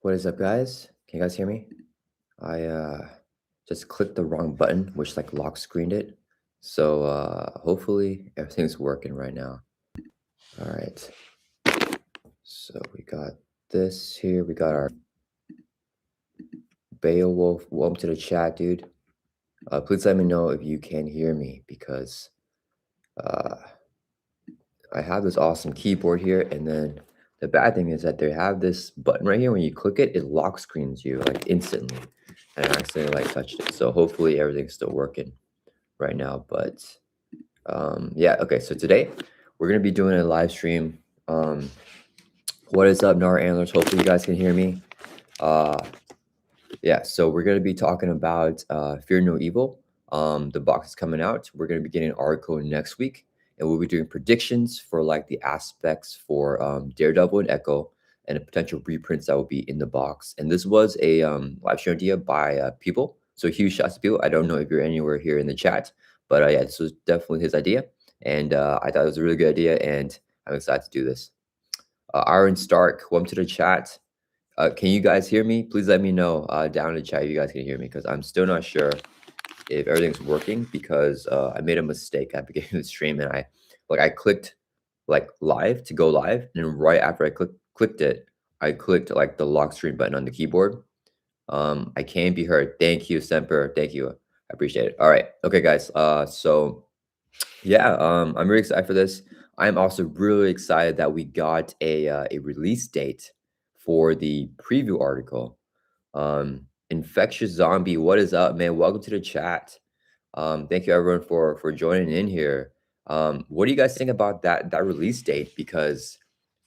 What is up, guys? Can you guys hear me? I just clicked the wrong button, which like lock screened it. So hopefully everything's working right now. All right. So we got this here. We got our Beowulf. Welcome to the chat, dude. Please let me know if you can hear me because I have this awesome keyboard here, and then the bad thing is that they have this button right here. When you click it, it lock screens you like instantly. And I accidentally like touched it. So hopefully everything's still working right now. But yeah, okay. So today we're gonna be doing a live stream. What is up, Nar Antlers? Hopefully you guys can hear me. Yeah, so we're gonna be talking about Fear No Evil. The box is coming out. We're gonna be getting an article next week, and we'll be doing predictions for like the aspects for Daredevil and Echo, and the potential reprints that will be in the box. And this was a live stream idea by people. So huge shouts to people. I don't know if you're anywhere here in the chat, but yeah, this was definitely his idea, and I thought it was a really good idea, and I'm excited to do this. Aaron Stark, welcome to the chat. Can you guys hear me? Please let me know down in the chat if you guys can hear me, because I'm still not sure if everything's working, because I made a mistake at the beginning of the stream, and I clicked like live to go live, and then right after I clicked it, I clicked like the lock screen button on the keyboard. I can be heard. Thank you, Semper. Thank you. I appreciate it. All right. Okay, guys. So yeah, I'm really excited for this. I'm also really excited that we got a release date for the preview article. Infectious Zombie, what is up, man? Welcome to the chat. Thank you everyone for joining in here. What do you guys think about that release date? Because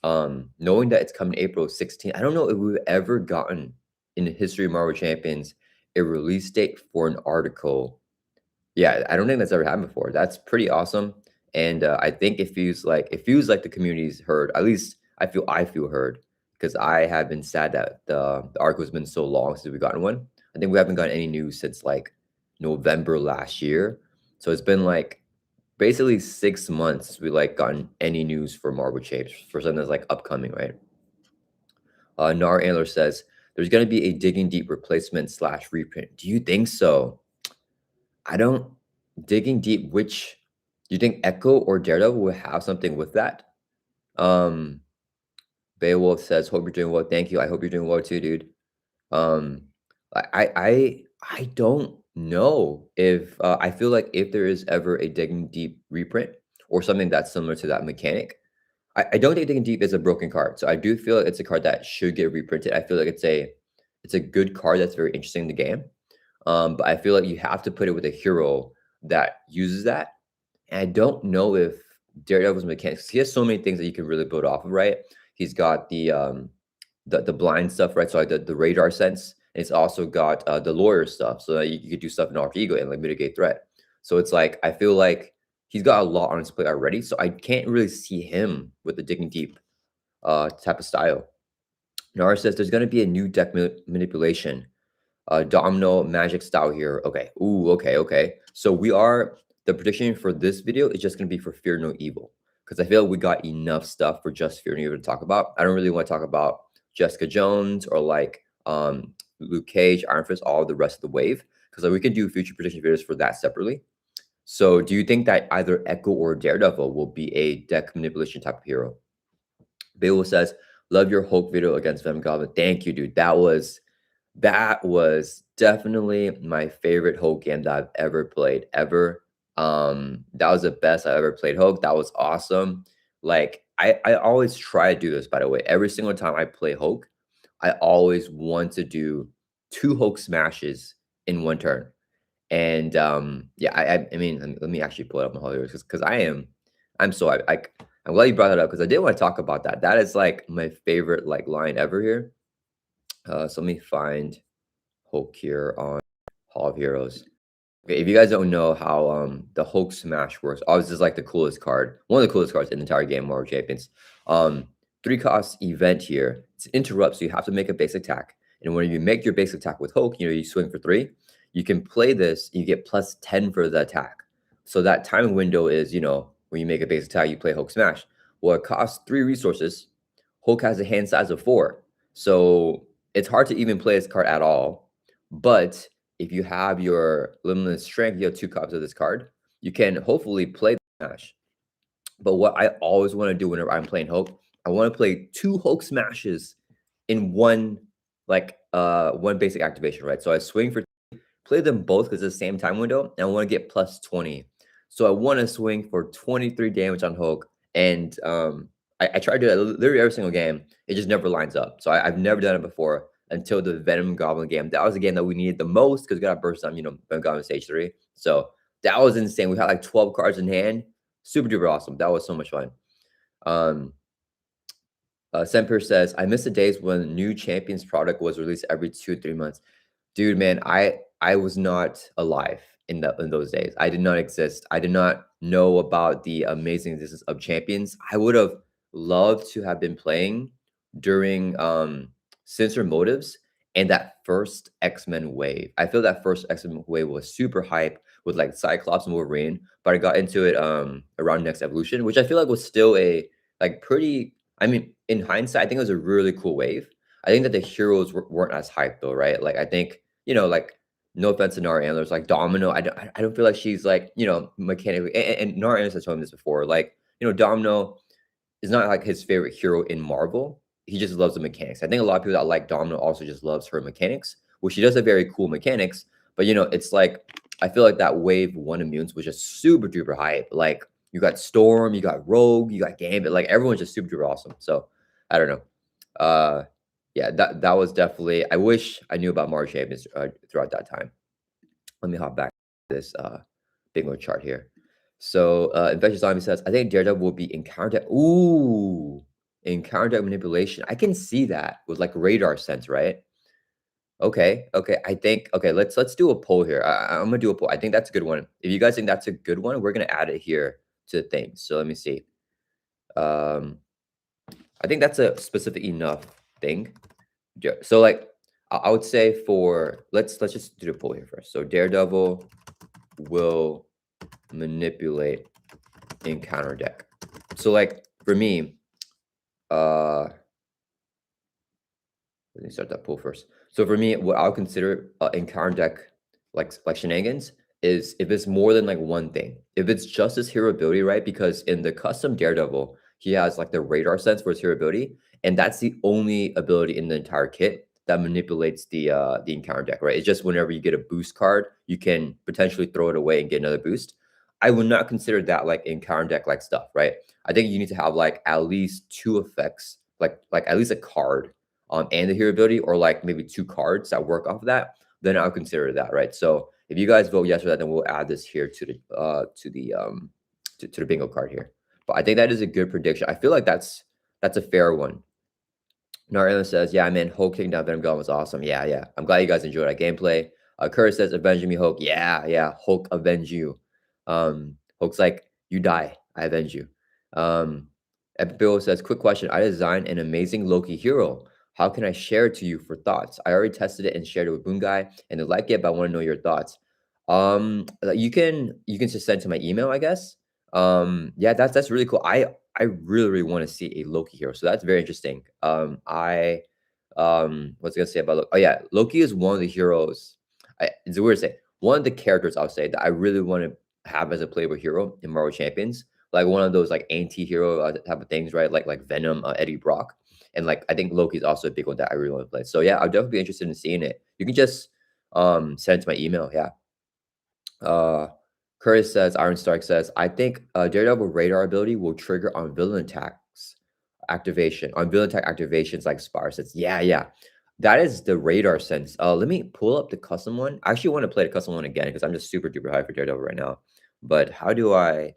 knowing that it's coming April 16th, I don't know if we've ever gotten in the history of Marvel Champions a release date for an article. Yeah, I don't think that's ever happened before. That's pretty awesome, and I think it feels like the community's heard. At least I feel heard, because I have been sad that the article has been so long since we've gotten one. I think we haven't gotten any news since like November last year, so it's been like basically 6 months since we like gotten any news for Marvel Champs for something that's like upcoming, right? Nar Antler says there's going to be a Digging Deep replacement / reprint. Do you think so? I don't. Digging Deep, which do you think Echo or Daredevil will have something with that? Beowulf says, "Hope you're doing well." Thank you. I hope you're doing well too, dude. Um, I don't know if I feel like if there is ever a Digging Deep reprint or something that's similar to that mechanic, I don't think Digging Deep is a broken card. So I do feel like it's a card that should get reprinted. I feel like it's a good card that's very interesting in the game. But I feel like you have to put it with a hero that uses that. And I don't know if Daredevil's mechanics, he has so many things that you can really build off of, right? He's got the blind stuff, right? So like the radar sense, and it's also got the lawyer stuff, so that you could do stuff in alter ego and like mitigate threat. So it's like I feel like he's got a lot on his plate already, so I can't really see him with the digging deep type of style. Nara says there's going to be a new deck manipulation domino magic style here. Okay. Ooh, okay. So the prediction for this video is just going to be for Fear No Evil, because I feel like we got enough stuff for just Fear No Evil to talk about. I don't really want to talk about Jessica Jones or like Luke Cage, Iron Fist, all the rest of the wave, because like, we can do future prediction videos for that separately. So do you think that either Echo or Daredevil will be a deck manipulation type of hero? Beowulf says, love your Hulk video against Venom Goblin. Thank you, dude. That was definitely my favorite Hulk game that I've ever played, ever. That was the best I ever played Hulk. That was awesome. Like, I always try to do this, by the way. Every single time I play Hulk, I always want to do 2 Hulk smashes in 1 turn. And yeah, I mean, let me actually pull it up my Hollywood, because I'm so I'm glad you brought that up, because I did want to talk about that. That is like my favorite like line ever here. So let me find Hulk here on Hall of Heroes. Okay, if you guys don't know how the Hulk Smash works, obviously it's like the coolest card, one of the coolest cards in the entire game, Marvel Champions. 3-cost event here. It's interrupt, so you have to make a basic attack. And when you make your basic attack with Hulk, you swing for 3. You can play this, you get plus 10 for the attack. So that timing window is, when you make a basic attack, you play Hulk Smash. Well, it costs 3 resources. Hulk has a hand size of 4. So it's hard to even play this card at all. But if you have your limitless strength, you have 2 copies of this card, you can hopefully play the smash. But what I always want to do whenever I'm playing Hulk, I want to play 2 Hulk smashes in one one basic activation, right? So I swing for play them both because it's the same time window, and I want to get plus 20. So I want to swing for 23 damage on Hulk, and I try to do that literally every single game. It just never lines up. So I've never done it before until the Venom Goblin game. That was the game that we needed the most because we got burst on, Venom Goblin stage 3. So that was insane. We had like 12 cards in hand. Super duper awesome. That was so much fun. Semper says, I miss the days when new champions product was released every 2-3 months. Dude, man, I was not alive in those days. I did not exist. I did not know about the amazing existence of champions. I would have loved to have been playing during Sinister Motives and that first X-Men wave. I feel that first X-Men wave was super hype with like Cyclops and Wolverine, but I got into it around Next Evolution, which I feel like was still a pretty, I mean, in hindsight, I think it was a really cool wave. I think that the heroes weren't as hyped though, right? Like I think, like no offense to Nara Antlers, like Domino, I don't feel like she's like, mechanically, and Nara Antlers has told me this before, like, Domino is not like his favorite hero in Marvel. He just loves the mechanics. I think a lot of people that like Domino also just loves her mechanics, which she does have very cool mechanics. But it's like I feel like that wave 1 immunes was just super duper hype. Like you got Storm, you got Rogue, you got Gambit, like everyone's just super duper awesome. So I don't know. Yeah, that was definitely. I wish I knew about Marvel Champions throughout that time. Let me hop back to this bingo chart here. So Infectious Zombie says, I think Daredevil will be encounter deck. Ooh, encounter deck manipulation. I can see that with like radar sense, right? Okay, okay. I think let's do a poll here. I'm gonna do a poll. I think that's a good one. If you guys think that's a good one, we're gonna add it here to the thing. So let me see. I think that's a specific enough thing. Yeah. So like I would say for let's just do the poll here first. So Daredevil will manipulate encounter deck. So like for me, let me start that poll first. So for me, what I'll consider encounter deck like shenanigans is if it's more than like one thing. If it's just his hero ability, right? Because in the custom Daredevil, he has like the radar sense for his hero ability, and that's the only ability in the entire kit that manipulates the encounter deck, right? It's just whenever you get a boost card, you can potentially throw it away and get another boost. I would not consider that like encounter deck like stuff, right? I think you need to have like at least 2 effects, like at least a card and the hero ability, or like maybe 2 cards that work off of that, then I'll consider that, right? So if you guys vote yes for that, then we'll add this here to the bingo card here. But I think that is a good prediction. I feel like that's a fair one. Narilla says, yeah, man, Hulk kicking down Venom Goblin was awesome. Yeah, yeah. I'm glad you guys enjoyed that gameplay. Curtis says, avenge me, Hulk. Yeah, yeah. Hulk, avenge you. Hulk's like, you die. I avenge you. Epic Bill says, quick question. I designed an amazing Loki hero. How can I share it to you for thoughts? I already tested it and shared it with Boon Guy, and they like it, but I want to know your thoughts. You can just send to my email, I guess. Yeah, that's really cool. I really, really want to see a Loki hero. So that's very interesting. What's I gonna say about Loki? Oh yeah, Loki is one of the heroes. It's weird to say. One of the characters I'll say that I really want to have as a playable hero in Marvel Champions, like one of those like anti-hero type of things, right? Like Venom, Eddie Brock, and like I think Loki is also a big one that I really want to play. So yeah, I'll definitely be interested in seeing it. You can just send it to my email. Yeah. Curtis says, Iron Stark says, I think Daredevil radar ability will trigger on villain attacks activation. On villain attack activations like Spire says, yeah, yeah. That is the radar sense. Let me pull up the custom one. I actually want to play the custom one again because I'm just super duper high for Daredevil right now. But how do I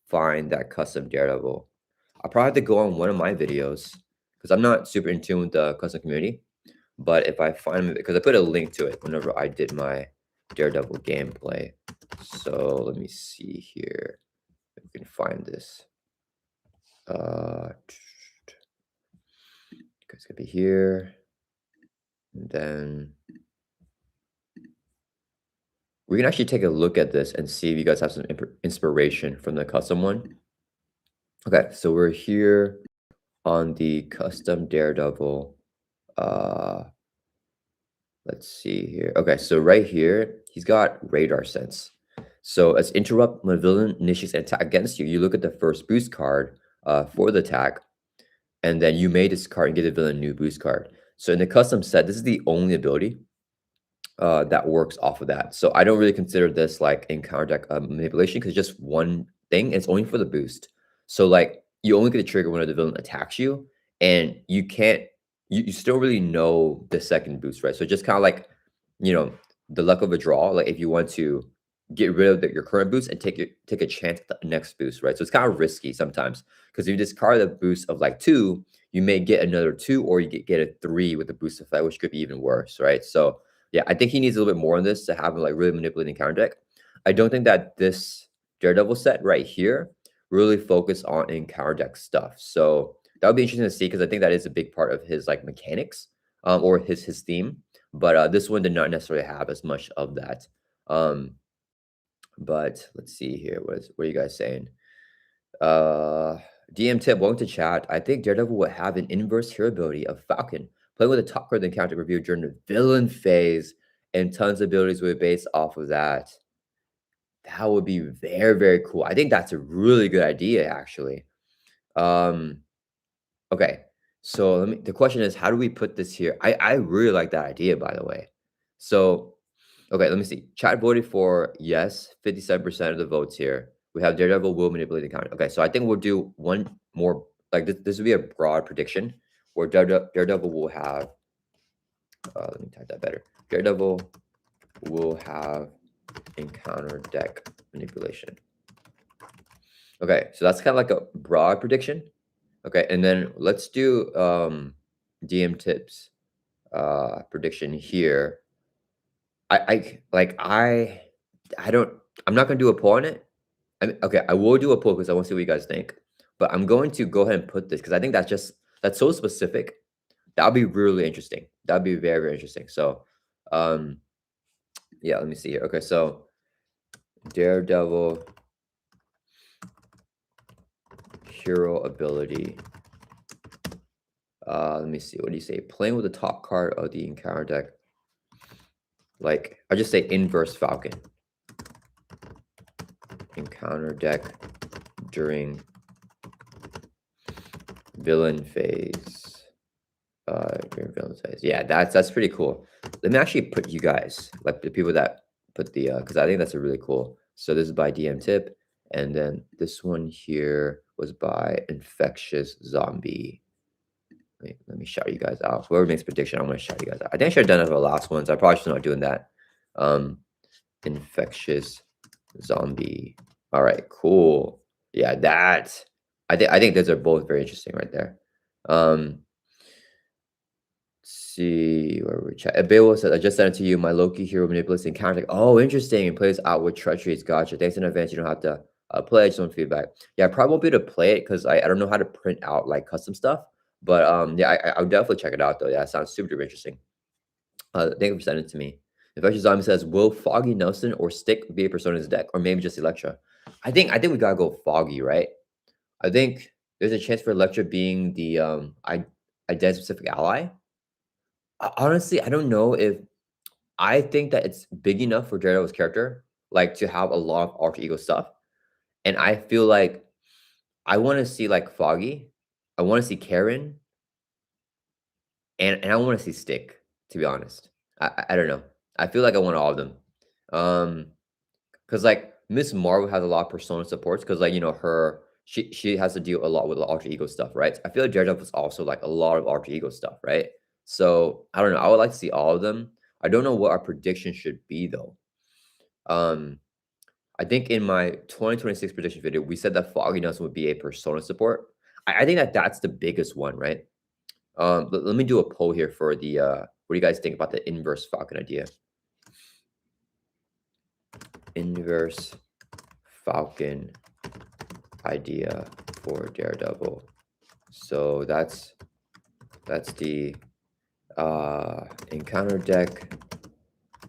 find that custom Daredevil? I'll probably have to go on one of my videos because I'm not super in tune with the custom community. But if I find it, because I put a link to it whenever I did my Daredevil gameplay. So let me see here if we can find this. It's gonna be here. And then we can actually take a look at this and see if you guys have some inspiration from the custom one. Okay, so we're here on the custom Daredevil Let's see here. Okay, so right here, he's got radar sense. So as interrupt when a villain initiates an attack against you, you look at the first boost card for the attack, and then you may discard and give the villain a new boost card. So in the custom set, this is the only ability that works off of that. So I don't really consider this like in counter deck manipulation because just one thing. It's only for the boost. So like you only get a trigger when the villain attacks you, and you can't. You still really know the second boost, right? So just kind of like, you know, the luck of a draw. Like if you want to get rid of your current boost and take a chance at the next boost, right? So it's kind of risky sometimes because if you discard the boost of like 2, you may get another 2, or you get a 3 with the boost effect, which could be even worse, right? So yeah, I think he needs a little bit more on this to have him like really manipulating counter deck. I don't think that this Daredevil set right here really focus on in counter deck stuff. So that would be interesting to see because I think that is a big part of his like mechanics or his theme. But this one did not necessarily have as much of that. But let's see here. What are you guys saying? DM tip, welcome to chat. I think Daredevil would have an inverse hero ability of Falcon, playing with a top card then counter review during the villain phase, and tons of abilities would be based off of that. That would be very, very cool. I think that's a really good idea, actually. Um, okay. So the question is, how do we put this here? I really like that idea, by the way. So okay, let me see. Chat voted for yes, 57% of the votes here. We have Daredevil will manipulate the counter. Okay, so I think we'll do one more. Like this would be a broad prediction where Daredevil will have. Let me type that better. Daredevil will have encounter deck manipulation. Okay, so that's kind of like a broad prediction. Okay, and then let's do DM tips prediction here. I don't. I'm not gonna do a poll on it. I mean, okay, I will do a poll because I want to see what you guys think. But I'm going to go ahead and put this because I think that's so specific. That'll be really interesting. That'd be very, very interesting. So, um, yeah, let me see here. Okay, so Daredevil hero ability. Let me see. What do you say? Playing with the top card of the encounter deck. Like I just say inverse Falcon. Encounter deck during villain phase. During villain phase. Yeah, that's pretty cool. Let me actually put you guys, like the people that put the because I think that's a really cool. So this is by DM Tip, and then this one here was by Infectious Zombie. Let me shout you guys out. Whoever makes prediction, I'm gonna shout you guys out. I think I should have done it for the last ones. I probably should not doing that. Infectious Zombie. All right, cool. Yeah, I think those are both very interesting right there. See where we chat. Beowulf said, I just sent it to you. My Loki hero manipulates the encounter. Like, oh, interesting. And plays out with treacheries. Gotcha. Thanks in advance. You don't have to play. I just want feedback. Yeah, I probably won't be able to play it because I don't know how to print out like custom stuff. But yeah, I'll definitely check it out though. Yeah, it sounds super duper interesting. Thank you for sending it to me. Infectious Zombie says, will Foggy Nelson or Stick be a persona in his deck? Or maybe just Electra? I think we gotta go Foggy, right? I think there's a chance for Electra being the identity specific ally. Honestly, I don't know if I think that it's big enough for Daredevil's character, like to have a lot of alter ego stuff. And I feel like I want to see like Foggy, I want to see Karen, and I want to see Stick, to be honest. I don't know. I feel like I want all of them. Because like Miss Marvel has a lot of persona supports because like she has to deal a lot with the alter ego stuff, right? I feel like Daredevil is also like a lot of alter ego stuff, right? So I don't know. I would like to see all of them. I don't know what our prediction should be though. I think in my 2026 prediction video, we said that Foggy Nelson would be a persona support. I think that that's the biggest one, right? Let me do a poll here for the what do you guys think about the inverse Falcon idea? Inverse Falcon idea for Daredevil. So that's the encounter deck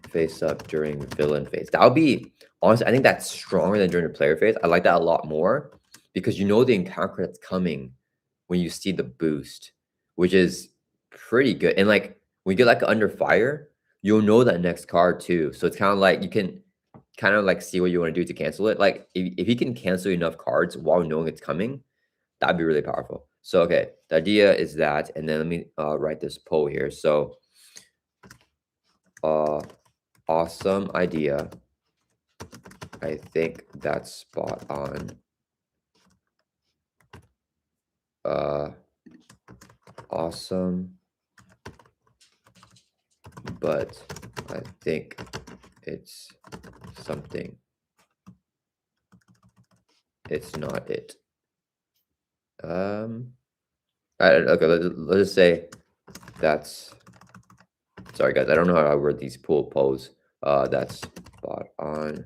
face up during villain phase. That would be honestly, I think that's stronger than during the player phase. I like that a lot more because you know the encounter that's coming when you see the boost, which is pretty good. And like when you get like under fire, you'll know that next card too. So it's kind of like you can kind of like see what you want to do to cancel it. Like if he can cancel enough cards while knowing it's coming, that'd be really powerful. So okay, the idea is that, and then let me write this poll here. So awesome idea. I think that's spot on. Awesome, but I think it's something. It's not it. Okay, let's just say that's. Sorry, guys. I don't know how I word these polls. That's spot on.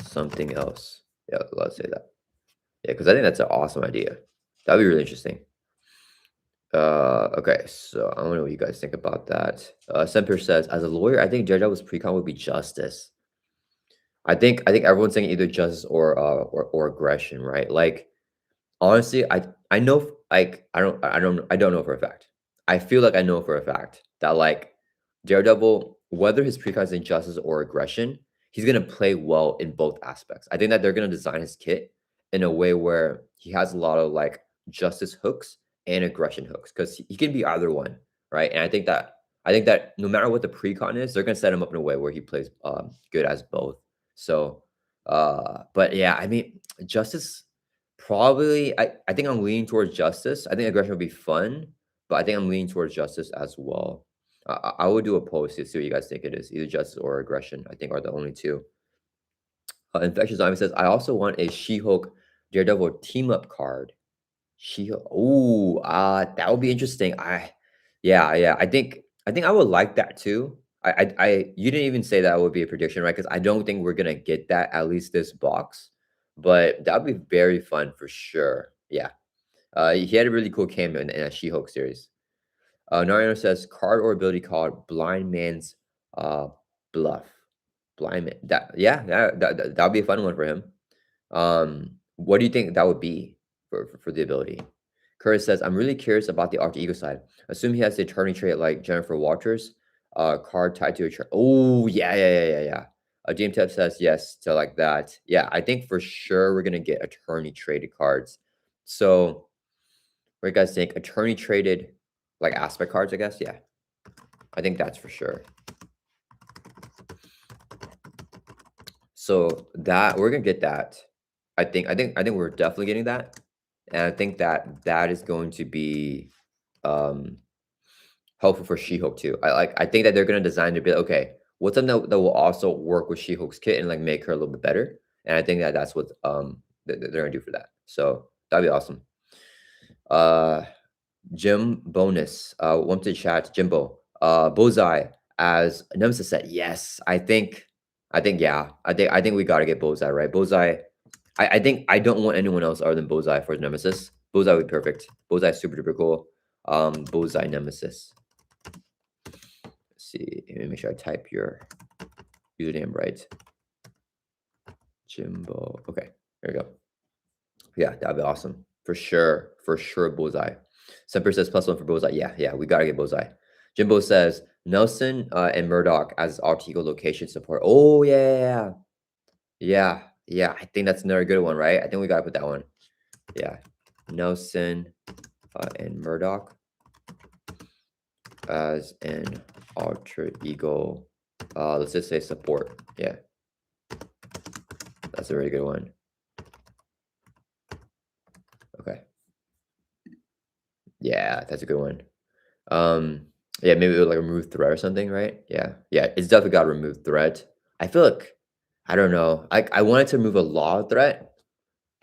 Something else. Yeah, let's say that. Yeah, because I think that's an awesome idea. That'd be really interesting. Okay, so I don't know what you guys think about that. Semper says, as a lawyer, I think Daredevil's precon would be justice. I think everyone's saying either justice or aggression, right? Like honestly, I know like I don't know for a fact. I feel like I know for a fact that like Daredevil, whether his precon is injustice or aggression, he's gonna play well in both aspects. I think that they're gonna design his kit in a way where he has a lot of like justice hooks and aggression hooks because he can be either one, right? And I think that no matter what the precon is, they're gonna set him up in a way where he plays good as both. So, but yeah, I mean, justice. Probably, I think I'm leaning towards justice. I think aggression would be fun, but I think I'm leaning towards justice as well. I would do a post to see what you guys think it is. Either justice or aggression, I think, are the only two. Infectious Zombie says, I also want a She-Hulk Daredevil team-up card. She-Hulk. Oh, that would be interesting. Yeah. I think I would like that too. You didn't even say that would be a prediction, right? Because I don't think we're gonna get that at least this box, but that would be very fun for sure. Yeah. He had a really cool cameo in a She-Hulk series. Narino says card or ability called Blind Man's Bluff. Blind Man. That'd be a fun one for him. What do you think that would be for the ability? Curtis says, I'm really curious about the alter ego side. Assume he has the attorney trait like Jennifer Walters, card tied to a oh yeah. James Tep says yes to like that. Yeah, I think for sure we're gonna get attorney traded cards. So what do you guys think? Attorney traded like aspect cards, I guess. Yeah. I think that's for sure. So that we're gonna get that. I think we're definitely getting that. And I think that is going to be um helpful for She-Hulk too. I think that they're gonna design to be okay, what's something that will also work with She-Hulk's kit and like make her a little bit better. And I think that that's what they're gonna do for that. So that'd be awesome. Uh Jim Bonus, want to chat Jimbo. Bullseye as Nemesis set. Yes, I think yeah. I think we gotta get Bullseye, right? Bullseye. I think I don't want anyone else other than Bullseye for Nemesis. Bullseye would be perfect. Bullseye super duper cool. Bullseye Nemesis. Let's see. Let me make sure I type your username right. Jimbo. Okay, there we go. Yeah, that'd be awesome. For sure. For sure, Bullseye. Semper says +1 for Bullseye. Yeah, we gotta get Bullseye. Jimbo says Nelson and Murdoch as alter ego location support. Oh yeah. I think that's another good one, right? I think we gotta put that one. Yeah, Nelson and Murdoch as an alter ego. Let's just say support. Yeah, that's a very good one. Okay. Yeah, that's a good one. Yeah, maybe it would like remove threat or something, right? Yeah, it's definitely got to remove threat. I feel like I don't know. I wanted to remove a law threat,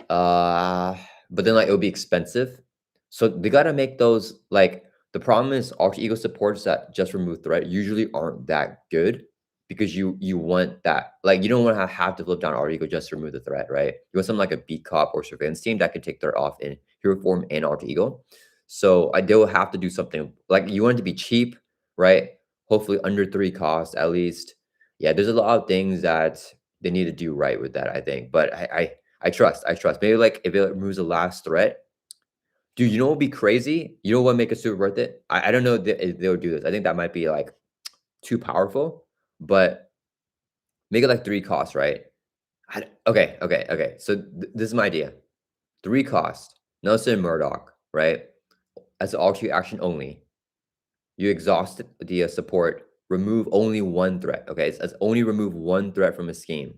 but then like it would be expensive. So they gotta make those like the problem is alter ego supports that just remove threat usually aren't that good because you want that like you don't want to have to flip down alter ego just to remove the threat, right? You want something like a beat cop or surveillance team that can take threat off in hero form and alter ego. So they will have to do something like you want it to be cheap, right? Hopefully under 3 costs at least. Yeah, there's a lot of things that they need to do right with that, I think. But I trust. Maybe like if it removes the last threat, Dude, you know what would be crazy? You know what would make it super worth it? I don't know if they'll do this. I think that might be like too powerful, but make it like 3 costs, right? Okay. So this is my idea. 3 cost, Nelson Murdoch, right? As an ultra action only. You exhaust the support, remove only 1 threat. Okay, it's only remove 1 threat from a scheme.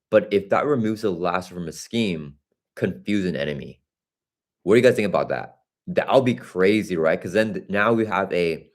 But if that removes the last from a scheme, confuse an enemy. What do you guys think about that? That'll be crazy, right? Because then now we have a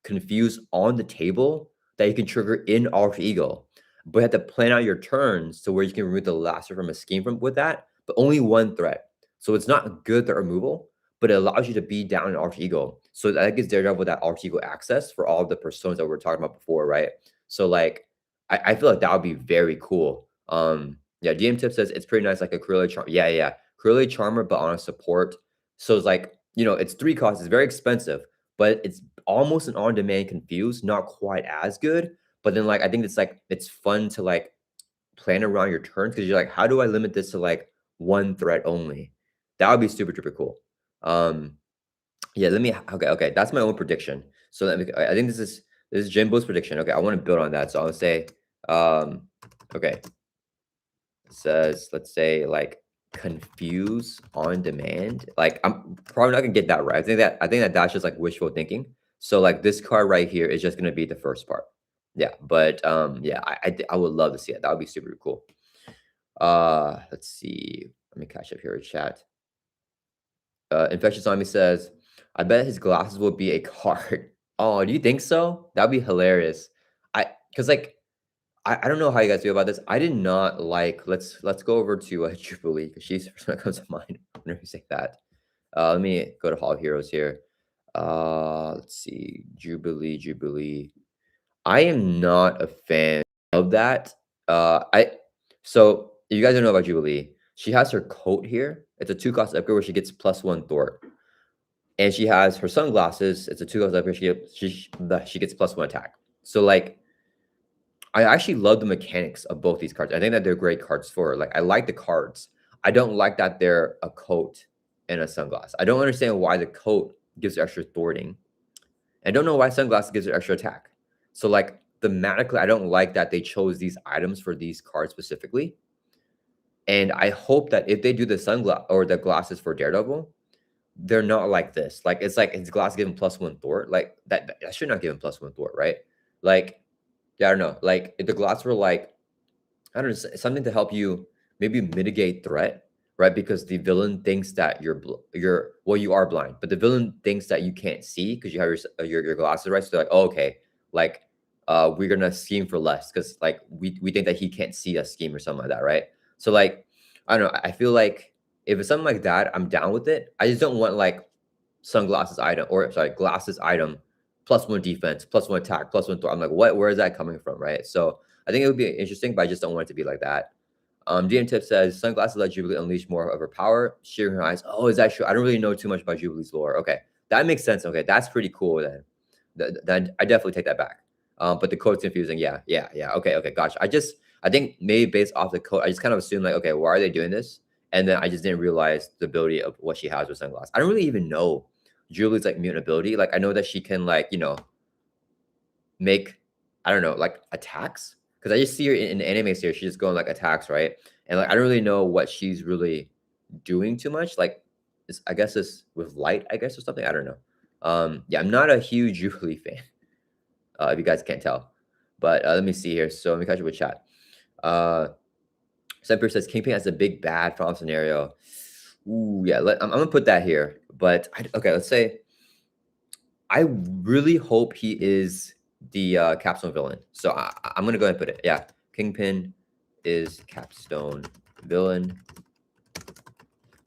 confuse on the table that you can trigger in Alter Ego. But you have to plan out your turns to where you can remove the lasso from a scheme from with that, but only 1 threat. So it's not good threat removal, but it allows you to be down in Alter Ego. So that gives Daredevil that Alter Ego access for all of the personas that we were talking about before, right? So like I feel like that would be very cool. Yeah, DM Tip says it's pretty nice, like a Curly Charm. Yeah. Curly Charmer, but on a support. So it's like, it's 3 costs. It's very expensive, but it's almost an on-demand confuse, not quite as good. But then like I think it's fun to like plan around your turns because you're like, how do I limit this to like 1 threat only? That would be super, super cool. Yeah, okay. That's my own prediction. So I think this is Jimbo's prediction. Okay, I want to build on that. So I'll say, okay, it says, let's say like confuse on demand. Like I'm probably not gonna get that right. I think that that's just like wishful thinking. So like this card right here is just gonna be the first part. Yeah, but yeah, I would love to see it. That would be super cool. Let's see. Let me catch up here in chat. Infectious Zombie says, I bet his glasses will be a card. Oh, do you think so? That'd be hilarious. Because like I don't know how you guys feel about this. I did not like. Let's go over to Jubilee because she's the first one that comes to mind whenever you say that. Let me go to Hall of Heroes here. Let's see, Jubilee. I am not a fan of that. I so if you guys don't know about Jubilee, she has her coat here. It's a 2 cost upgrade where she gets +1 Thor, and she has her sunglasses. It's a 2 cost upgrade. She gets +1 attack. So like I actually love the mechanics of both these cards. I think that they're great cards for like I like the cards. I don't like that they're a coat and a sunglass. I don't understand why the coat gives extra thwarting. I don't know why sunglasses gives her extra attack. So like thematically, I don't like that they chose these items for these cards specifically. And I hope that if they do the sunglass or the glasses for Daredevil, they're not like this. Like it's like his glass giving +1 thwart. Like that should not give him +1 thwart, right? Like, yeah, I don't know. Like if the glass were like I don't know, something to help you maybe mitigate threat, right? Because the villain thinks that well, you are blind, but the villain thinks that you can't see because you have your glasses, right? So they're like, oh, okay, like we're gonna scheme for less because like we think that he can't see us scheme or something like that, right? So like I don't know. I feel like if it's something like that, I'm down with it. I just don't want like sunglasses item or sorry glasses item +1 defense, +1 attack, +1 throw. I'm like, what? Where is that coming from, right? So I think it would be interesting, but I just don't want it to be like that. DM Tip says sunglasses let Jubilee unleash more of her power, shearing her eyes. Oh, is that true? I don't really know too much about Jubilee's lore. Okay, that makes sense. Okay, that's pretty cool then. Then I definitely take that back. But the code's confusing. Yeah. Okay, gotcha. I think maybe based off the code, I just kind of assumed like, okay, why are they doing this? And then I just didn't realize the ability of what she has with sunglasses. I don't really even know Julie's like mutant ability. Like I know that she can like make I don't know like attacks because I just see her in the anime series. She's just going like attacks, right? And like I don't really know what she's really doing too much. Like I guess it's with light, I guess or something. I don't know. Yeah, I'm not a huge Jubilee fan. If you guys can't tell, but let me see here. So let me catch up with chat. Semper says Kingpin has a big bad problem scenario. Ooh, yeah. I'm gonna put that here. But okay, let's say I really hope he is the capstone villain. So I'm gonna go ahead and put it. Yeah, Kingpin is capstone villain.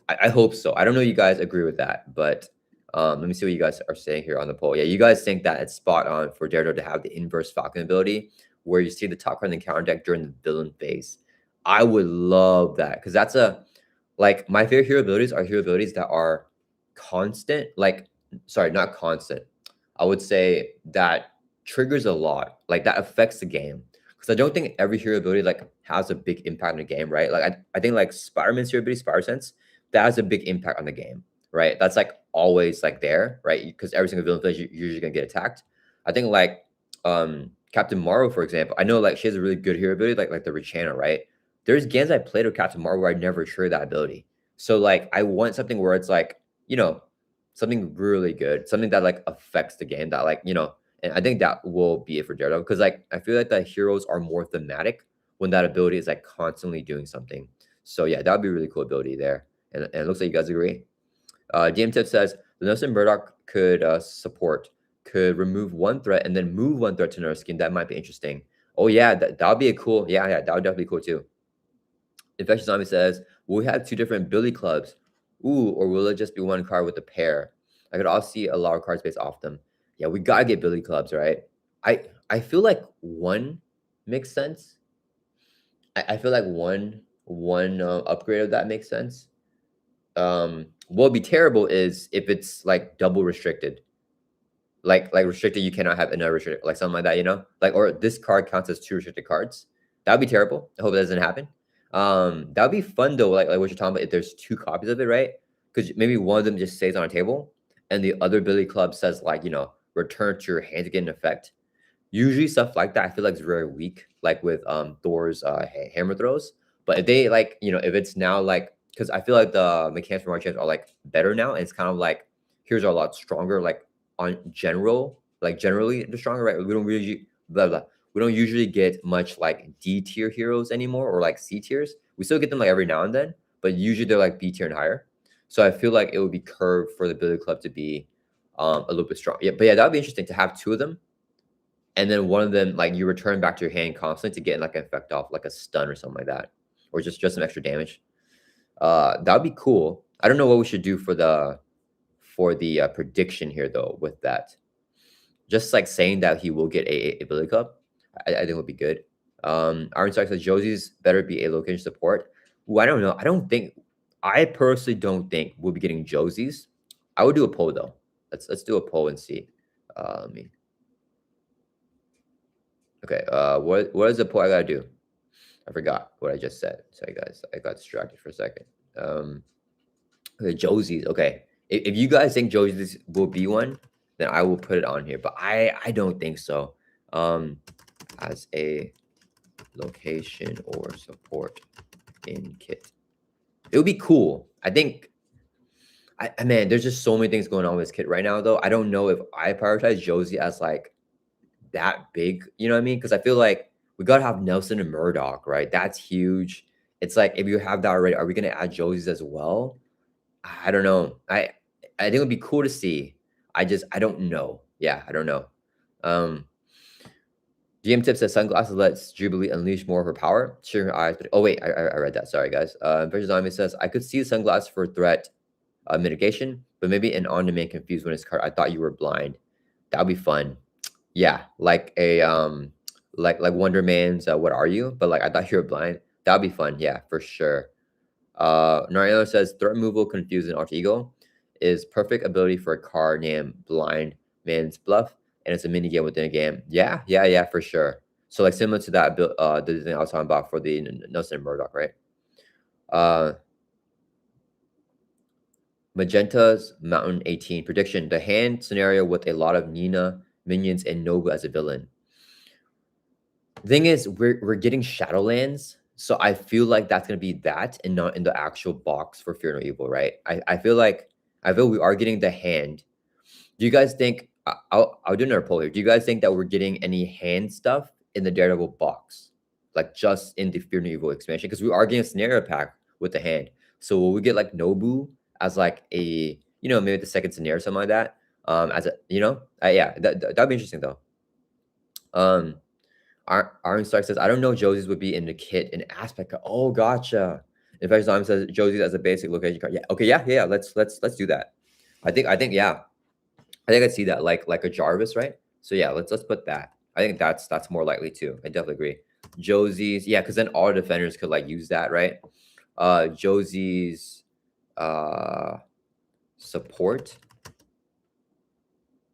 I hope so. I don't know if you guys agree with that, but let me see what you guys are saying here on the poll. Yeah, you guys think that it's spot on for Daredevil to have the inverse Falcon ability, where you see the top card in the counter deck during the villain phase. I would love that because that's like my favorite hero abilities are hero abilities that are constant. Like, sorry, not constant. I would say that triggers a lot. Like that affects the game because I don't think every hero ability like has a big impact on the game, right? Like I think like Spider-Man's hero ability, Spider Sense, that has a big impact on the game. right? That's like always like there, right? Because every single villain you're usually gonna get attacked. I think like Captain Marvel, for example. I know like she has a really good hero ability, like the Richana, right? There's games I played with Captain Marvel where I never triggered that ability. So like I want something where it's like, you know, something really good, something that like affects the game that like, you know, and I think that will be it for Daredevil. Because like I feel like the heroes are more thematic when that ability is like constantly doing something. So yeah, that would be a really cool ability there. And it looks like you guys agree. DM Tip says the Nelson Murdoch could could remove one threat and then move one threat to another skin. That might be interesting. Oh yeah, that would be a cool. Yeah, that would definitely be cool too. Infectious Zombie says, will we have two different Billy clubs? Ooh, or will it just be one card with a pair? I could also see a lot of cards based off them. Yeah, we gotta get Billy clubs, right? I feel like one makes sense. I feel like one upgrade of that makes sense. What would be terrible is if it's like double restricted. Like restricted, you cannot have another restricted, like something like that, you know? Like, or this card counts as two restricted cards. That would be terrible. I hope that doesn't happen. That would be fun though, like what you're talking about, if there's two copies of it, right? Because maybe one of them just stays on a table and the other Billy Club says like, you know, return to your hand to get an effect. Usually stuff like that I feel like is very weak, like with Thor's hammer throws. But if they like, you know, if it's now like, because I feel like the mechanics for March are like better now, and it's kind of like here's are a lot stronger, like on general, like generally they're stronger, right? We don't really blah blah. We don't usually get much like D tier heroes anymore or like C tiers. We still get them like every now and then, but usually they're like B tier and higher. So I feel like it would be curved for the Billy Club to be a little bit strong. Yeah, but yeah, that would be interesting to have two of them and then one of them like you return back to your hand constantly to get like an effect off, like a stun or something like that, or just some extra damage. That would be cool. I don't know what we should do for the prediction here though. With that, just like saying that he will get a ability cup, I think would be good. Iron Strike says Josie's better be a location support. Ooh, I don't know. I personally don't think we'll be getting Josie's. I would do a poll though. Let's do a poll and see. Let me Okay, what is the point I gotta do? I forgot what I just said. Sorry guys, I got distracted for a second. Okay, Josie's. Okay, if you guys think Josie's will be one, then I will put it on here. But I don't think so. As a location or support in kit, it would be cool. I think. Man, there's just so many things going on with this kit right now. Though I don't know if I prioritize Josie as like that big, you know what I mean? Because I feel like we gotta have Nelson and Murdoch, right? That's huge. It's like if you have that already, are we gonna add Josie's as well? I don't know. I think it would be cool to see. I don't know. Yeah, I don't know. Um GM Tip says sunglasses lets Jubilee unleash more of her power, sharing her eyes. But oh wait, I read that. Sorry guys. Versus Zombie says I could see sunglasses for threat mitigation, but maybe an on-demand confused when it's card. I thought you were blind. That would be fun. Yeah, like a like Wonder Man's What Are You? But like I thought you were blind. That'd be fun, yeah, for sure. Nariel says threat removal confused and alter ego is perfect ability for a card named Blind Man's Bluff, and it's a mini game within a game. Yeah, for sure. So like similar to that the thing I was talking about for the Nelson and Murdoch, right? Uh Magenta's Mountain 18 prediction. The hand scenario with a lot of Nina minions and Nobu as a villain. The thing is, we're getting Shadowlands, so I feel like that's gonna be that and not in the actual box for Fear No Evil, right? I feel we are getting the hand. Do you guys think I'll do another poll here. Do you guys think that we're getting any hand stuff in the Daredevil box? Like just in the Fear No Evil expansion? Because we are getting a scenario pack with the hand. So will we get like Nobu as like a maybe the second scenario or something like that? As a yeah, that'd be interesting though. Iron Stark says, I don't know Josie's would be in the kit in aspect. Oh, gotcha. In fact, Simon says Josie's as a basic location card. Yeah. Okay. Yeah. Let's do that. Yeah. I think I see that like a Jarvis, right? So yeah, let's put that. I think that's more likely too. I definitely agree. Josie's, yeah, because then all defenders could like use that, right? Josie's support.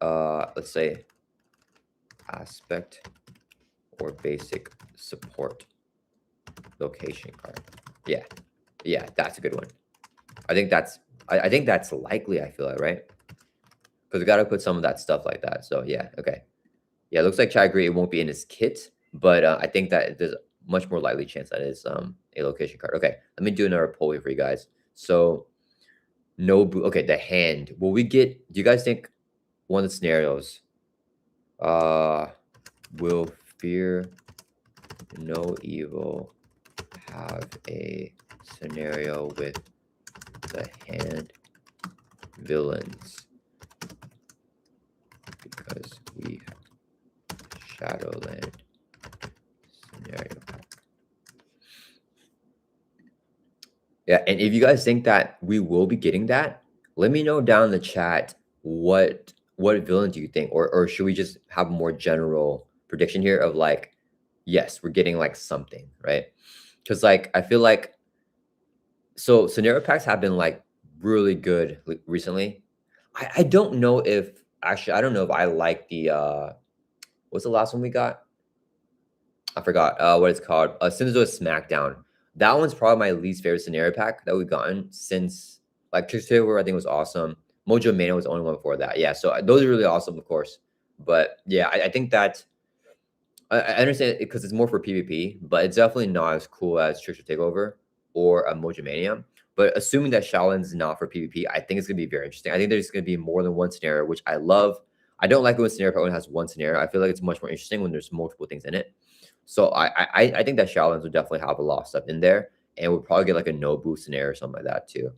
Let's say aspect or basic support location card. Yeah, that's a good one. I think that's I think that's likely, I feel like, right? Because we got to put some of that stuff like that. So yeah, okay. Yeah, it looks like Chai agree it won't be in his kit, but I think that there's a much more likely chance that it's a location card. Okay, let me do another poll here for you guys. So no, okay, the hand. Will we get? Do you guys think one of the scenarios? Will fear no evil have a scenario with the hand villains because we Shadowland scenario? Yeah, and if you guys think that we will be getting that, let me know down in the chat what villain do you think, or should we just have a more general prediction here of like, yes, we're getting like something, right? Because like I feel like so scenario packs have been like really good recently. I don't know if actually I don't know if I like the what's the last one we got? I forgot what it's called. Since it was SmackDown, that one's probably my least favorite scenario pack that we've gotten since like Trickster Takeover. I think was awesome. Mojo Mania was the only one before that. Yeah, so those are really awesome, of course. But yeah, I think that I understand it because it's more for PvP, but it's definitely not as cool as Trickster Takeover or a Mojo Mania. But assuming that Shaolin's not for PvP, I think it's gonna be very interesting. I think there's gonna be more than one scenario, which I love. I don't like when scenario pack only has one scenario. I feel like it's much more interesting when there's multiple things in it. So I think that Shaolins will definitely have a lot of stuff in there, and we'll probably get like a Nobu scenario or something like that too.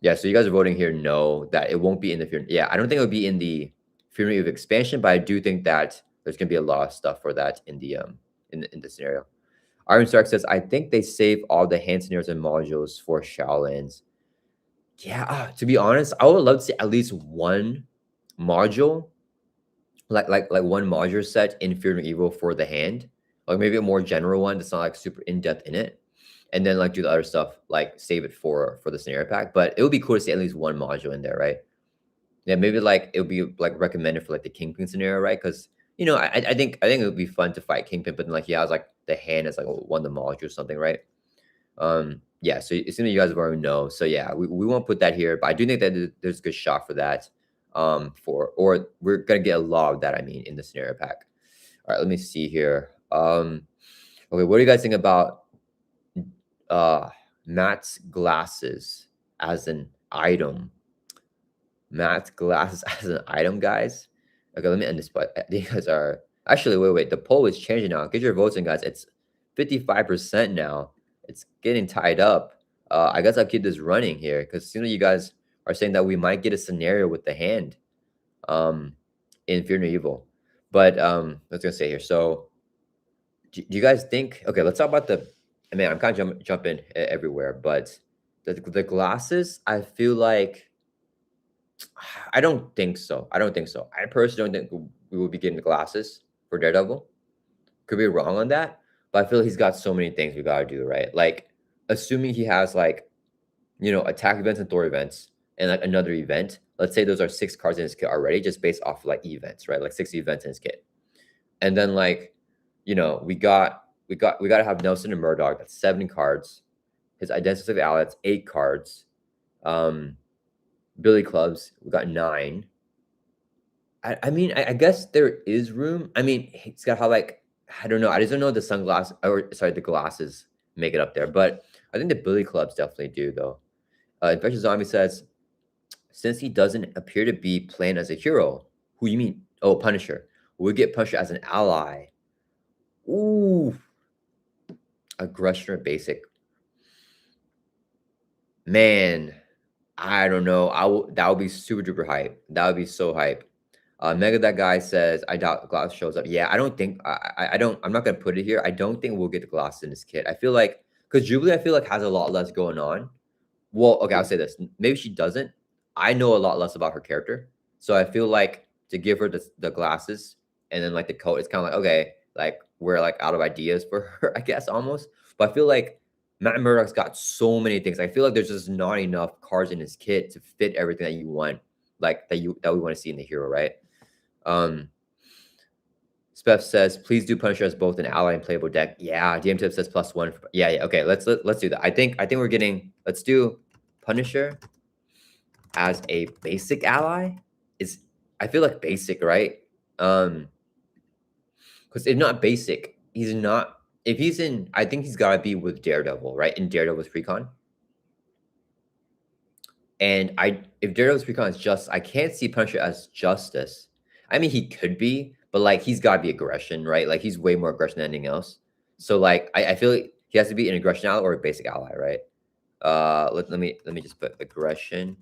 Yeah, so you guys are voting here no, that it won't be in the Fear. Yeah, I don't think it'll be in the Fear of expansion, but I do think that there's gonna be a lot of stuff for that in the in the scenario. Iron Stark says, I think they save all the hand scenarios and modules for Shaolins. Yeah, to be honest, I would love to see at least one module like one module set in Fear and Evil for the hand, like maybe a more general one that's not like super in depth in it, and then like do the other stuff like save it for the scenario pack. But it would be cool to see at least one module in there, right? Yeah, maybe like it would be like recommended for like the Kingpin scenario, right? Because I think it would be fun to fight Kingpin, but then like he has like the hand as like one of the modules or something, right? Yeah, so assuming you guys already know, so yeah, we won't put that here, but I do think that there's a good shot for that. Or we're gonna get a lot of that, I mean, in the scenario pack. All right, let me see here. Okay, what do you guys think about Matt's glasses as an item? Matt's glasses as an item, guys. Okay, let me end this. But you guys are actually wait. The poll is changing now. Get your votes in, guys. It's 55% now. It's getting tied up. I guess I'll keep this running here because soon you guys are saying that we might get a scenario with the hand in Fear No Evil. But I was gonna say here. So do you guys think? Okay, let's talk about the. I mean, I'm kind of jumping everywhere, but the glasses. I feel like I don't think so. I don't think so. I personally don't think we will be getting the glasses for Daredevil. Could be wrong on that, but I feel like he's got so many things we gotta do, right? Like, assuming he has like, attack events and Thor events and like another event. Let's say those are 6 cards in his kit already, just based off of, like events, right? Like 6 events in his kit. And then like, we gotta have Nelson and Murdoch. That's 7 cards. His Identity Allies, 8 cards. Billy Clubs, we got 9. I mean, I guess there is room. I mean, he's got how like I don't know. I just don't know the sunglasses or sorry, the glasses make it up there. But I think the Billy Clubs definitely do though. Infectious Zombie says, since he doesn't appear to be playing as a hero, who you mean? Oh, Punisher. We get Punisher as an ally. Ooh, aggression or basic. Man, I don't know. That would be super duper hype. That would be so hype. Mega that guy says, I doubt Glass shows up. Yeah, I don't think I'm not gonna put it here. I don't think we'll get the Glass in this kit. I feel like because Jubilee, I feel like has a lot less going on. Well, okay, I'll say this. Maybe she doesn't. I know a lot less about her character. So I feel like to give her the glasses and then like the coat, it's kind of like, okay, like we're like out of ideas for her, I guess almost. But I feel like Matt Murdock's got so many things. I feel like there's just not enough cards in his kit to fit everything that you want, like that we want to see in the hero, right? Spef says, please do Punisher as both an ally and playable deck. Yeah, DM Tip says +1. Yeah. Okay, let's do that. I think we're getting. Let's do Punisher as a basic ally is, I feel like basic, right? Because if not basic, he's not. If he's in, I think he's got to be with Daredevil, right? In Daredevil's Recon. And if Daredevil's Recon is just, I can't see Punisher as justice. I mean, he could be, but like he's got to be aggression, right? Like he's way more aggression than anything else. So like I feel like he has to be an aggression ally or a basic ally, right? Let me just put aggression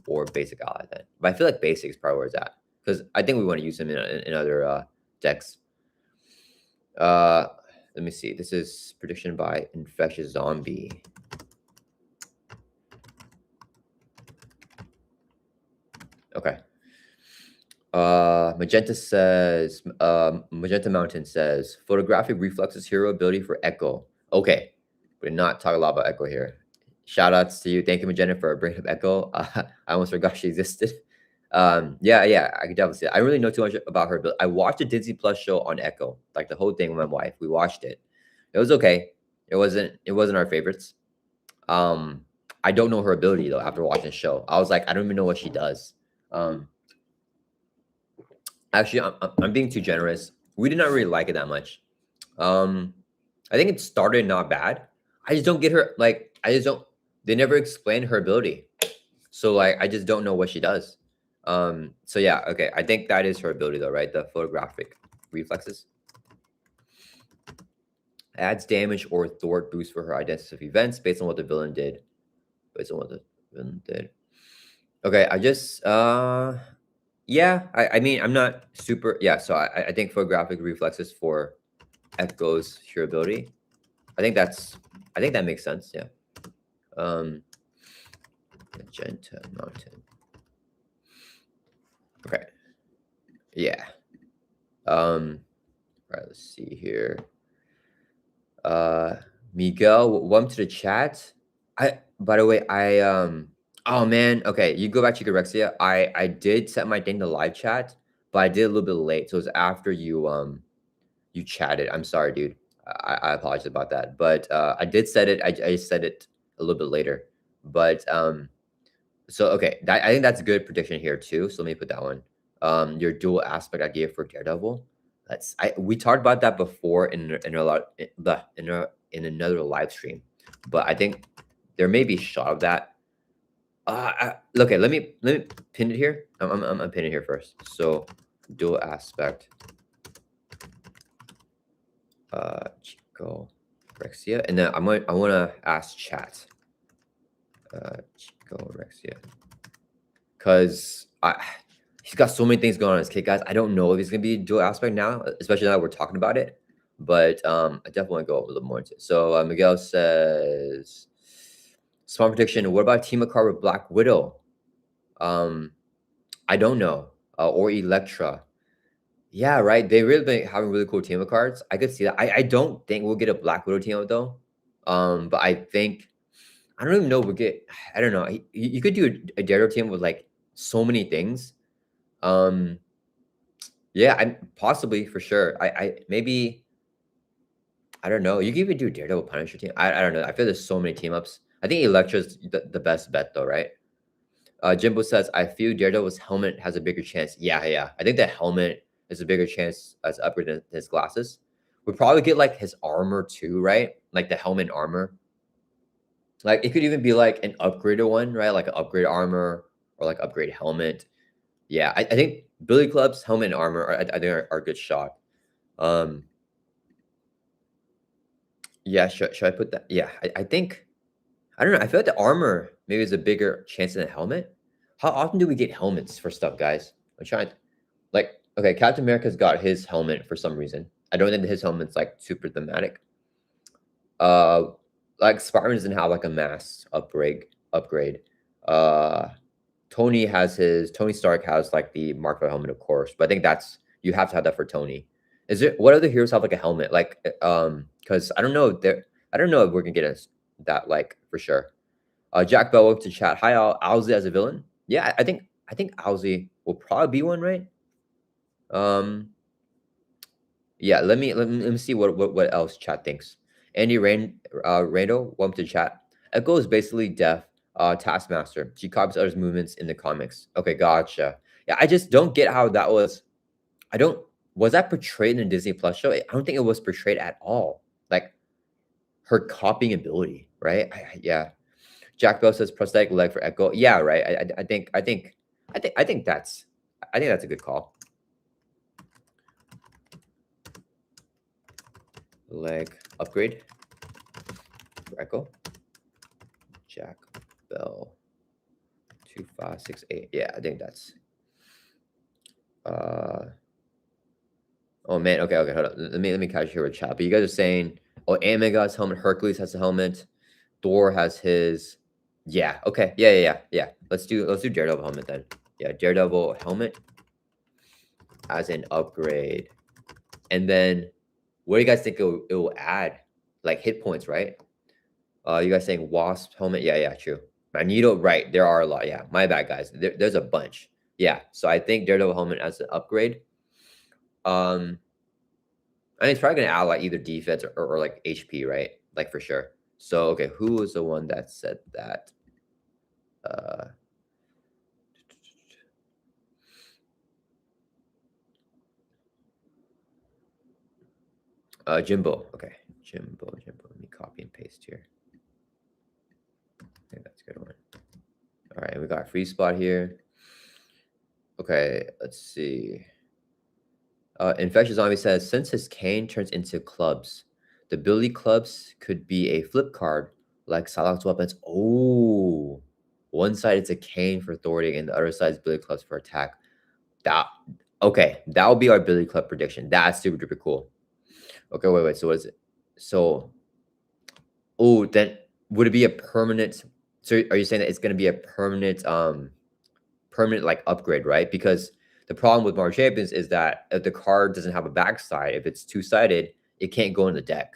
or basic ally then. But I feel like basic is probably where it's at because I think we want to use him in other decks. Let me see. This is prediction by Infectious Zombie. Okay. Magenta Mountain says photographic reflexes hero ability for Echo. Okay, we're not talking a lot about Echo here. Shout outs to you. Thank you, Magenta, for bringing up Echo. I almost forgot she existed. Yeah, I can definitely see it. I don't really know too much about her, but I watched a Disney Plus show on Echo, like the whole thing with my wife. We watched it. It was okay. It wasn't our favorites. I don't know her ability though. After watching the show, I was like, I don't even know what she does. Actually, I'm being too generous. We did not really like it that much. I think it started not bad. I just don't get her. Like, I just don't. They never explain her ability, so like, I just don't know what she does. So yeah, okay. I think that is her ability though, right? The photographic reflexes adds damage or thwart boost for her identity events based on what the villain did. Okay, I just yeah, I mean, I'm not super. Yeah, so I think photographic reflexes for Echo's hero ability. I think that makes sense. Yeah. Magenta Mountain. Okay. Yeah. All right. Let's see here. Miguel, welcome to the chat. By the way, oh man, okay, you go back to Rexia. I did set my thing to live chat, but I did a little bit late, so it was after you chatted. I'm sorry, dude. I apologize about that, but I did set it. I set it a little bit later, but so okay, I think that's a good prediction here too. So let me put that one. Your dual aspect idea for Daredevil. We talked about that before in another live stream, but I think there may be a shot of that. Okay, let me pin it here. I'm pinning it here first. So dual aspect. Chico Rexia, and then I want to ask chat. Chico Rexia, because he's got so many things going on in his kit, guys. I don't know if he's gonna be dual aspect now, especially now that we're talking about it. But I definitely want to go a little more into it. So Miguel says, small prediction. What about team a card with Black Widow? I don't know. Or Elektra. Yeah, right. They really been having really cool team of cards. I could see that. I don't think we'll get a Black Widow team up though. But I think I don't even know we'll get. I don't know. You could do a Daredevil team with like so many things. Yeah, I possibly for sure. I maybe I don't know. You could even do Daredevil Punisher team. I don't know. I feel there's so many team ups. I think Elektra's the best bet though, right? Jimbo says, I feel Daredevil's helmet has a bigger chance. Yeah. I think the helmet is a bigger chance as upgrade than his glasses. We'd probably get like his armor too, right? Like the helmet and armor. Like it could even be like an upgraded one, right? Like an upgrade armor or like upgrade helmet. Yeah, I think Billy Club's helmet and armor I think are a good shot. Yeah, should I put that? Yeah, I think I don't know. I feel like the armor maybe is a bigger chance than the helmet. How often do we get helmets for stuff, guys? I'm trying to like okay, Captain America's got his helmet for some reason. I don't think that his helmet's like super thematic. Like Spider-Man doesn't have like a mass upgrade. Tony Stark has like the Mark V helmet, of course, but I think that's you have to have that for Tony. Is it what other heroes have like a helmet? Like because I don't know if we're gonna get that like for sure. Jack Bell to chat. Hi, Owlsy as a villain. Yeah, I think Owlsy will probably be one, right? Yeah, let me see what else chat thinks. Andy Randall, welcome to chat. Echo is basically deaf, Taskmaster. She copies others' movements in the comics. Okay, gotcha. Yeah, I just don't get how that was. I don't. Was that portrayed in a Disney Plus show? I don't think it was portrayed at all. Like her copying ability, right? Yeah. Jack Bell says prosthetic leg for Echo. Yeah, right. I think that's a good call. Leg upgrade for Echo. Jack Bell 2568. Yeah, I think that's oh man, okay, hold on. Let me catch here with chat. But you guys are saying, oh, Ant-Man got his helmet, Hercules has a helmet, Thor has his. Yeah, okay. Yeah. Let's do Daredevil helmet then. Yeah, Daredevil helmet as an upgrade. And then what do you guys think it will add? Like hit points, right? You guys saying Wasp helmet? Yeah, true. Magneto, right? There are a lot. Yeah, my bad, guys. There's a bunch. Yeah, so I think Daredevil helmet as an upgrade. I mean, it's probably gonna add like either defense or like HP, right? Like for sure. So okay, who was the one that said that? Jimbo. Okay, Jimbo. Let me copy and paste here. I think that's a good one. All right, we got a free spot here. Okay, let's see. Infectious Zombie says, since his cane turns into clubs, the Billy clubs could be a flip card like Psylocke's weapons. Oh, one side it's a cane for authority, and the other side is Billy clubs for attack. That okay, that will be our Billy club prediction. That's super duper cool. Okay, wait. So what is it? So, oh, then would it be a permanent? So are you saying that it's going to be a permanent like upgrade, right? Because the problem with Marvel Champions is that if the card doesn't have a backside, if it's two-sided, it can't go in the deck.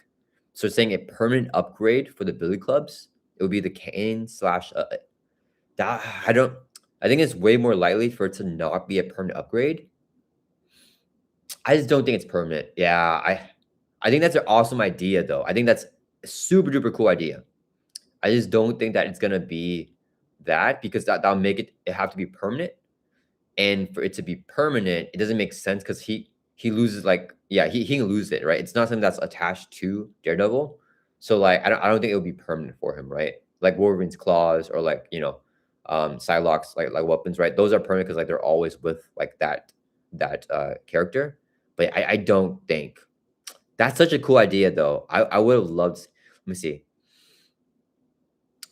So saying a permanent upgrade for the Billy Clubs, it would be the Kane slash that I think it's way more likely for it to not be a permanent upgrade. I just don't think it's permanent. Yeah, I think that's an awesome idea though. I think that's a super duper cool idea. I just don't think that it's gonna be that because that'll make it have to be permanent. And for it to be permanent, it doesn't make sense because he loses like he can lose it, right? It's not something that's attached to Daredevil. So like I don't think it would be permanent for him, right? Like Wolverine's claws or like, Psylocke's like weapons, right? Those are permanent because like they're always with like that character. But I don't think that's such a cool idea though. I would have loved, let me see.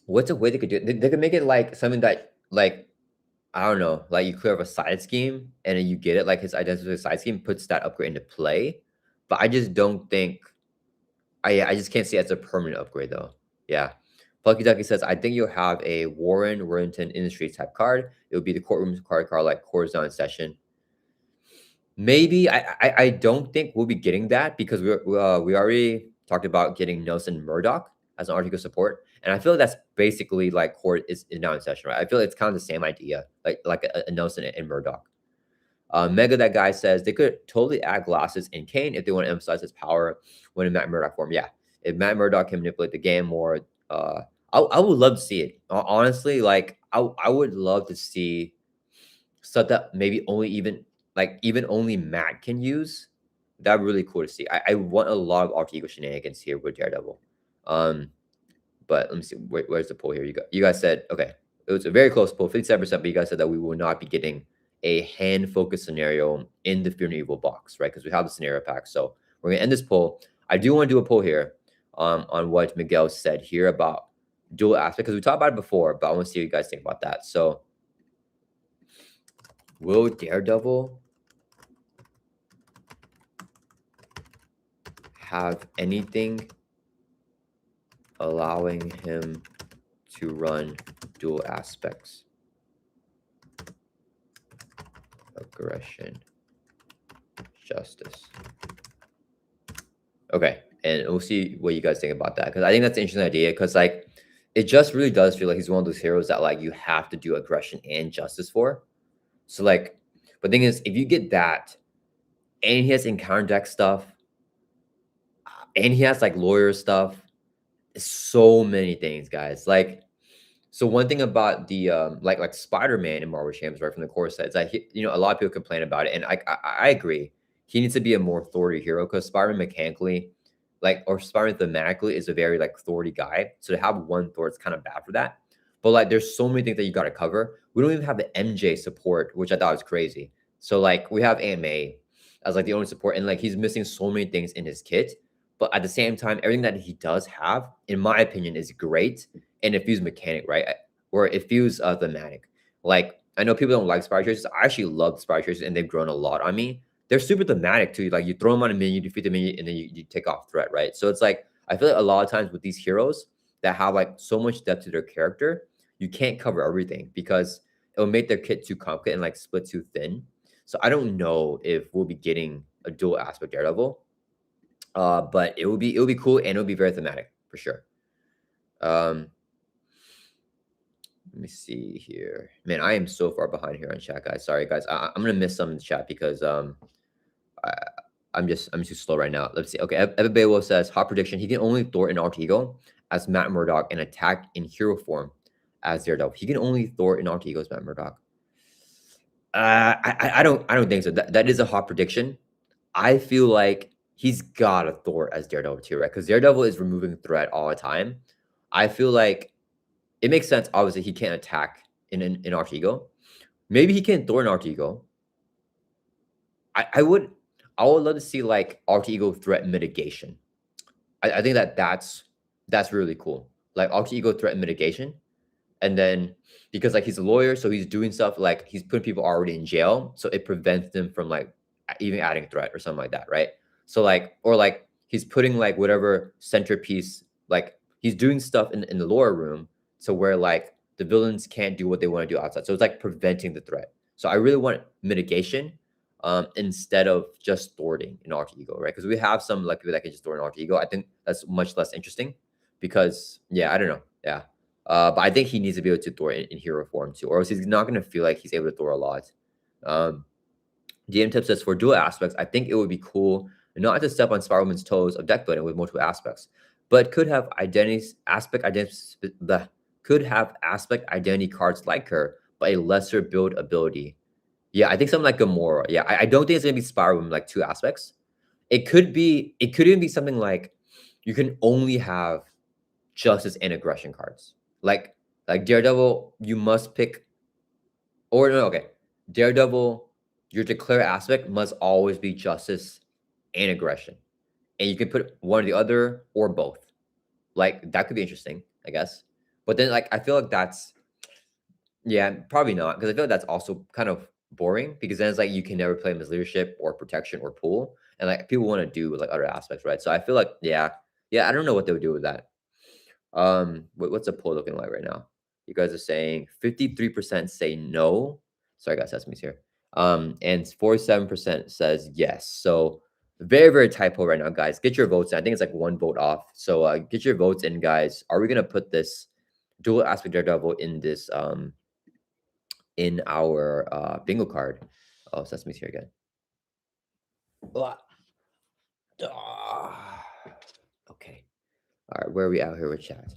What's a way they could do it? They could make it like something that like I don't know, like you clear up a side scheme and then you get it, like his identity side scheme puts that upgrade into play. But I just don't think I just can't see it as a permanent upgrade though. Yeah. Plucky Ducky says, I think you'll have a Warren Worthington Industries type card. It would be the courtroom card like Court's Down Session. Maybe I don't think we'll be getting that because we already talked about getting Nelson Murdoch as an article support, and I feel like that's basically like Court is now in session, right? I feel like it's kind of the same idea, like a Nelson and Murdoch. Mega that guy says they could totally add glasses in Kane if they want to emphasize his power when in Matt Murdock form. Yeah, if Matt Murdock can manipulate the game more, I would love to see it. Honestly, like I would love to see stuff that maybe even only Matt can use. That'd be really cool to see. I want a lot of alter ego shenanigans here with Daredevil. But let me see. Where's the poll here? You guys said okay. It was a very close poll, 57%. But you guys said that we will not be getting a hand focused scenario in the Fear and Evil box, right? Because we have the scenario pack. So we're gonna end this poll. I do want to do a poll here on what Miguel said here about dual aspect because we talked about it before, but I want to see what you guys think about that. So will Daredevil have anything allowing him to run dual aspects? Aggression, justice. Okay, and we'll see what you guys think about that because I think that's an interesting idea because like it just really does feel like he's one of those heroes that like you have to do aggression and justice for. So like, but the thing is, if you get that, and he has encounter deck stuff, and he has like lawyer stuff, so many things, guys. Like, So one thing about the like Spider-Man in Marvel Champs, right, from the core set, is that a lot of people complain about it, and I agree. He needs to be a more authority hero because Spider-Man mechanically, or Spider-Man thematically, is a very like authority guy. So to have one Thor, it's kind of bad for that. But like, there's so many things that you got to cover. We don't even have the MJ support, which I thought was crazy. So like, we have Aunt May as like the only support, and like he's missing so many things in his kit. But at the same time, everything that he does have, in my opinion, is great, and it feels mechanic, right? Or it feels thematic. Like, I know people don't like Spider Chasers. I actually love Spider Chasers, and they've grown a lot on me. They're super thematic too. Like, you throw them on a minion, you defeat the minion, and then you take off threat, right? So it's like, I feel like a lot of times with these heroes that have like so much depth to their character, you can't cover everything because it'll make their kit too complicated and like split too thin. So I don't know if we'll be getting a dual aspect Daredevil, but it will be cool, and it'll be very thematic for sure. Um, Let me see here. Man, I am so far behind here on chat, guys. Sorry, guys. I'm gonna miss some in the chat because I, I'm too slow right now. Let's see. Okay, Evan Baywolf says hot prediction. He can only Thor in alter ego as Matt Murdock and attack in hero form as Daredevil. He can only Thor in alter ego as Matt Murdock. I don't think so. That is a hot prediction. I feel like he's got a Thor as Daredevil too, right? Because Daredevil is removing threat all the time. I feel like it makes sense. Obviously, he can't attack in alter ego. Maybe he can Thor in alter ego. I would love to see like alter ego threat mitigation. I think that's really cool. Like alter ego threat mitigation, and then because like he's a lawyer, so he's doing stuff like he's putting people already in jail, so it prevents them from like even adding threat or something like that, right? So like, or like he's putting like whatever centerpiece, like he's doing stuff in the lower room, so where like the villains can't do what they want to do outside. So it's like preventing the threat. So I really want mitigation, instead of just thwarting an alter ego, right? Because we have some like people that can just thwart an alter ego. I think that's much less interesting because yeah, I don't know, yeah. But I think he needs to be able to throw in hero form too, or else he's not going to feel like he's able to throw a lot. Um, DM tip says for dual aspects, I think it would be cool not to step on Spider-Man's toes of deck building with multiple aspects, but could have aspect identity cards like her, but a lesser build ability. Yeah, I think something like Gamora. Yeah, I don't think it's gonna be Spider-Man like two aspects. It could be. It could even be something like you can only have justice and aggression cards. Like Daredevil, you must pick, or no, okay. Daredevil, your declare aspect must always be justice and aggression. And you can put one or the other or both. Like that could be interesting, I guess. But then like I feel like that's, yeah, probably not, because I feel like that's also kind of boring because then it's like you can never play him as leadership or protection or pool. And like people want to do like other aspects, right? So I feel like, yeah, yeah, I don't know what they would do with that. What's the poll looking like right now? You guys are saying 53% say no. Sorry, guys, Sesame's here. And 47% says yes. So very, very tight poll right now, guys. Get your votes in. I think it's like one vote off. So get your votes in, guys. Are we gonna put this dual aspect Daredevil in this in our bingo card? Oh, Sesame's here again. Blah. Okay. All right, where are we out here with chat?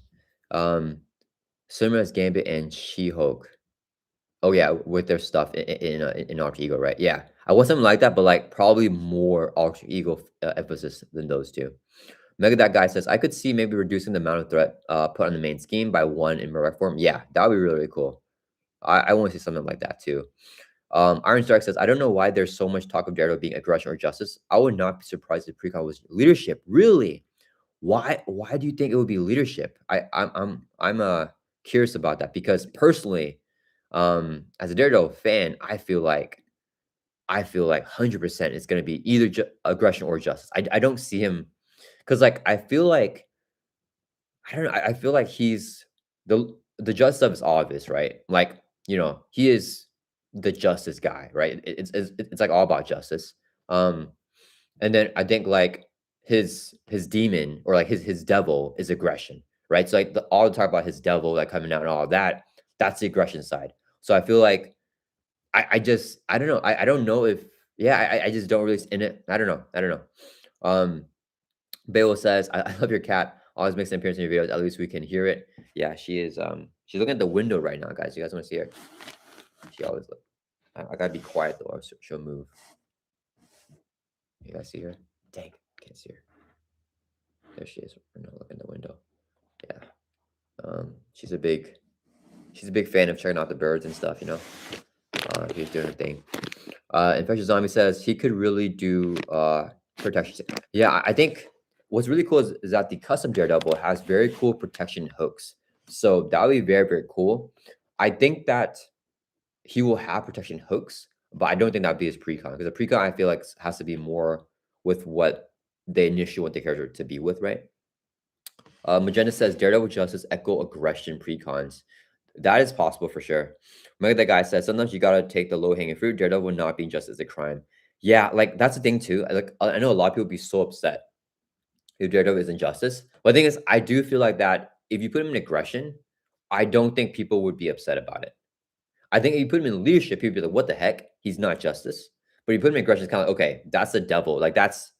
Similar as Gambit and She-Hulk. Oh yeah, with their stuff in alter ego, right? Yeah, I want something like that, but like probably more alter ego emphasis than those two. Mega that guy says I could see maybe reducing the amount of threat put on the main scheme by one in Murdoch form. Yeah, that would be really, really cool. I want to see something like that too. Iron Strike says I don't know why there's so much talk of Daredevil being aggression or justice. I would not be surprised if Precon was leadership. Really? Why do you think it would be leadership? I'm curious about that because personally, as a Daredevil fan, I feel like 100% it's gonna be either aggression or justice. I don't see him because like I feel like I don't know. I feel like he's the justice stuff is obvious, right? Like he is the justice guy, right? It's like all about justice. Um, and then I think like his demon or like his devil is aggression, right? So like all the talk about his devil like coming out and all of that, that's the aggression side. So I feel like I don't know. I don't know if yeah, I just don't really in it. I don't know. I don't know. Bayo says, I love your cat. Always makes an appearance in your videos. At least we can hear it. Yeah, she is. She's looking at the window right now, guys. You guys want to see her? She always look. I gotta be quiet though, or she'll move. You guys see her? Dang, can't see her. There she is. Look in the window. Yeah. She's a big fan of checking out the birds and stuff. She's doing her thing. Infectious Zombie says he could really do protection. Yeah, I think what's really cool is that the custom Daredevil has very cool protection hooks. So that would be very, very cool. I think that he will have protection hooks, but I don't think that would be his precon, because the precon I feel like has to be more with what they initially want the character to be with, right? Magenta says Daredevil Justice Echo Aggression precons. That is possible for sure. Like that guy says, sometimes you gotta take the low hanging fruit. Daredevil would not be justice a crime. Yeah, like that's the thing too. Like I know a lot of people would be so upset if Daredevil is injustice. But the thing is, I do feel like that if you put him in aggression, I don't think people would be upset about it. I think if you put him in leadership, people be like, "What the heck? He's not justice." But you put him in aggression, it's kind of like, okay, that's the devil. Like that's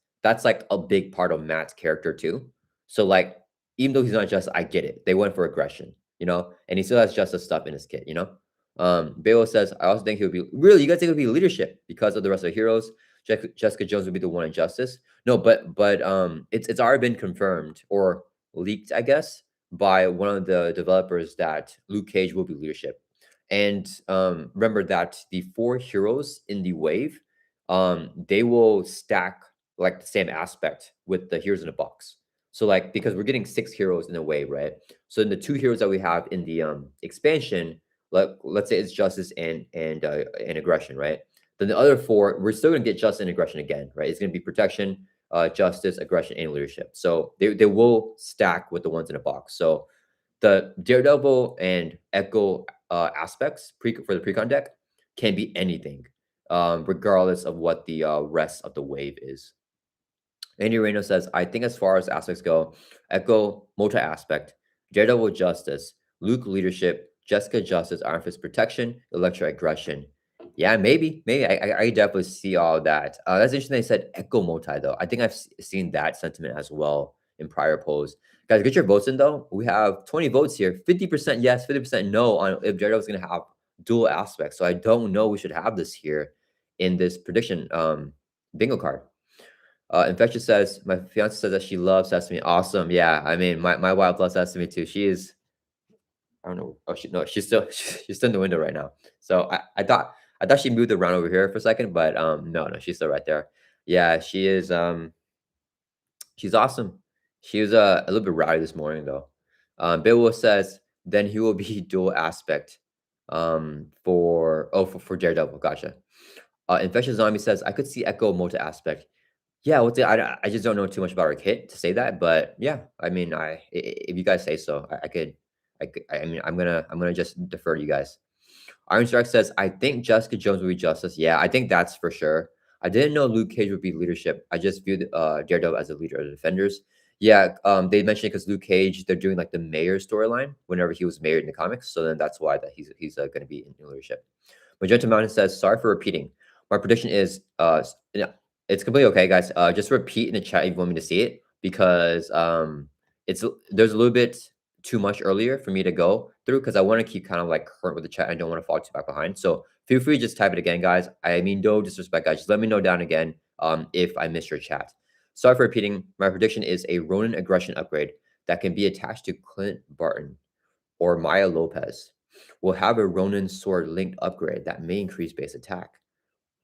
like a big part of Matt's character too. So like, even though he's not justice, I get it. They went for aggression, and he still has justice stuff in his kit. Bayo says, I also think he would be really. You guys think it would be leadership because of the rest of the heroes. Jessica Jones would be the one in justice. No, but it's already been confirmed or leaked, I guess, by one of the developers that Luke Cage will be leadership. And remember that the 4 heroes in the wave, they will stack like the same aspect with the heroes in the box. So like because we're getting 6 heroes in a wave, right? So in the 2 heroes that we have in the expansion, like let's say it's justice and aggression, right? Then the other 4, we're still gonna get justice and aggression again, right? It's gonna be protection, justice, aggression, and leadership. So they will stack with the ones in a box. So the Daredevil and Echo aspects for the precon deck can be anything, regardless of what the rest of the wave is. Andy Reno says, I think as far as aspects go, Echo multi aspect, Daredevil justice, Luke leadership, Jessica justice, Iron Fist protection, Electra aggression. Yeah, maybe. I definitely see all that. That's interesting. They said Echo multi though. I think I've seen that sentiment as well in prior polls. Guys, get your votes in though. We have 20 votes here. 50% yes, 50% no on if Daredevil's going to have dual aspects. So I don't know we should have this here in this prediction bingo card. Infectious says, my fiance says that she loves Sesame. Awesome. Yeah. I mean, my wife loves Sesame too. She is, I don't know. Oh, she's still, she's still in the window right now. So I thought she moved around over here for a second, but no, she's still right there. Yeah, she is, she's awesome. She was a little bit rowdy this morning though. Bill says, then he will be dual aspect for Daredevil. Gotcha. Infectious Zombie says, I could see Echo multi aspect. Yeah, what's it? I just don't know too much about her kit to say that, but yeah, I mean, if you guys say so, I mean, I'm gonna just defer to you guys. Iron Strike says, I think Jessica Jones will be justice. Yeah, I think that's for sure. I didn't know Luke Cage would be leadership. I just viewed Daredevil as a leader of the defenders. Yeah, they mentioned it because Luke Cage, they're doing like the mayor storyline whenever he was mayor in the comics. So then that's why that he's going to be in leadership. Magenta Mountain says, sorry for repeating. My prediction is it's completely okay, guys. Just repeat in the chat if you want me to see it, because there's a little bit too much earlier for me to go through, because I want to keep kind of like current with the chat. I don't want to fall too back behind. So feel free to just type it again, guys. I mean, no disrespect, guys. Just let me know down again if I missed your chat. Sorry for repeating. My prediction is a Ronin aggression upgrade that can be attached to Clint Barton or Maya Lopez. Will have a Ronin sword linked upgrade that may increase base attack.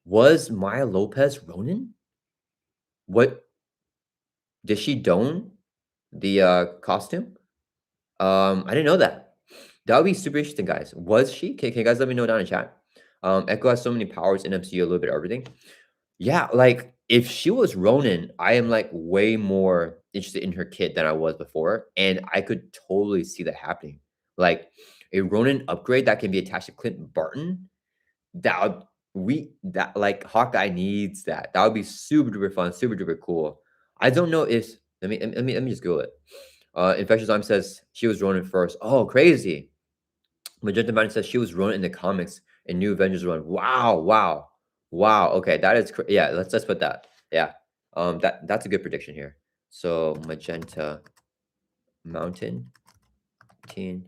Was Maya Lopez Ronin? What did she don the costume? I didn't know that. That would be super interesting, guys. Was she? Can you guys let me know down in chat? Echo has so many powers in MCU, a little bit of everything. Yeah, like if she was Ronin, I am like way more interested in her kit than I was before, and I could totally see that happening. Like a Ronin upgrade that can be attached to Clint Barton. That like Hawkeye needs that. That would be super duper fun, super duper cool. I don't know if let me just Google it. Infectious Arm says she was Ronin first. Oh, crazy. Magenta Man says she was Ronin in the comics in New Avengers run. Wow, wow, wow. Okay, that is yeah. Let's put that. Yeah, that's a good prediction here. So Magenta Mountain 15.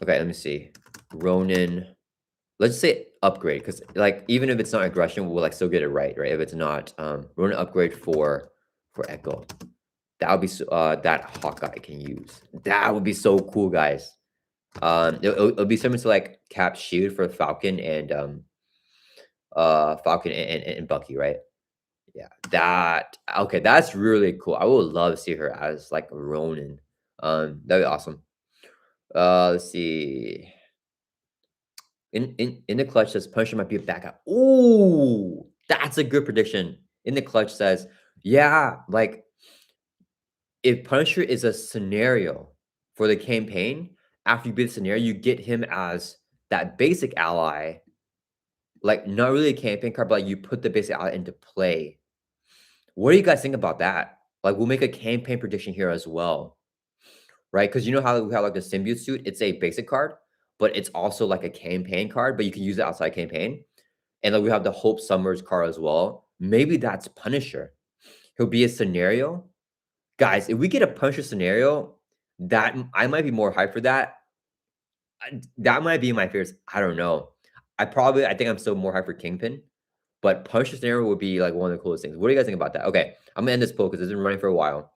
Okay, let me see. Ronin. Let's say upgrade, because like even if it's not aggression, we'll like still get it right? If it's not, Ronin upgrade for Echo. That would be that Hawkeye can use. That would be so cool, guys. It'll be similar to like Cap Shield for Falcon and Falcon and Bucky, right? Yeah, that okay. That's really cool. I would love to see her as like Ronin. That'd be awesome. Let's see. In the clutch says Punisher might be a backup. Ooh, that's a good prediction. In the clutch says, yeah, like if Punisher is a scenario for the campaign, after you beat the scenario, you get him as that basic ally, like not really a campaign card, but like you put the basic ally into play. What do you guys think about that? Like we'll make a campaign prediction here as well, right? Because you know how we have like the symbiote suit, it's a basic card, but it's also like a campaign card, but you can use it outside campaign. And then we have the Hope Summers card as well. Maybe that's Punisher. He'll be a scenario. Guys, if we get a Punisher scenario, that I might be more hyped for that. That might be my favorite. I don't know. I think I'm still more hyped for Kingpin, but Punisher scenario would be like one of the coolest things. What do you guys think about that? Okay, I'm gonna end this poll because it's been running for a while.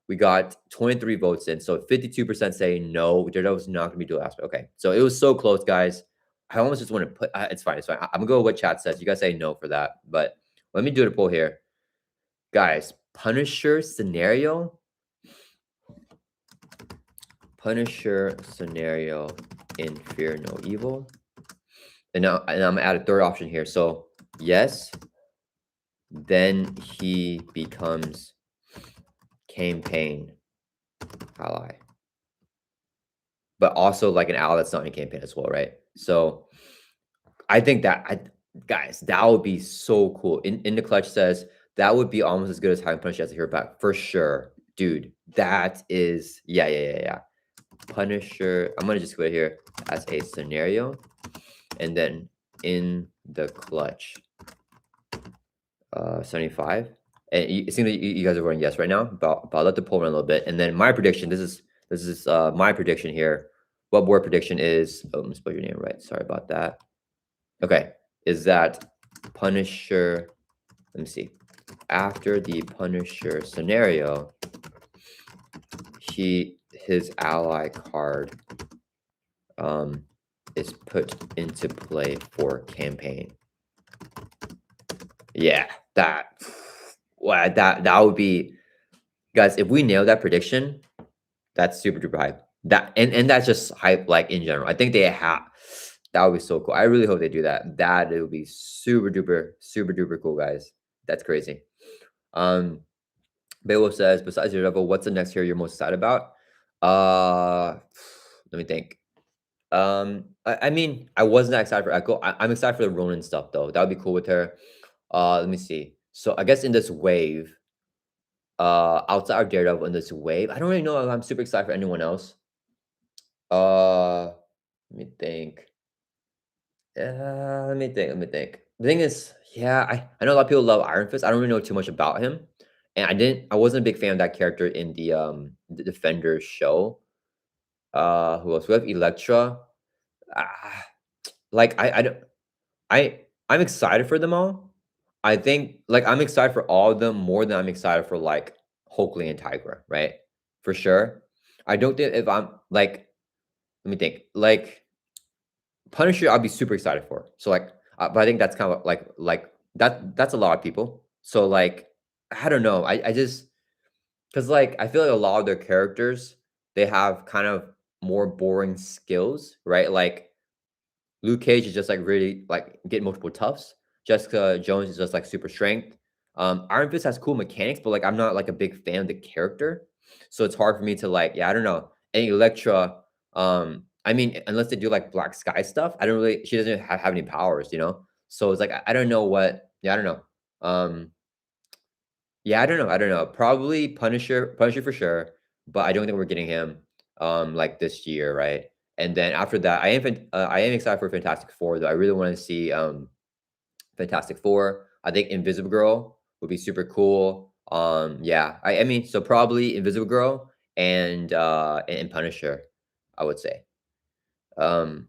We got 23 votes in, so 52% say no, Daredevil's not gonna be dual aspect. Okay, so it was so close, guys. I almost just want to put. It's fine. It's fine. I'm gonna go with what chat says. You guys say no for that, but let me do the poll here, guys. Punisher scenario. Punisher scenario in Fear No Evil. And now I'm gonna add a third option here. So yes, then he becomes campaign ally, but also like an ally that's not in campaign as well, right? So I think guys, that would be so cool. In the clutch says that would be almost as good as having Punisher as a hero back for sure, dude. That is yeah. Punisher. I'm gonna just put it here as a scenario, and then in the clutch, 75. And it seems like you guys are voting yes right now. But I'll let the poll run a little bit, and then my prediction. This is my prediction here. What board prediction is? Oh, let me spell your name right. Sorry about that. Okay, is that Punisher? Let me see. After the Punisher scenario, his ally card is put into play for campaign. Yeah, that would be, guys. If we nail that prediction, that's super duper hype. That and that's just hype like in general. I think they have that would be so cool. I really hope they do that. That it would be super duper cool, guys. That's crazy. Beowulf says, besides Daredevil, what's the next hero you're most excited about? Let me think. I mean, I wasn't that excited for Echo. I'm excited for the Ronin stuff though. That would be cool with her. Let me see. So I guess in this wave, outside of Daredevil in this wave, I don't really know if I'm super excited for anyone else. Let me think. Let me think. The thing is, yeah, I know a lot of people love Iron Fist. I don't really know too much about him, and I wasn't a big fan of that character in the Defenders show. Who else? We have Elektra. Ah, like I don't I'm excited for them all. I think like I'm excited for all of them more than I'm excited for like Hulkling and Tigra, right? For sure. I don't think if I'm like, let me think, like Punisher, I'll be super excited for. So like, but I think that's kind of like that's a lot of people. So like, I don't know. I just because like I feel like a lot of their characters they have kind of more boring skills, right? Like Luke Cage is just like really like get multiple toughs. Jessica Jones is just like super strength. Iron Fist has cool mechanics, but like I'm not like a big fan of the character, so it's hard for me to like. Yeah, I don't know. And Elektra, I mean, unless they do like Black Sky stuff, I don't really. She doesn't have any powers, you know. So it's like I don't know what. Yeah, I don't know. Yeah, I don't know. Probably Punisher for sure, but I don't think we're getting him like this year, right? And then after that, I am excited for Fantastic Four though. I really want to see Fantastic Four. I think Invisible Girl would be super cool. Yeah, I mean, so probably Invisible Girl and Punisher, I would say. Um,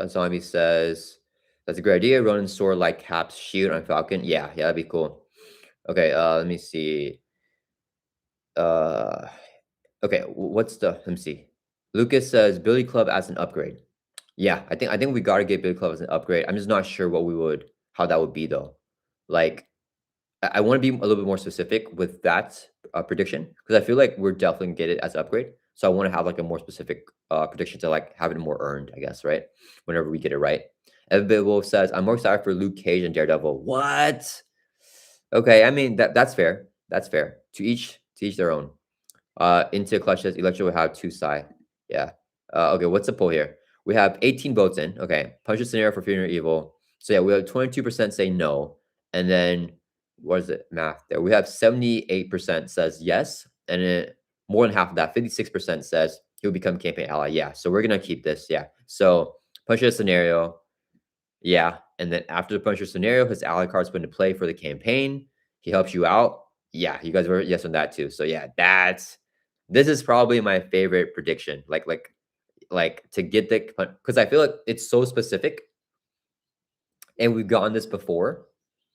Zombie says that's a great idea. Ronin sword like Cap's shield on Falcon. Yeah, that'd be cool. Okay, let me see. Uh, okay, what's the? Let me see. Lucas says Billy Club as an upgrade. Yeah, I think we gotta get Billy Club as an upgrade. I'm just not sure how that would be though. Like, I want to be a little bit more specific with that prediction because I feel like we're definitely gonna get it as an upgrade. So I want to have like a more specific prediction to like have it more earned, I guess, right? Whenever we get it right. Evan Wolf says, "I'm more excited for Luke Cage and Daredevil." What? Okay, I mean that's fair. That's fair. To each their own. Into clutch says Electro will have two side. Yeah. Okay, what's the poll here? We have 18 votes in. Okay. Punch a scenario for Fear or Evil. So yeah, we have 22% say no. And then what is it? Math there. We have 78% says yes. And then more than half of that, 56% says he'll become campaign ally. Yeah. So we're gonna keep this. Yeah. So punch a scenario. Yeah. And then after the puncher scenario, his ally card's put into play for the campaign. He helps you out. Yeah, you guys were yes on that too. So yeah, this is probably my favorite prediction. Like to get the because I feel like it's so specific, and we've gotten this before,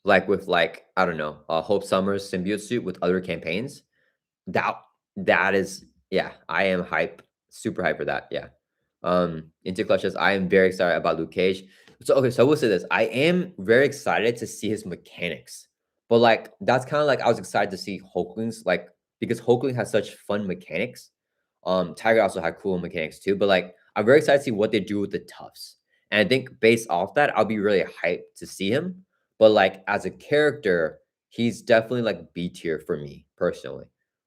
like with like I don't know, Hope Summers symbiote suit with other campaigns. That that is yeah, I am hype, super hype for that. Yeah. Into clutches, I am very excited about Luke Cage. So okay, so I will say this. I am very excited to see his mechanics. But like that's kind of like I was excited to see Hulkling's like because Hulkling has such fun mechanics. Tiger also had cool mechanics too, but like I'm very excited to see what they do with the Tufts. And I think based off that, I'll be really hyped to see him. But like as a character, he's definitely like B tier for me personally.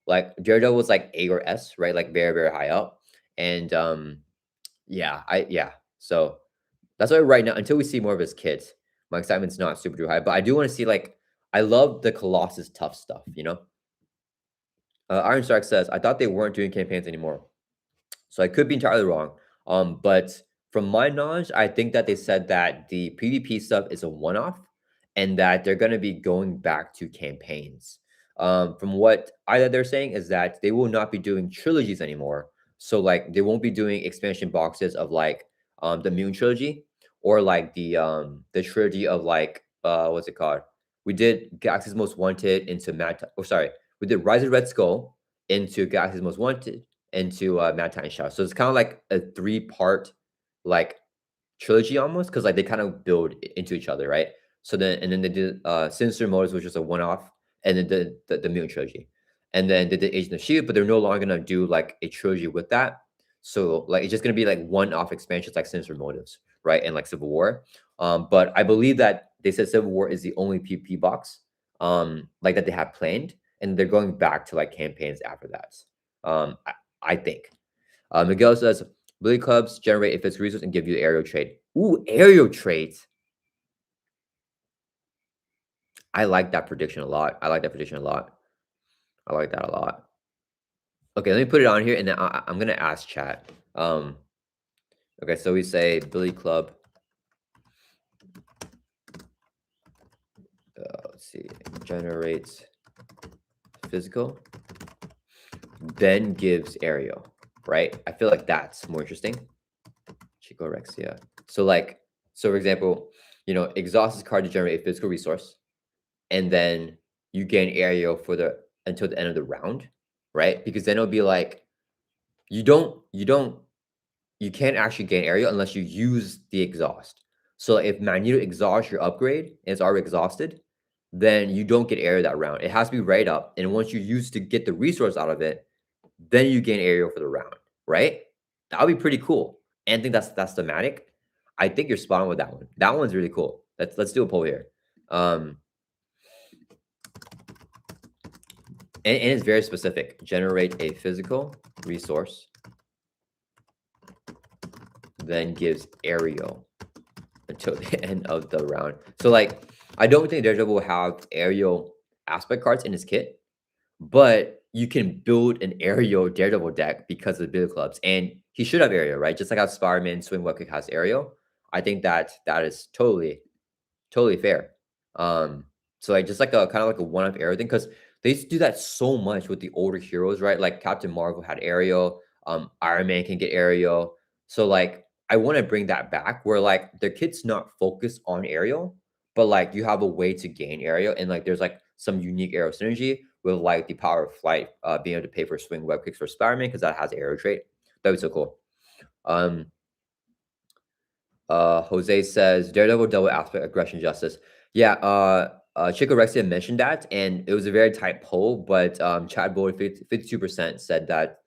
Like Daredevil was like A or S, right? Like very, very high up. And yeah. So that's why right now, until we see more of his kit, my excitement's not super too high. But I do want to see like I love the Colossus tough stuff, you know? Iron Stark says, I thought they weren't doing campaigns anymore. So I could be entirely wrong. But from my knowledge, I think that they said that the PvP stuff is a one-off and that they're going to be going back to campaigns. From what they're saying is that they will not be doing trilogies anymore. So like they won't be doing expansion boxes of like the Moon trilogy or like the trilogy of like what's it called? We did Galaxy's Most Wanted into we did Rise of Red Skull into Galaxy's Most Wanted into Mad Titan Shadow. So it's kind of like a three-part like trilogy almost because like they kind of build into each other, right? So then they did Sinister Motives, which was a one-off, and then the Mutant trilogy, and then they did Agent of Shield, but they're no longer gonna do like a trilogy with that. So like it's just gonna be like one-off expansions like Sinister Motives, right? And like Civil War. But I believe that they said Civil War is the only PP box like that they have planned, and they're going back to like campaigns after that. I think. Miguel says Billy Clubs generate a physical resource and give you aerial trade. Ooh, aerial trades. I like that prediction a lot. I like that prediction a lot. I like that a lot. Okay, let me put it on here, and then I'm gonna ask chat. Okay, so we say Billy Club. Let's see, generates physical, then gives aerial. Right? I feel like that's more interesting. Chicorexia. So for example, exhaust is card to generate a physical resource, and then you gain aerial for the until the end of the round, right? Because then it'll be like you can't actually gain aerial unless you use the exhaust. So if Magneto exhausts your upgrade and it's already exhausted, then you don't get aerial that round. It has to be right up, and once you use to get the resource out of it, then you gain aerial for the round, right? That would be pretty cool. And I think that's thematic. I think you're spot on with that one. That one's really cool. Let's do a poll here. And it's very specific. Generate a physical resource, then gives aerial until the end of the round. So like, I don't think Daredevil will have aerial aspect cards in his kit, but you can build an aerial Daredevil deck because of the Billy Clubs, and he should have aerial, right? Just like how Spider-Man Swing Webkick has aerial. I think that is totally fair. So like just like a kind of like a one-off aerial thing, because They used to do that so much with the older heroes, right? Like Captain Marvel had aerial, Iron Man can get aerial. So like I want to bring that back where like the kid's not focused on aerial, but like you have a way to gain aerial and like there's like some unique aerial synergy with like the power of flight, being able to pay for swing web kicks for Spider-Man because that has an aerial trait. That would be so cool. Um, Jose says Daredevil double aspect aggression justice. Yeah, Chico Rexia mentioned that, and it was a very tight poll, but Chad voted 52% said that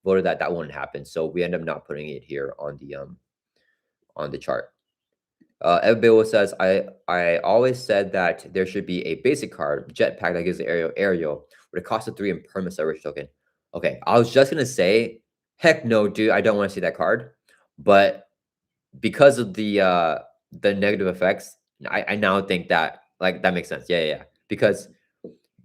voted that that wouldn't happen. So we end up not putting it here on the chart. Ed Bill says I always said that there should be a basic card jetpack that gives the aerial with a cost of 3 and perma celebration token. Okay, I was just gonna say, heck no, dude, I don't want to see that card, but because of the negative effects, I now think that like that makes sense. Yeah, yeah, yeah. Because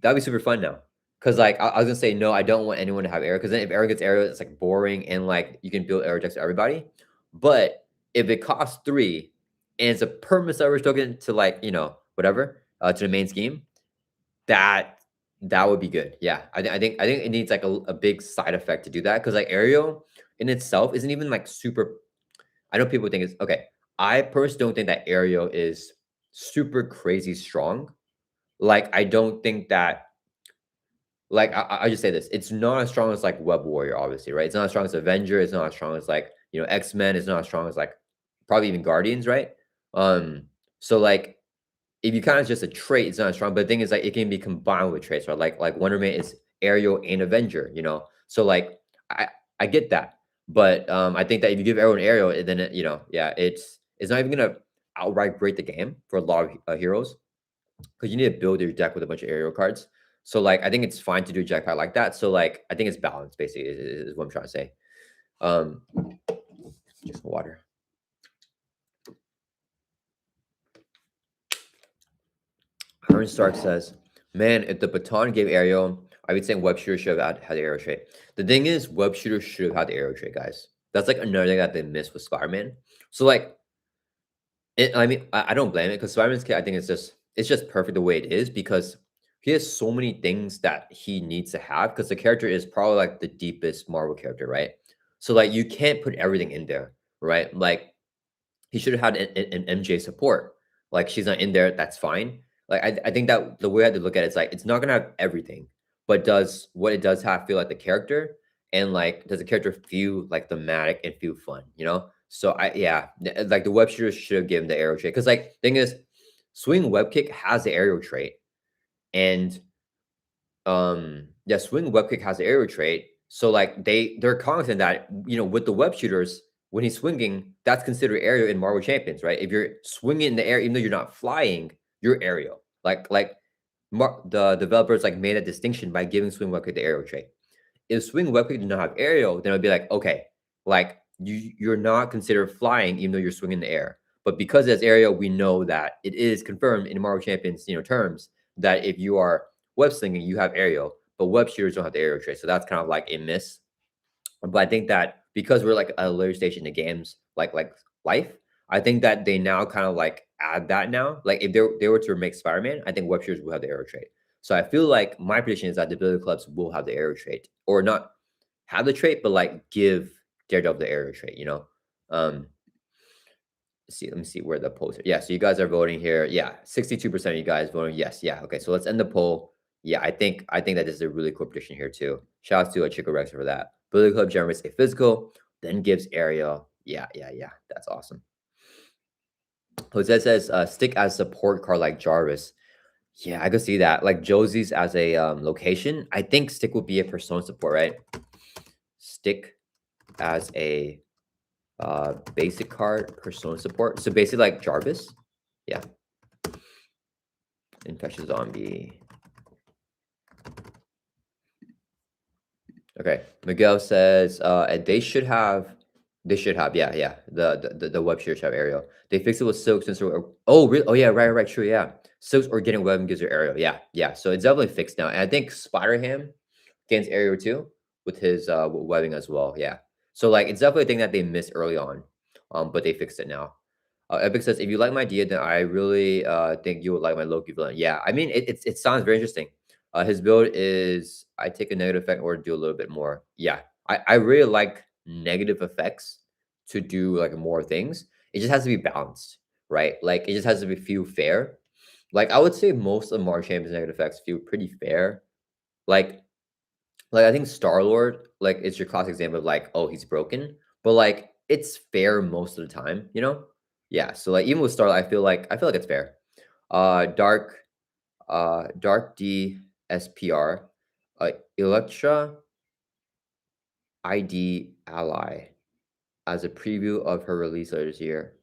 that'd be super fun now. Cause like I was gonna say no, I don't want anyone to have arrow. Cause then if arrow gets arrow, it's like boring and like you can build arrow decks to everybody. But if it costs 3 and it's a perma service token to like, whatever, to the main scheme, that that would be good. Yeah. I think it needs like a big side effect to do that. Cause like aerial in itself isn't even like super. I know people think it's okay. I personally don't think that aerial is super crazy strong. Like, I don't think that like I just say this. It's not as strong as like Web-Warrior, obviously, right? It's not as strong as Avenger, it's not as strong as like, X-Men, it's not as strong as like probably even Guardians, right? So like if you kind of just a trait, it's not as strong. But the thing is, like, it can be combined with traits, right? Like Wonder Man is aerial and Avenger, So like, I get that, but I think that if you give everyone aerial, then yeah, it's not even gonna outright break the game for a lot of heroes because you need to build your deck with a bunch of aerial cards. So like, I think it's fine to do a jackpot like that. So like, I think it's balanced, basically, is what I'm trying to say. Um, just water. Aaron Stark says, "Man, if the baton gave aerial, I would say web shooter should have had the arrow trait. The thing is, web shooter should have had the arrow trait, guys. That's like another thing that they missed with Spider-Man. So like, I mean, I don't blame it because Spider-Man's kit, I think it's just perfect the way it is because he has so many things that he needs to have because the character is probably like the deepest Marvel character, right? So like, you can't put everything in there, right? Like he should have had an MJ support. Like she's not in there, that's fine. Like I think that the way I had to look at it is like it's not gonna have everything, but does what it does have feel like the character, and like does the character feel like thematic and feel fun, So like the web shooter should have given the arrow trait because like thing is, swing web kick has the aerial trait, and yeah, swing web kick has the aerial trait. So like they're cognizant that with the web shooters, when he's swinging, that's considered aerial in Marvel Champions, right? If you're swinging in the air, even though you're not flying, you're aerial. The developers like made a distinction by giving swing web kick the aerial trait. If swing web kick did not have aerial, then it'd be like, okay, like you're not considered flying even though you're swinging in the air. But because it's aerial, we know that it is confirmed in Marvel Champions, terms that if you are web slinging, you have aerial, but web shooters don't have the aerial trait. So that's kind of like a miss. But I think that because we're like at a later stage in the games, like life, I think that they now kind of like add that now. Like if they were to remake Spider-Man, I think web shooters will have the aerial trait. So I feel like my prediction is that the Billy Clubs will have the aerial trait, or not have the trait, but like give Daredevil the aerial trait. Um, let me see where the polls are. Yeah, so you guys are voting here. Yeah, 62% of you guys voting yes. Yeah, okay. So let's end the poll. Yeah, I think that this is a really cool prediction here too. Shout out to Chico Rex for that. Billy Club generates a physical, then gives aerial. Yeah, yeah, yeah. That's awesome. Jose says stick as support card like Jarvis. Yeah, I could see that. Like Josie's as a location. I think stick would be a persona support, right? Stick as a basic card persona support. So basically like Jarvis. Yeah. Infectious zombie. Okay. Miguel says they should have, yeah. The web shooters have aerial. They fix it with silk since oh really? Oh yeah, right, true, yeah. Silk's organic web gives you aerial. Yeah. So it's definitely fixed now. And I think Spider-Ham gains aerial too with his webbing as well. Yeah. So like it's definitely a thing that they missed early on. But they fixed it now. Epic says, if you like my idea, then I really think you would like my Loki villain. Yeah, I mean, it sounds very interesting. His build is I take a negative effect or do a little bit more. Yeah, I really like negative effects to do like more things. It just has to be balanced, right? Like it just has to be feel fair. Like I would say most of March Champion's negative effects feel pretty fair. Like I think Star-Lord, like, it's your classic example of like, oh, he's broken, but like it's fair most of the time, you know? Yeah. So like even with Star, I feel like it's fair. Dark, Dark D SPR, Electra ID Ally as a preview of her release later this year.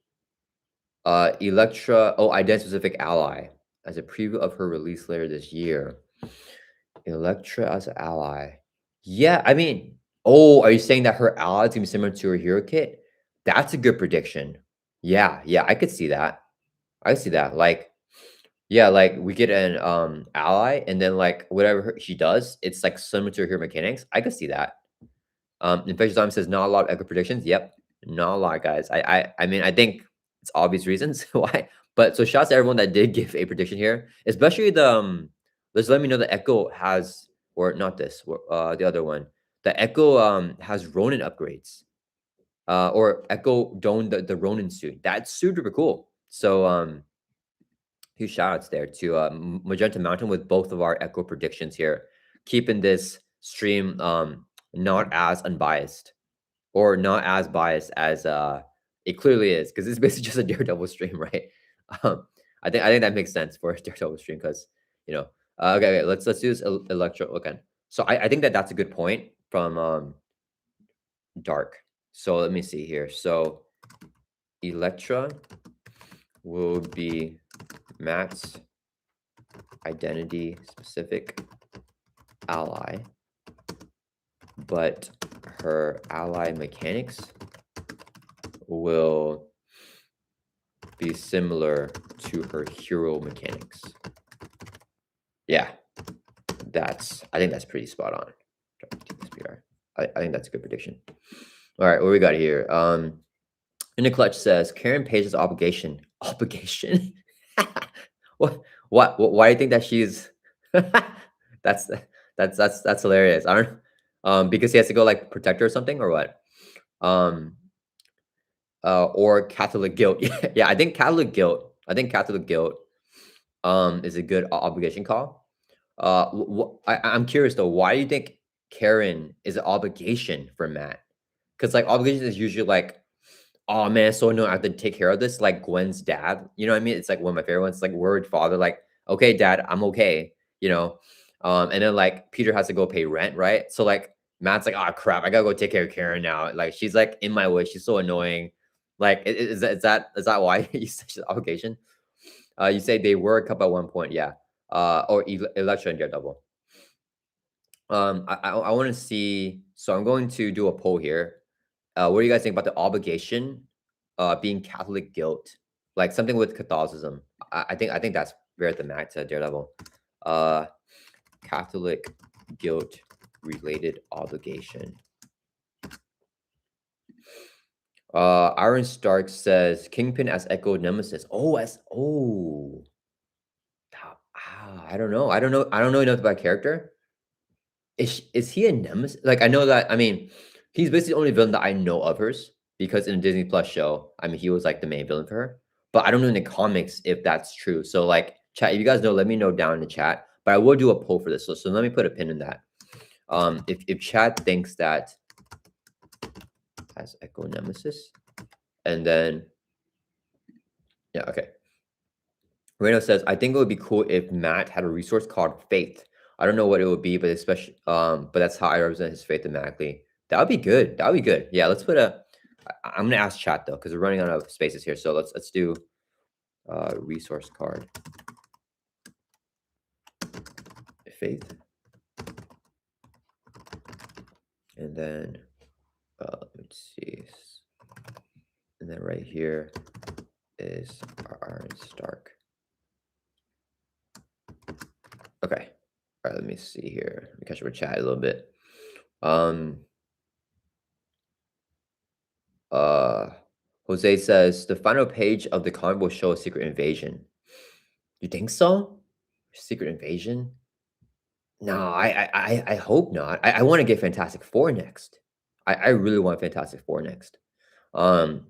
Electra, oh, identity specific ally as a preview of her release later this year. Electra as an ally. Yeah, I mean, oh, are you saying that her ally is gonna be similar to her hero kit? That's a good prediction. Yeah, yeah, I could see that. I see that. Like, yeah, like we get an ally, and then like whatever she does, it's like similar to her hero mechanics. I could see that. Infectious Zombie says not a lot of echo predictions. Yep, not a lot, guys. I mean, I think it's obvious reasons why. But so shouts to everyone that did give a prediction here, especially the let's let me know the Echo has or not this, the other one. The Echo has Ronin upgrades. Or Echo Dome the Ronin suit. That's super cool. So huge shout outs there to Magenta Mountain with both of our Echo predictions here, keeping this stream not as unbiased or not as biased as it clearly is, because it's basically just a Daredevil stream, right? I think that makes sense for a Daredevil stream because you know. Okay, let's do this Electro. Okay, so I think that that's a good point from Dark. So let me see here. So Electra will be Matt's identity specific ally, but her ally mechanics will be similar to her hero mechanics. Yeah, I think that's pretty spot on. I think that's a good prediction. All right, what we got here? In the clutch says Karen Page's obligation. Obligation? Why do you think that she's that's that's hilarious. I don't because he has to go like protect her or something or what? Um or Catholic guilt. Yeah, I think Catholic guilt. Is a good obligation call. I'm curious though, why do you think Karen is an obligation for Matt? Because like obligation is usually like, oh man, so no, I have to take care of this. Like Gwen's dad, you know what I mean? It's like one of my favorite ones. Like word father, like, okay, dad, I'm okay, you know. And then like Peter has to go pay rent, right? So like Matt's like, oh crap, I gotta go take care of Karen now. Like she's like in my way, she's so annoying. Like, is that why you such an obligation? You say they were a couple at one point, yeah. Or Electra and Daredevil. I want to see. So I'm going to do a poll here. What do you guys think about the obligation, being Catholic guilt, like something with Catholicism? I think that's very thematic to Daredevil. Catholic guilt related obligation. Iron Stark says Kingpin as Echo Nemesis. I don't know. I don't know enough about character. Is he a nemesis? Like I know that. I mean, he's basically the only villain that I know of hers because in a Disney Plus show, I mean, he was like the main villain for her. But I don't know in the comics if that's true. So like, chat, if you guys know, let me know down in the chat. But I will do a poll for this. So let me put a pin in that. If chat thinks that has Echo Nemesis, and then yeah, okay. Reno says, I think it would be cool if Matt had a resource called Faith. I don't know what it would be, but especially but that's how I represent his faith thematically. That would be good. That would be good. Yeah, let's put a I'm gonna ask chat though, because we're running out of spaces here. So let's do resource card. Faith. And then let's see. And then right here is our Iron Stark. Okay. All right, let me see here. Let me catch up with chat a little bit. Jose says the final page of the comic will show a secret invasion. You think so? Secret invasion? No, I hope not. I want to get Fantastic Four next. I really want Fantastic Four next. Um,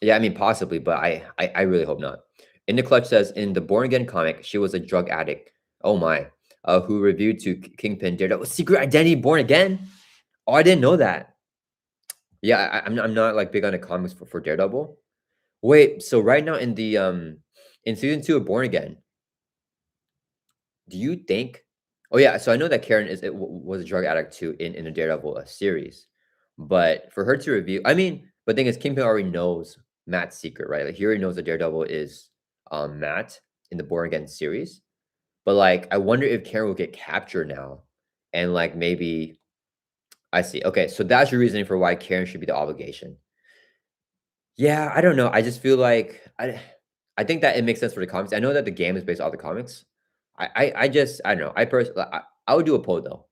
yeah, I mean possibly, but I really hope not. In the Clutch says in the Born Again comic, she was a drug addict. Oh my. Who reviewed to Kingpin Daredevil Secret Identity Born Again? Oh, I didn't know that. Yeah, I'm not like big on the comics for Daredevil. Wait, so right now in the in season 2 of Born Again, do you think? Oh yeah, so I know that Karen was a drug addict too in the Daredevil series, but for her to review, I mean, but the thing is, Kingpin already knows Matt's secret, right? Like he already knows that Daredevil is Matt in the Born Again series. But like, I wonder if Karen will get captured now, and like maybe I see. Okay, so that's your reasoning for why Karen should be the obligation. Yeah, I don't know. I just feel like I think that it makes sense for the comics. I know that the game is based off the comics. I just I don't know. I would do a poll though.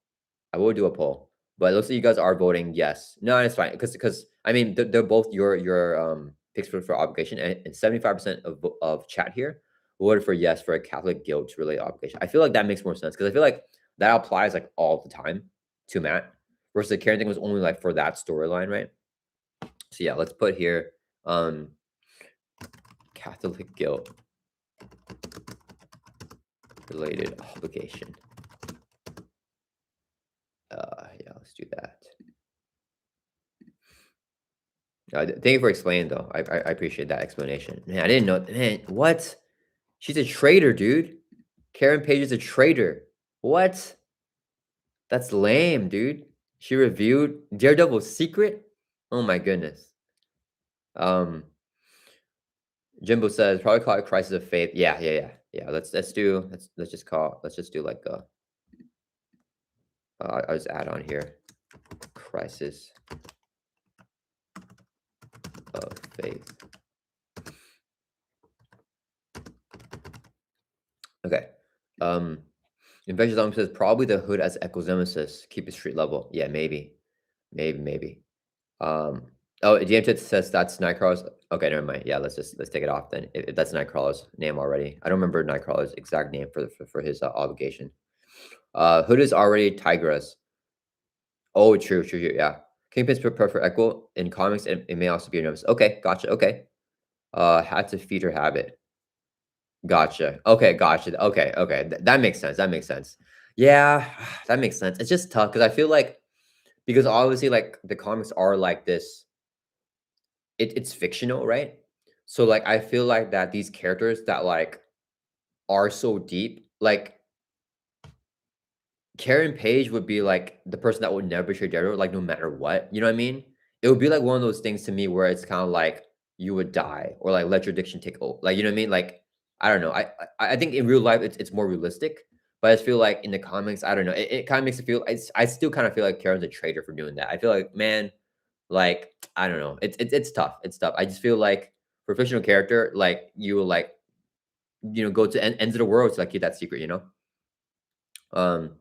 I will do a poll. But it looks like you guys are voting yes. No, it's fine because I mean they're both your picks for obligation, and 75% of chat here voted for yes for a Catholic guild to relate obligation. I feel like that makes more sense because I feel like that applies like all the time to Matt versus the Karen thing was only like for that storyline, right? So yeah, let's put here Catholic guild related obligation. Yeah, let's do that. Thank you for explaining though. I appreciate that explanation. Man, I didn't know. Man, what? She's a traitor, dude. Karen Page is a traitor. What? That's lame, dude. She reviewed Daredevil's secret. Oh my goodness. Um, Jimbo says probably call it crisis of faith. Yeah. Let's just do like I'll just add on here crisis of faith. Okay. Infectious Zombie says probably the hood as Echo's nemesis. Keep it street level. Yeah, maybe. Oh, DMT says that's Nightcrawler's. Okay, never mind. Yeah, let's take it off then. If that's Nightcrawler's name already, I don't remember Nightcrawler's exact name for his obligation. Hood is already Tigress. Oh, true. Yeah, Kingpin's prepared for Echo in comics. It may also be a nemesis. Okay, gotcha. Okay. Had to feed her habit. Gotcha. Okay, gotcha. Okay. That makes sense. That makes sense. Yeah, that makes sense. It's just tough because I feel like because obviously like the comics are like this it's fictional, right? So like I feel like that these characters that like are so deep, like Karen Page would be like the person that would never betray Daredevil, like no matter what. You know what I mean? It would be like one of those things to me where it's kind of like you would die or like let your addiction take over. Like you know what I mean? Like I don't know. I think in real life it's more realistic, but I just feel like in the comics, I don't know. It kind of makes it feel. I still kind of feel like Karen's a traitor for doing that. I feel like man, like I don't know. It's tough. It's tough. I just feel like for a fictional character, like you will like go to ends of the world to like keep that secret. Um.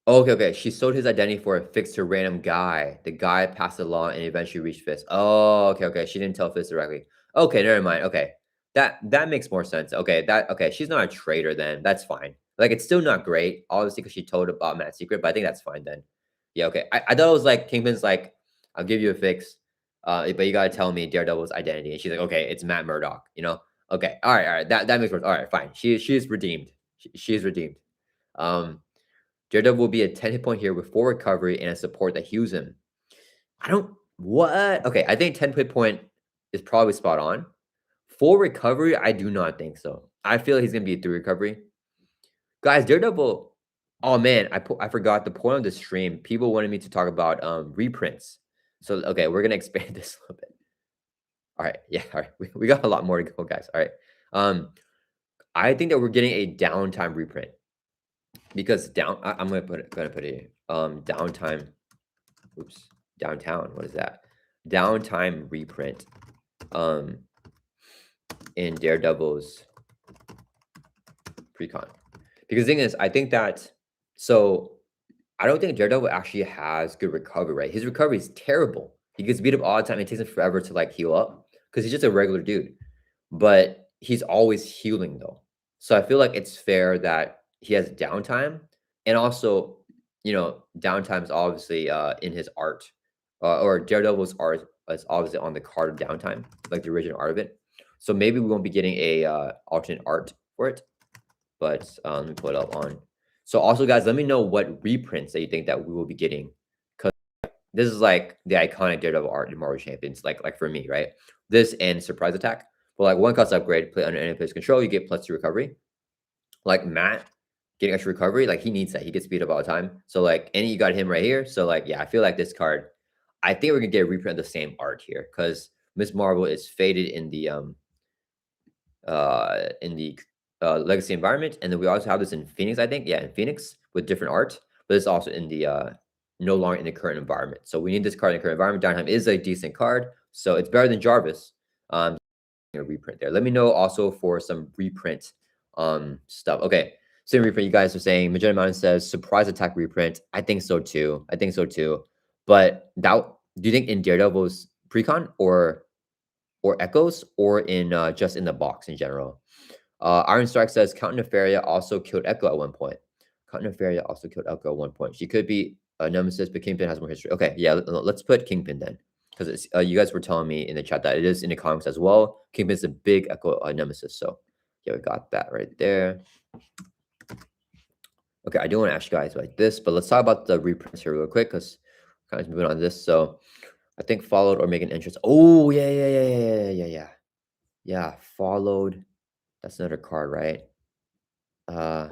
Okay. She sold his identity for a fix to a random guy. The guy passed the law and eventually reached Fist. Oh, okay. She didn't tell Fist directly. Okay, never mind. Okay. That makes more sense. Okay. She's not a traitor then. That's fine. Like it's still not great, obviously, because she told about Matt's secret, but I think that's fine then. Yeah, okay. I thought it was like Kingpin's like, I'll give you a fix, but you gotta tell me Daredevil's identity. And she's like, okay, it's Matt Murdock. Okay, all right. That makes sense. All right, fine. She is redeemed. She is redeemed. Um Daredevil will be a 10 hit point here with 4 recovery and a support that heals him. I don't what? Okay, I think 10 hit point is probably spot on. 4 recovery, I do not think so. I feel like he's gonna be a 3 recovery. Guys, Daredevil. Oh man, I forgot the point of the stream. People wanted me to talk about reprints. So okay, we're gonna expand this a little bit. All right, yeah, all right. We got a lot more to go, guys. All right. I think that we're getting a downtime reprint because I'm gonna put it downtime. Oops, downtown. What is that? Downtime reprint. In Daredevil's precon. Because the thing is, I think that I don't think Daredevil actually has good recovery, right? His recovery is terrible. He gets beat up all the time. It takes him forever to like heal up because he's just a regular dude. But he's always healing though. So I feel like it's fair that he has downtime And also, downtime is obviously in his art, or Daredevil's art is obviously on the card of downtime, like the original art of it. So maybe we won't be getting a alternate art for it, but let me pull it up on. So also, guys, let me know what reprints that you think that we will be getting, because this is like the iconic Daredevil art in Marvel Champions, like for me, right? This and Surprise Attack. But like one cost upgrade, play under any player's control, you get +2 recovery. Like Matt getting extra recovery, like he needs that. He gets beat up all the time. So like, and you got him right here. So like, yeah, I feel like this card, I think we're gonna get a reprint of the same art here because Miss Marvel is faded in the legacy environment, and then we also have this in Phoenix, I think. Yeah, in Phoenix with different art, but it's also in the no longer in the current environment. So we need this card in the current environment. Downtime is a decent card, so it's better than Jarvis. A reprint there. Let me know also for some reprint stuff. Okay. Same reprint you guys are saying. Magenta Mountain says surprise attack reprint. I think so too. I think so too. But that, do you think in Daredevil's precon or echoes or in just in the box in general? Iron Strike says Count Nefaria also killed Echo at one point. Count Nefaria also killed Echo at one point. She could be a nemesis, but Kingpin has more history. Okay, yeah, let's put Kingpin then, because you guys were telling me in the chat that it is in the comics as well. Kingpin's a big Echo nemesis, so yeah, we got that right there. Okay, I do want to ask you guys like this, but let's talk about the reprints here real quick because kind of moving on this. So I think followed or make an entrance. Oh yeah. Followed. That's another card, right? Oh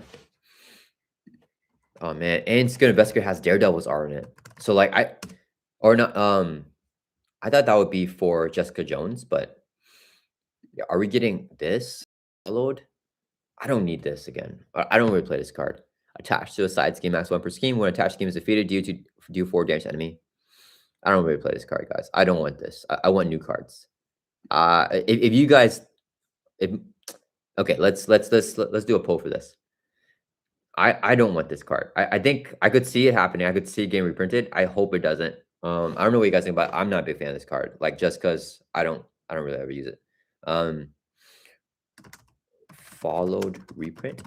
man, and Skin Investigator has Daredevil's art in it. So like I thought that would be for Jessica Jones, but yeah, are we getting this followed? I don't need this again. I don't really play this card. Attached to a side scheme, max 1 per scheme. When attached scheme is defeated, do 4 damage to enemy. I don't really play this card, guys. I don't want this. I want new cards. If you guys, okay, let's do a poll for this. I don't want this card. I think I could see it happening. I could see it getting reprinted. I hope it doesn't. I don't know what you guys think, but I'm not a big fan of this card. Like just because I don't really ever use it. Followed reprint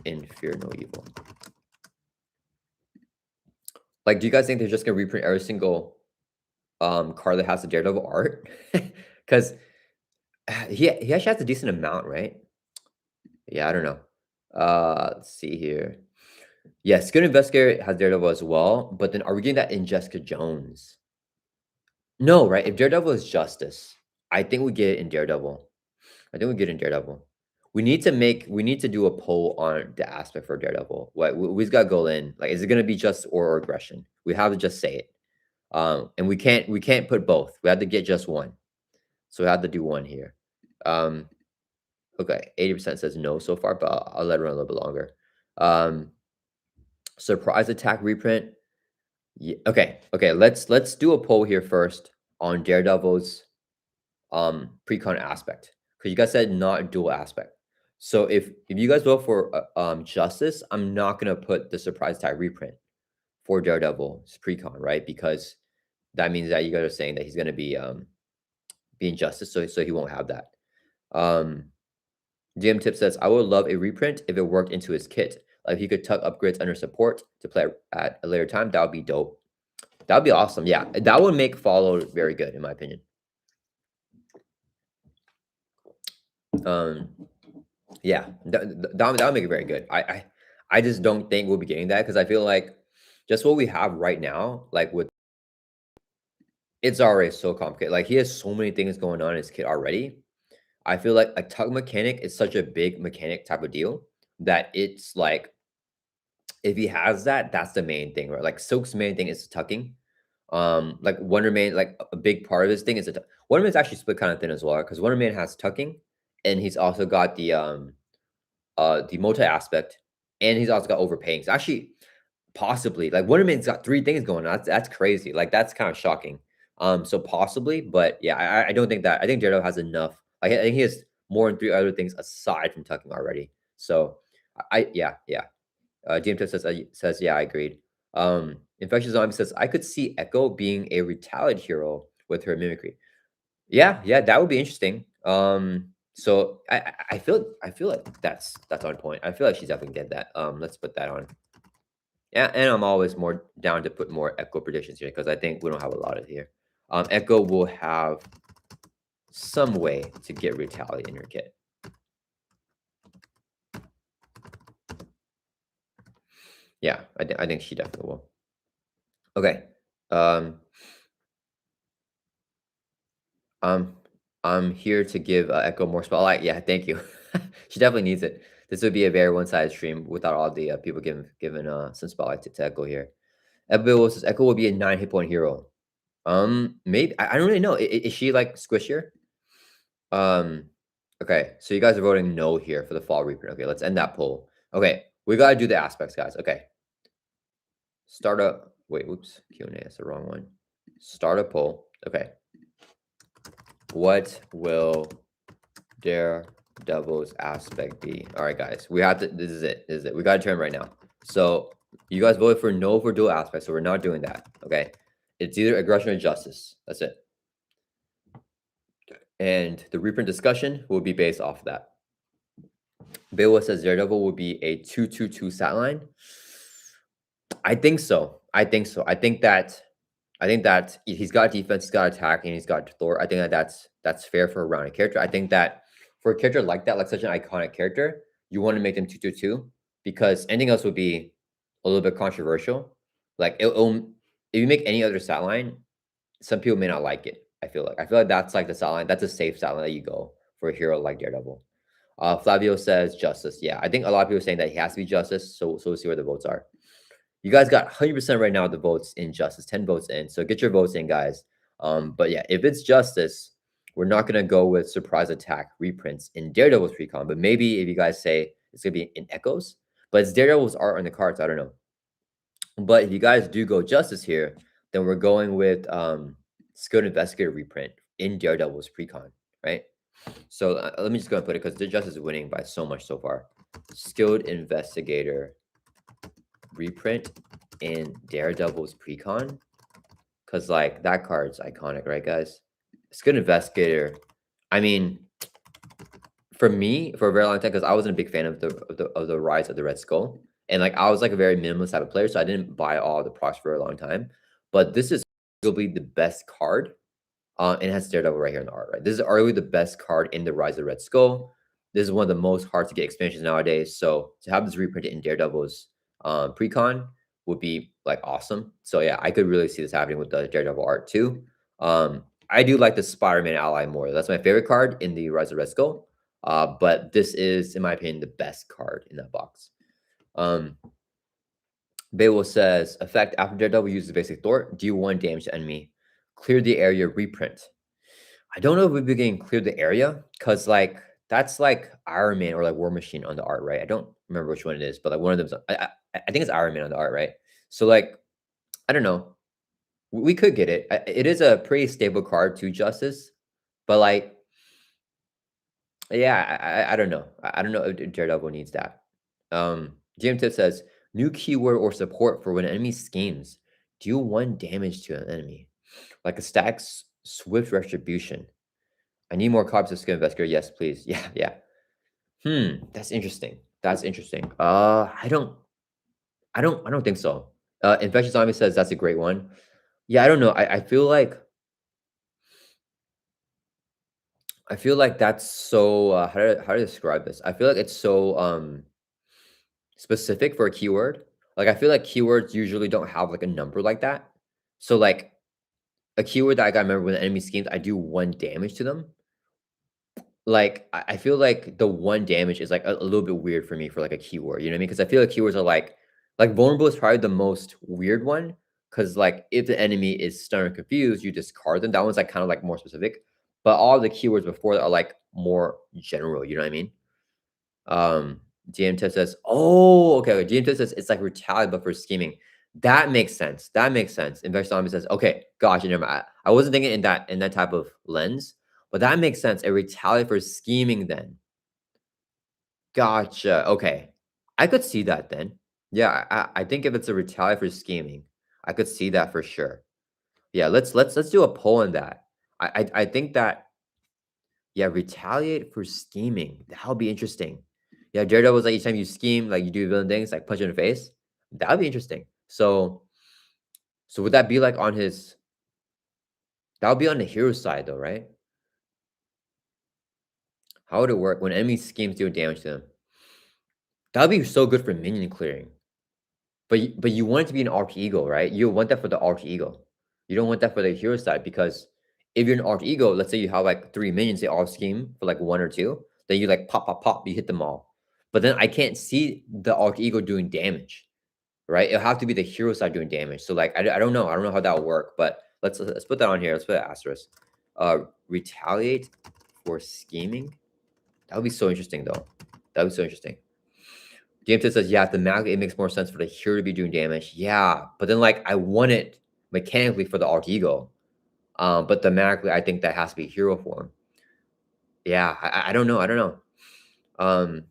in Fear No Evil. Like, do you guys think they're just gonna reprint every single card that has the Daredevil art? Because he actually has a decent amount, right? Yeah, I don't know. Let's see here. Yes, Good Investigator has Daredevil as well, but then are we getting that in Jessica Jones? No, right? If Daredevil is Justice, I think we get it in Daredevil. I think we get it in Daredevil. We need to do a poll on the aspect for Daredevil. What we just gotta go in. Like, is it gonna be just or aggression? We have to just say it. And we can't put both. We have to get just one. So we have to do one here. Okay, 80% says no so far, but I'll let it run a little bit longer. Surprise attack reprint. Yeah, okay. Let's do a poll here first on Daredevil's precon aspect, because you guys said not dual aspect. So if you guys vote for Justice, I'm not gonna put the surprise attack reprint for Daredevil's precon, right? Because that means that you guys are saying that he's gonna be being Justice, so he won't have that. GM Tip says, I would love a reprint if it worked into his kit. Like if he could tuck upgrades under support to play at a later time, that would be dope. That would be awesome. Yeah, that would make Follow very good, in my opinion. Yeah, that would make it very good. I just don't think we'll be getting that because I feel like just what we have right now, like with it's already so complicated. Like he has so many things going on in his kit already. I feel like a tug mechanic is such a big mechanic type of deal that it's like if he has that, that's the main thing, right? Like Silk's main thing is tucking. Like Wonder Man, like a big part of his thing is Wonder Man's actually split kind of thin as well because Wonder Man has tucking, and he's also got the multi aspect, and he's also got overpaying. So actually, possibly like Wonder Man's got 3 things going on. That's crazy. Like that's kind of shocking. So possibly, but yeah, I don't think that. I think Daredevil has enough. Like, I think he has more than 3 other things aside from tucking already. So yeah. DMT says yeah, I agreed. Infectious Zombie says I could see Echo being a retaliate hero with her mimicry. Yeah, that would be interesting. So I feel like that's on point. I feel like she's definitely get that. Let's put that on. Yeah, and I'm always more down to put more Echo predictions here because I think we don't have a lot of here. Echo will have some way to get Retaliate in your kit. Yeah, I think she definitely will. Okay. Um, I'm here to give Echo more spotlight. Yeah, thank you. She definitely needs it. This would be a very one-sided stream without all the people giving some spotlight to Echo here. Echo says Echo will be a 9 hit point hero. Maybe I don't really know. Is she like squishier? Okay, so you guys are voting no here for the fall reprint. Okay, let's end that poll. Okay, we gotta do the aspects, guys. Okay, start a wait. Whoops, Q&A. That's the wrong one. Start a poll. Okay, what will Daredevil's aspect be? All right, guys, we have to. This is it. This is it. We got to turn right now. So you guys voted for no for dual aspects, so we're not doing that. Okay, it's either aggression or justice. That's it. And the reprint discussion will be based off of that. Beowulf says Daredevil will be a 2-2-2 stat line. I think so. I think so. I think that he's got defense, he's got attack, and he's got Thor. I think that that's fair for a rounded character. I think that for a character like that, like such an iconic character, you want to make them 2-2-2 because anything else would be a little bit controversial. Like if you make any other stat line, some people may not like it. I feel like that's like the stat line. That's a safe stat line that you go for a hero like Daredevil. Flavio says justice. Yeah, I think a lot of people are saying that he has to be justice. So we'll see where the votes are. You guys got 100% right now of the votes in justice, 10 votes in. So get your votes in, guys. But yeah, if it's justice, we're not gonna go with surprise attack reprints in Daredevil's recon. But maybe if you guys say it's gonna be in Echoes, but it's Daredevil's art on the cards. I don't know. But if you guys do go justice here, then we're going with skilled investigator reprint in Daredevil's precon, right? So let me just go and put it because the justice is winning by so much so far. Skilled investigator reprint in Daredevil's precon, because like that card's iconic, right, guys? Skilled investigator. I mean, for me, for a very long time, because I wasn't a big fan of the Rise of the Red Skull, and like I was like a very minimalist type of player, so I didn't buy all the procs for a long time. But this is arguably the best card. And it has Daredevil right here in the art, right? This is arguably the best card in the Rise of the Red Skull. This is one of the most hard to get expansions nowadays. So to have this reprinted in Daredevil's precon would be like awesome. So yeah, I could really see this happening with the Daredevil art too. I do like the Spider-Man ally more. That's my favorite card in the Rise of the Red Skull. But this is, in my opinion, the best card in that box. Beowulf says, effect after Daredevil uses basic Thor, deal 1 damage to enemy. Clear the area reprint. I don't know if we've been getting clear the area because like that's like Iron Man or like War Machine on the art, right? I don't remember which one it is, but like one of them's I think it's Iron Man on the art, right? So like I don't know. We could get it. It is a pretty stable card to Justice, but like yeah, I don't know. I don't know if Daredevil needs that. GM Tip says new keyword or support for when enemy schemes. Deal 1 damage to an enemy. Like a stack's swift retribution. I need more copies of Skill Investigator. Yes, please. Yeah, yeah. That's interesting. That's interesting. I don't think so. Infectious Zombie says that's a great one. Yeah, I don't know. I feel like that's so how to describe this? I feel like it's so specific for a keyword. Like I feel like keywords usually don't have like a number like that. So like a keyword that I got remember when the enemy schemes, I do 1 damage to them. Like, I feel like the 1 damage is, like, a little bit weird for me for, like, a keyword, you know what I mean? Because I feel like keywords are, like, vulnerable is probably the most weird one. Because like, if the enemy is stunned or confused, you discard them. That one's, like, kinda, like, more specific. But all the keywords before that are, like, more general, you know what I mean? Um, GM Test says, "Oh, okay." GM Test says, "It's like retaliate, but for scheming." That makes sense. That makes sense. Investor Zombie says, "Okay, gotcha, never mind." I wasn't thinking in that type of lens, but that makes sense. A retaliate for scheming then. Gotcha. Okay. I could see that then. Yeah, I think if it's a retaliate for scheming, I could see that for sure. Yeah, let's do a poll on that. I think that yeah, retaliate for scheming. That'll be interesting. Yeah, Daredevil was like each time you scheme, like you do villain things, like punch in the face. That would be interesting. So would that be like on his? That would be on the hero side, though, right? How would it work when enemy schemes do damage to them? That would be so good for minion clearing. But you want it to be an arch ego, right? You want that for the arch ego. You don't want that for the hero side, because if you're an arch ego, let's say you have like 3 minions, they all scheme for like 1 or 2, then you like pop, pop, pop, you hit them all. But then I can't see the arch ego doing damage, right? It'll have to be the hero side doing damage. So like I don't know. I don't know how that will work, but let's put that on here. Let's put an asterisk. Retaliate for scheming. That would be so interesting, though. That would be so interesting. James says, yeah, thematically, it makes more sense for the hero to be doing damage. Yeah, but then, like, I want it mechanically for the arch ego. But thematically, I think that has to be hero form. Yeah, I don't know. I don't know.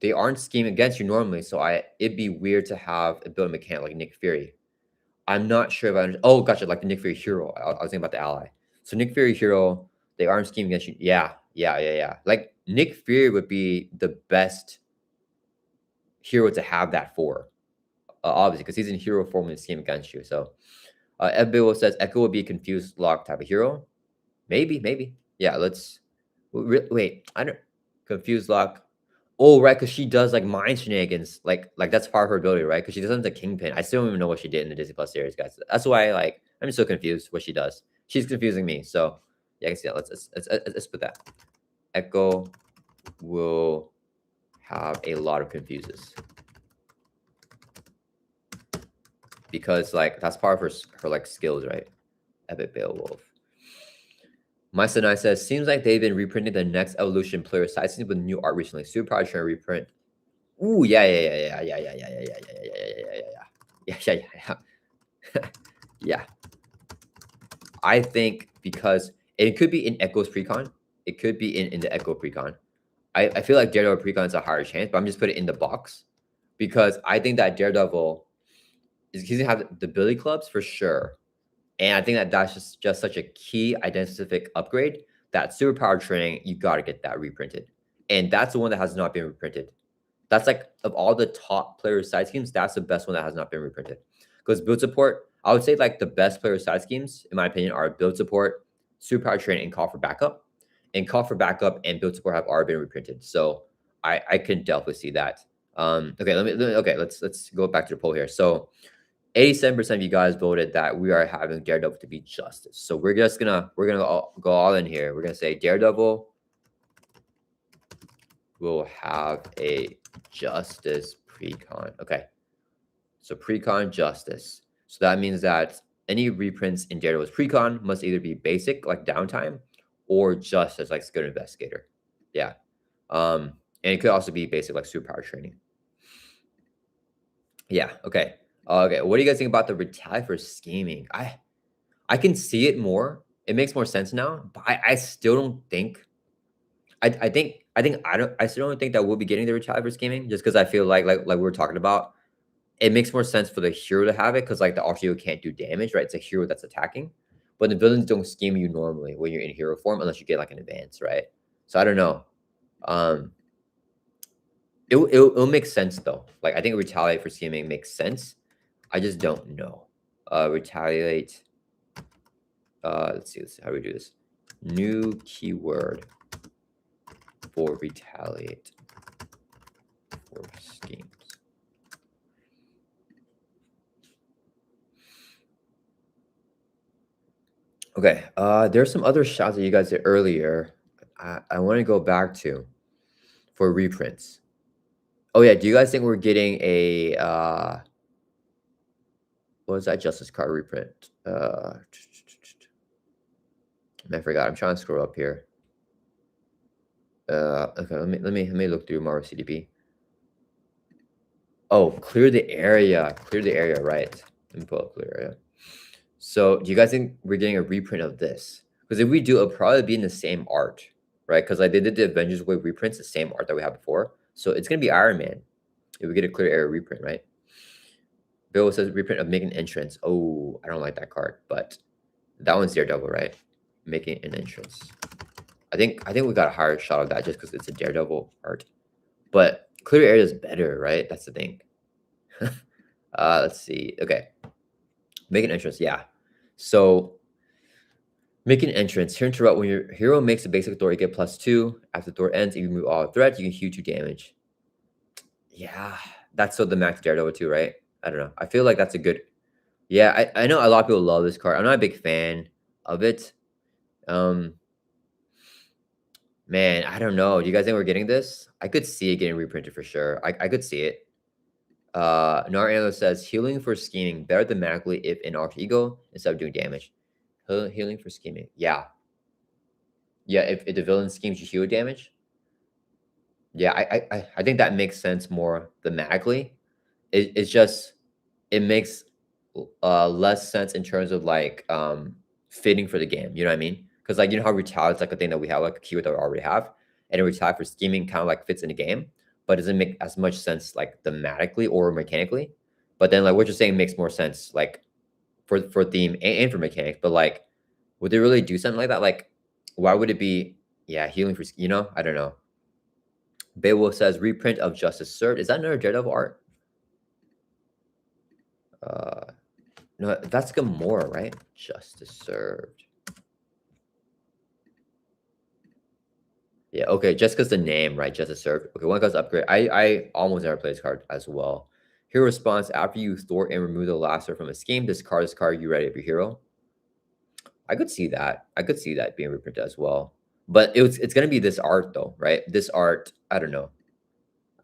They aren't scheming against you normally, so it'd be weird to have a build mechanic like Nick Fury. I'm not sure if I understand. Oh, gotcha, like the Nick Fury hero. I was thinking about the ally. So Nick Fury hero, they aren't scheming against you. Yeah. Like Nick Fury would be the best hero to have that for, obviously, because he's in hero form in the scheme against you. So Ebbill says Echo would be a confused lock type of hero. Maybe. Yeah, let's wait. I don't confused lock. Oh, right, because she does like mind shenanigans. Like that's part of her ability, right? Because she doesn't have the kingpin. I still don't even know what she did in the Disney Plus series, guys. That's why I'm so confused what she does. She's confusing me. So yeah, I can see that. Let's put that. Echo will have a lot of confuses, because like that's part of her like skills, right? Epic Beowulf. My Sinai says, seems like they've been reprinting the next evolution player side scenes with new art recently. Super probably trying to reprint. Ooh, yeah. Yeah. I think because it could be in Echo's precon. It could be in the Echo precon. I feel like Daredevil precon is a higher chance, but I'm just putting it in the box because I think that Daredevil he's gonna have the Billy clubs for sure. And I think that that's just such a key identific upgrade that superpower training, you got to get that reprinted. And that's the one that has not been reprinted. That's like, of all the top player side schemes, that's the best one that has not been reprinted. Because build support, I would say like the best player side schemes, in my opinion, are build support, superpower training, and call for backup. And call for backup and build support have already been reprinted. So I can definitely see that. Okay, let's go back to the poll here. So 87% of you guys voted that we are having Daredevil to be justice. So we're gonna go all in here. We're gonna say Daredevil will have a justice precon. Okay, so precon justice. So that means that any reprints in Daredevil's precon must either be basic, like downtime, or justice, like skilled investigator. Yeah, and it could also be basic, like superpower training. Yeah. Okay. Okay. What do you guys think about the retaliate for scheming? I can see it more. It makes more sense now, but I still don't think. I still don't think that we'll be getting the retaliate for scheming, just because I feel like we were talking about. It makes more sense for the hero to have it because like the arch hero can't do damage, right? It's a hero that's attacking, but the villains don't scheme you normally when you're in hero form unless you get like an advance, right? So I don't know. Um, it'll make sense though. Like I think retaliate for scheming makes sense. I just don't know. Retaliate. Let's see how we do this. New keyword for retaliate for schemes. Okay. There's some other shots that you guys did earlier. I want to go back to for reprints. Oh yeah, do you guys think we're getting a what was that Justice card reprint? I forgot. I'm trying to scroll up here. Okay, let me look through Marvel CDB. Oh, clear the area. Clear the area, right. Let me pull up clear area. So do you guys think we're getting a reprint of this? Because if we do, it'll probably be in the same art, right? Because like they did the Avengers Wave reprints, the same art that we had before. So it's gonna be Iron Man if we get a clear area reprint, right? Bill says reprint of making entrance. Oh, I don't like that card, but that one's Daredevil, right? Making an entrance. I think we got a higher shot of that just because it's a Daredevil art. But clear area is better, right? That's the thing. Let's see. Okay. Make an entrance. Yeah. So make an entrance. Here interrupt when your hero makes a basic Thor, you get +2. After Thor ends, if you remove all threats, you can heal 2 damage. Yeah, that's so the max Daredevil too, right? I don't know. I feel like that's a good. Yeah, I know a lot of people love this card. I'm not a big fan of it. Um, man, I don't know. Do you guys think we're getting this? I could see it getting reprinted for sure. I could see it. Narano says healing for scheming better thematically if in alter ego instead of doing damage. Healing for scheming. Yeah. Yeah, if the villain schemes you heal damage. Yeah, I think that makes sense more thematically. It's just it makes less sense in terms of like fitting for the game. You know what I mean? Because like you know how retaliate is like a thing that we have, like a keyword that we already have, and then retaliate for scheming kind of like fits in the game, but doesn't make as much sense like thematically or mechanically. But then like what you're saying makes more sense like for theme and for mechanics. But like, would they really do something like that? Like, why would it be? Yeah, healing for you know? I don't know. Beowulf says reprint of Justice Served. Is that another Daredevil art? Uh, no, that's Gamora, right? Justice Served. Yeah, okay, just because the name, right? Justice Served. Okay, one cost upgrade. I almost never play this card as well. Hero response, after you thwart and remove the lasso from a scheme, discard this card, you ready of your hero. I could see that. I could see that being reprinted as well. But it's gonna be this art though, right? This art, I don't know.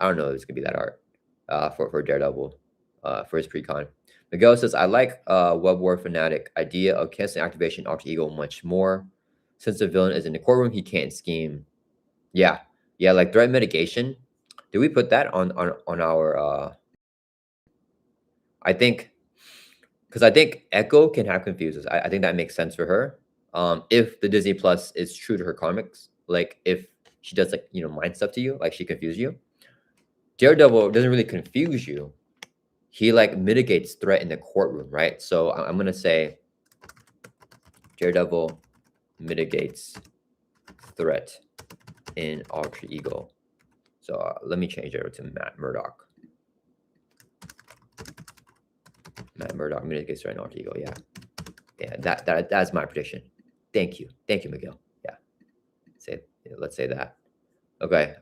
I don't know if it's gonna be that art for Daredevil for his precon. Miguel says, I like Web-Warrior Fanatic idea of canceling activation alter ego much more. Since the villain is in the courtroom, he can't scheme. Yeah. Yeah, like threat mitigation. Did we put that on our I think because I think Echo can have confuses. I think that makes sense for her. If the Disney Plus is true to her comics, like if she does like you know mind stuff to you, like she confuses you. Daredevil doesn't really confuse you. He like mitigates threat in the courtroom, right? So I'm gonna say Daredevil mitigates threat in alter ego. So let me change it to Matt Murdock. Matt Murdock mitigates threat in alter ego. Yeah, yeah. That's my prediction. Thank you, Miguel. Yeah, let's say that. Okay.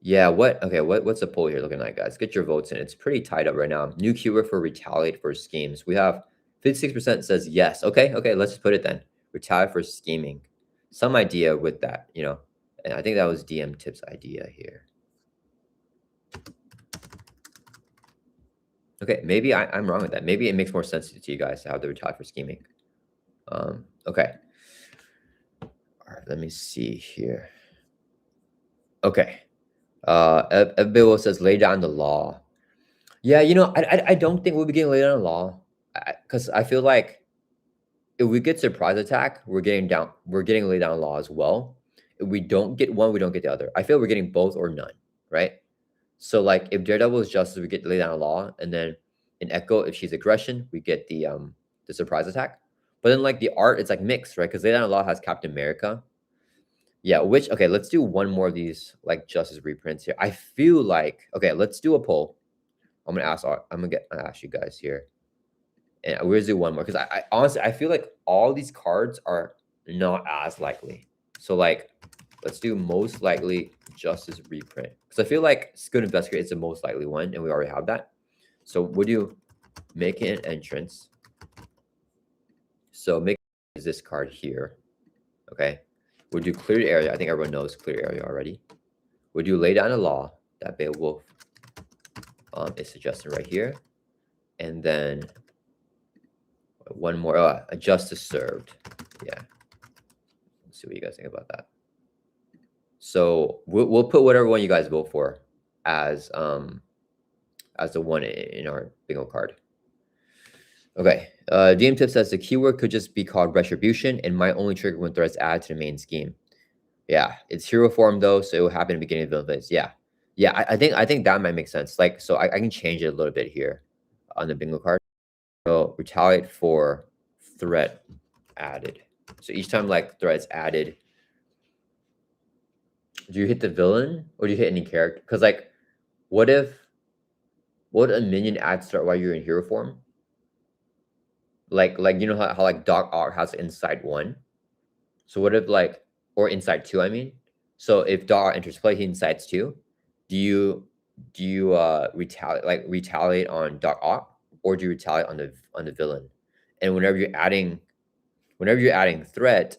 Yeah. What's the poll here looking like, guys? Get your votes in. It's pretty tied up right now. New keyword for retaliate for schemes. We have 56% says yes. Okay. Let's just put it then. Retaliate for scheming. Some idea with that, you know. And I think that was DM Tip's idea here. Okay, maybe I'm wrong with that. Maybe it makes more sense to you guys to have the retaliate for scheming. Okay. All right, let me see here. Okay. Bill says lay down the law. Yeah, you know, I don't think we'll be getting laid down the law because I feel like if we get surprise attack, we're getting laid down the law as well. If we don't get one, we don't get the other. I feel we're getting both or none, right? So like if Daredevil is justice, we get lay down the law, and then in Echo, if she's aggression, we get the surprise attack. But then like the art, it's like mixed, right? Because lay down the law has Captain America. Yeah, which okay, let's do one more of these like justice reprints here. I feel like okay, let's do a poll. I'm gonna ask you guys here, and we're gonna do one more because I honestly I feel like all these cards are not as likely. So like, let's do most likely justice reprint because I feel like Good Investigator is the most likely one, and we already have that. So would you make an entrance? So make is this card here, okay? Would you clear the area? I think everyone knows clear area already. Would you lay down a law that Beowulf is suggesting right here, and then one more a justice served. Yeah, let's see what you guys think about that. So we'll put whatever one you guys vote for as the one in our bingo card. Okay. DM Tip says the keyword could just be called retribution and might only trigger when threats add to the main scheme. Yeah, it's hero form though, so it will happen at the beginning of the villain phase. Yeah. I think that might make sense. Like, so I can change it a little bit here on the bingo card. So retaliate for threat added. So each time like threats added, do you hit the villain or do you hit any character? Because like, what if would a minion add start while you're in hero form? Like you know how like Doc Ock has inside 1? So what if like, or inside 2, I mean? So if Doc Ock enters play, he incites 2. Do you retaliate on Doc Ock, or do you retaliate on the villain? And whenever you're adding threat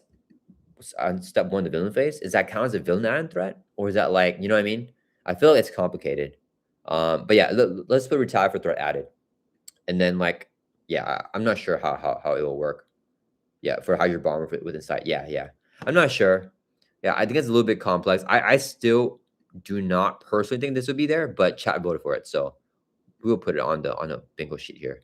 on step 1, the villain phase, is that count as a villain add threat, or is that like, you know what I mean? I feel like it's complicated. But yeah, let's put retaliate for threat added, and then like, yeah, I'm not sure how it will work. Yeah, for how your bomber with inside. Yeah, I'm not sure. Yeah, I think it's a little bit complex. I still do not personally think this would be there, but chat voted for it, so we will put it on the bingo sheet here.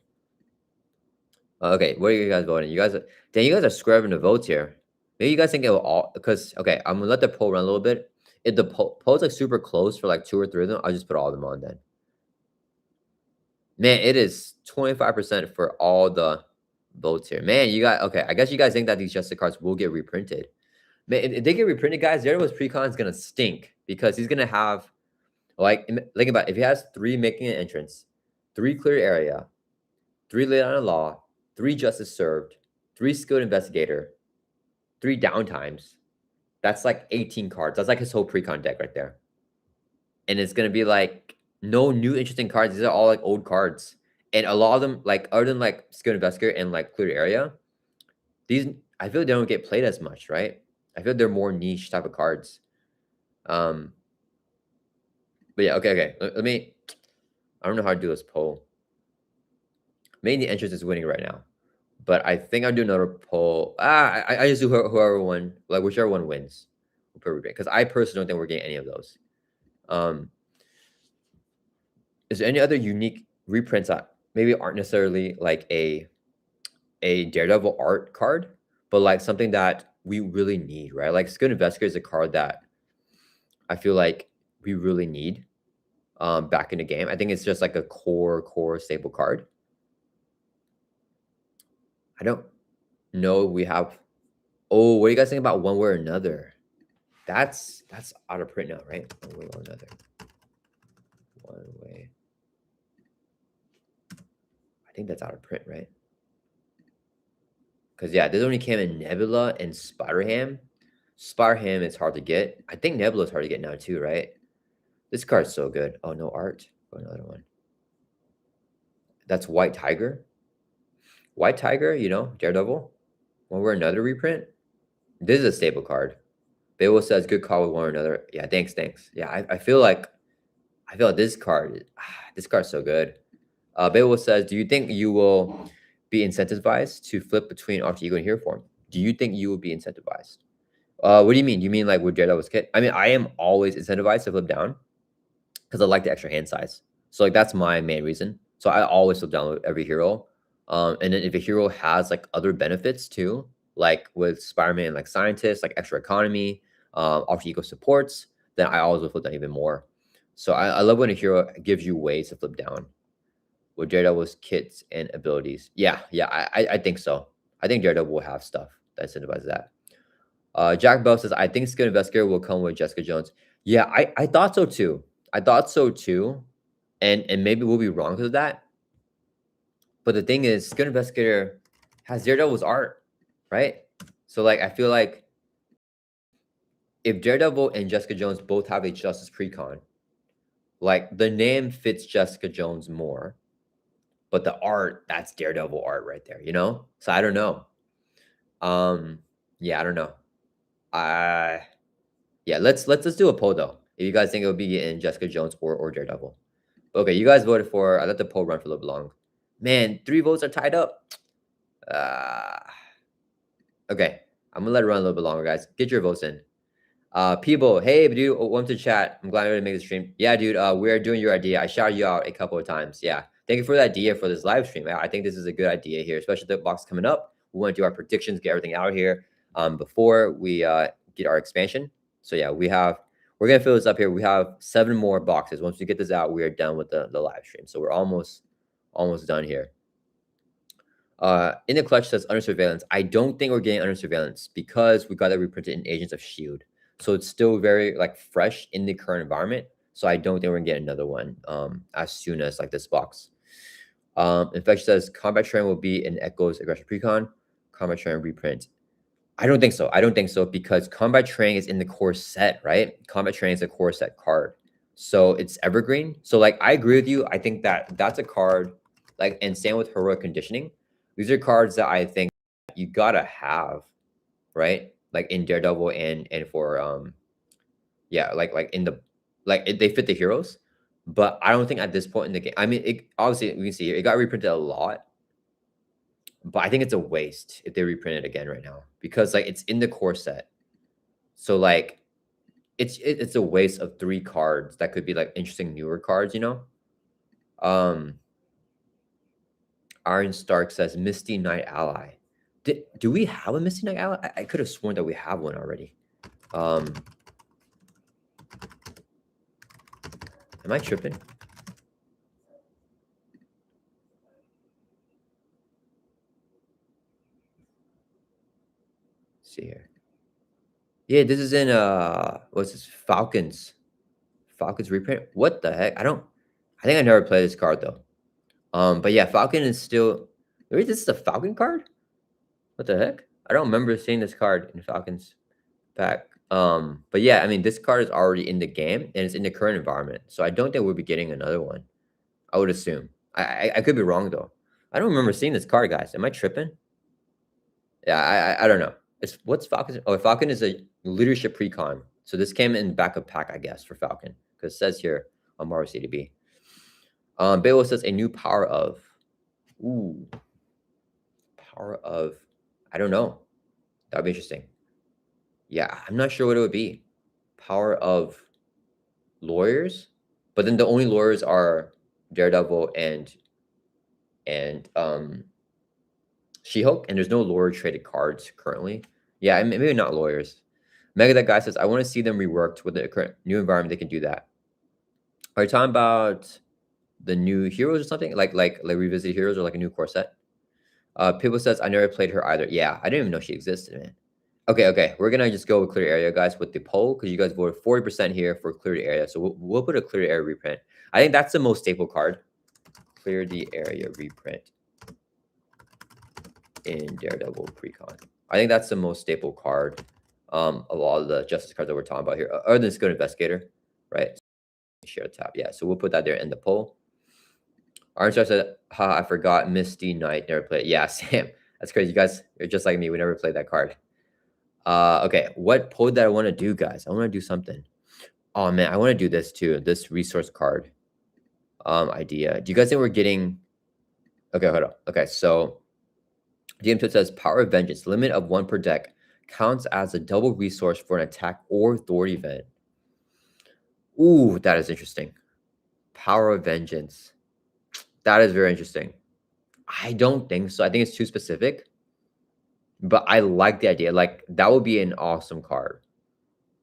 Okay, what are you guys voting? You guys are scrubbing the votes here. Maybe you guys think it will all, because okay, I'm gonna let the poll run a little bit. If the poll's like super close for like 2 or 3 of them, I'll just put all of them on then. Man, it is 25% for all the votes here. Man, you got okay. I guess you guys think that these Justice cards will get reprinted. Man, if they get reprinted, guys, Daredevil's precon is gonna stink, because he's gonna have like, think about it, if he has 3 making an entrance, 3 clear area, 3 laid on a law, 3 justice served, 3 skilled investigator, 3 downtimes. That's like 18 cards. That's like his whole precon deck right there. And it's gonna be like no new interesting cards. These are all like old cards, and a lot of them, like other than like skilled investigator and like clear area, these I feel like they don't get played as much, right? I feel like they're more niche type of cards. But yeah, okay. Let me. I don't know how to do this poll. Mainly entrance is winning right now, but I think I'll do another poll. I just do whoever won, like whichever one wins, because I personally don't think we're getting any of those. Is there any other unique reprints that maybe aren't necessarily like a Daredevil art card, but like something that we really need, right? Like Skilled Investigator is a card that I feel like we really need back in the game. I think it's just like a core staple card. I don't know. We have. Oh, what do you guys think about One Way or Another? That's out of print now, right? One Way or Another. One Way. I think that's out of print, right? Because yeah, this only came in Nebula and Spider-Ham. Spider-Ham is hard to get. I think Nebula is hard to get now too, right? This card's so good. Oh, no art. Oh, another one. That's White Tiger. White Tiger, you know, Daredevil. One Way or Another reprint. This is a staple card. Babel says, good call with One Way or Another. Yeah, thanks. Yeah, I feel like this card's so good. Babel says, do you think you will be incentivized to flip between alter ego and hero form? Do you think you will be incentivized? What do you mean? You mean like with Daredevil's kit? I mean, I am always incentivized to flip down because I like the extra hand size. So like that's my main reason. So I always flip down with every hero. And then if a hero has like other benefits too, like with Spider-Man, like scientists, like extra economy, alter ego supports, then I always will flip down even more. So I love when a hero gives you ways to flip down with Daredevil's kits and abilities. Yeah, I think so. I think Daredevil will have stuff that incentivizes that. Jack Bell says, I think Skilled Investigator will come with Jessica Jones. Yeah, I thought so too. And maybe we'll be wrong because of that. But the thing is, Skilled Investigator has Daredevil's art, right? So like I feel like if Daredevil and Jessica Jones both have a Justice Precon, like the name fits Jessica Jones more, but the art, that's Daredevil art right there, you know? So I don't know. Yeah, I don't know. Yeah, let's do a poll though. If you guys think it would be in Jessica Jones or Daredevil. Okay, you guys voted for. I let the poll run for a little bit long. Man, 3 votes are tied up. Okay, I'm gonna let it run a little bit longer, guys. Get your votes in. People, hey dude, welcome to chat. I'm glad I made the stream. Yeah, dude, we're doing your idea. I shouted you out a couple of times. Yeah, thank you for the idea for this live stream. I think this is a good idea here, especially the box coming up. We want to do our predictions, get everything out here before we get our expansion. So yeah, we're gonna fill this up here. We have 7 more boxes. Once we get this out, we are done with the live stream. So we're almost done here. In the clutch says under surveillance. I don't think we're getting under surveillance because we got that reprinted in Agents of Shield. So it's still very like fresh in the current environment. So I don't think we're gonna get another one as soon as like this box. Infection says combat train will be in Echo's aggression precon. Combat train reprint. I don't think so. I don't think so because combat training is in the core set, right? Combat training is a core set card. So it's evergreen. So like I agree with you. I think that that's a card like and same with heroic conditioning. These are cards that I think you gotta have, right? Like in Daredevil and for yeah, like in the they fit the heroes, but I don't think at this point in the game. I mean, it obviously we can see here, it got reprinted a lot, but I think it's a waste if they reprint it again right now because like it's in the core set. So like it's a waste of 3 cards that could be like interesting newer cards, you know? Um Iron Stark says Misty Knight Ally. Do we have a Misty Knight Ally? I could have sworn that we have one already. Am I tripping? Let's see here. Yeah, this is in what's this? Falcons. Falcons reprint. What the heck? I think I never played this card though. But yeah, Falcon is still. Wait, this is a Falcon card? What the heck? I don't remember seeing this card in Falcons pack. But yeah, I mean, this card is already in the game and it's in the current environment, so I don't think we'll be getting another one. I would assume. I could be wrong though. I don't remember seeing this card, guys. Am I tripping? Yeah, I don't know. It's what's Falcon? Oh, Falcon is a leadership precon. So this came in back of pack, I guess, for Falcon because it says here on Marvel CDB. Bayo says a new power of. Ooh, power of. I don't know. That'd be interesting. Yeah, I'm not sure what it would be. Power of lawyers, but then the only lawyers are Daredevil and She-Hulk, and there's no lawyer traded cards currently. Yeah, maybe not lawyers. Mega that guy says I want to see them reworked with the current new environment. They can do that. Are you talking about the new heroes or something like revisited heroes or like a new core set? People says I never played her either. Yeah, I didn't even know she existed, man. Okay. We're gonna just go with clear area, guys, with the poll because you guys voted 40% here for clear the area. So we'll put a clear area reprint. I think that's the most staple card. Clear the area reprint in Daredevil Precon. I think that's the most staple card of all the justice cards that we're talking about here, other than Skilled Investigator, right? Share tab, yeah. So we'll put that there in the poll. Orange Star said, I forgot Misty Knight, never played. Yeah, Sam, that's crazy. You guys are just like me. We never played that card. Okay, what poll that I want to do, guys? I want to do something. Oh man, I want to do this too. This resource card idea. Do you guys think we're getting? Okay, hold on. Okay, so DM Tip says Power of Vengeance, limit of 1 per deck, counts as a double resource for an attack or authority event. Ooh, that is interesting. Power of Vengeance. That is very interesting. I don't think so. I think it's too specific. But I like the idea. Like, that would be an awesome card.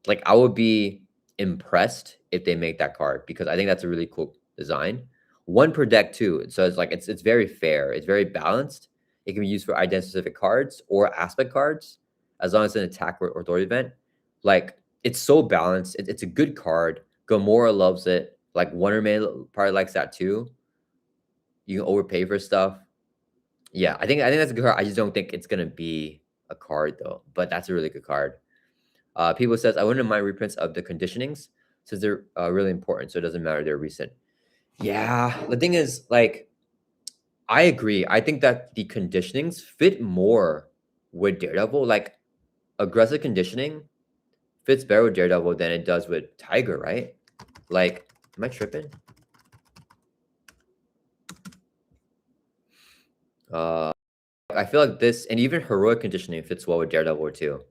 Like, I would be impressed if they make that card because I think that's a really cool design. 1 per deck too. So it's like it's very fair. It's very balanced. It can be used for identity specific cards or aspect cards as long as it's an attack or authority event. Like, it's so balanced. It's a good card. Gamora loves it. Like, Wonder Man probably likes that too. You can overpay for stuff. Yeah, I think that's a good card. I just don't think it's gonna be a card though. But that's a really good card. People says I wouldn't mind reprints of the conditionings since they're really important, so it doesn't matter they're recent. Yeah, the thing is, like, I agree. I think that the conditionings fit more with Daredevil. Like, aggressive conditioning fits better with Daredevil than it does with Tiger, right? Like, am I tripping? I feel like this and even heroic conditioning fits well with Daredevil too.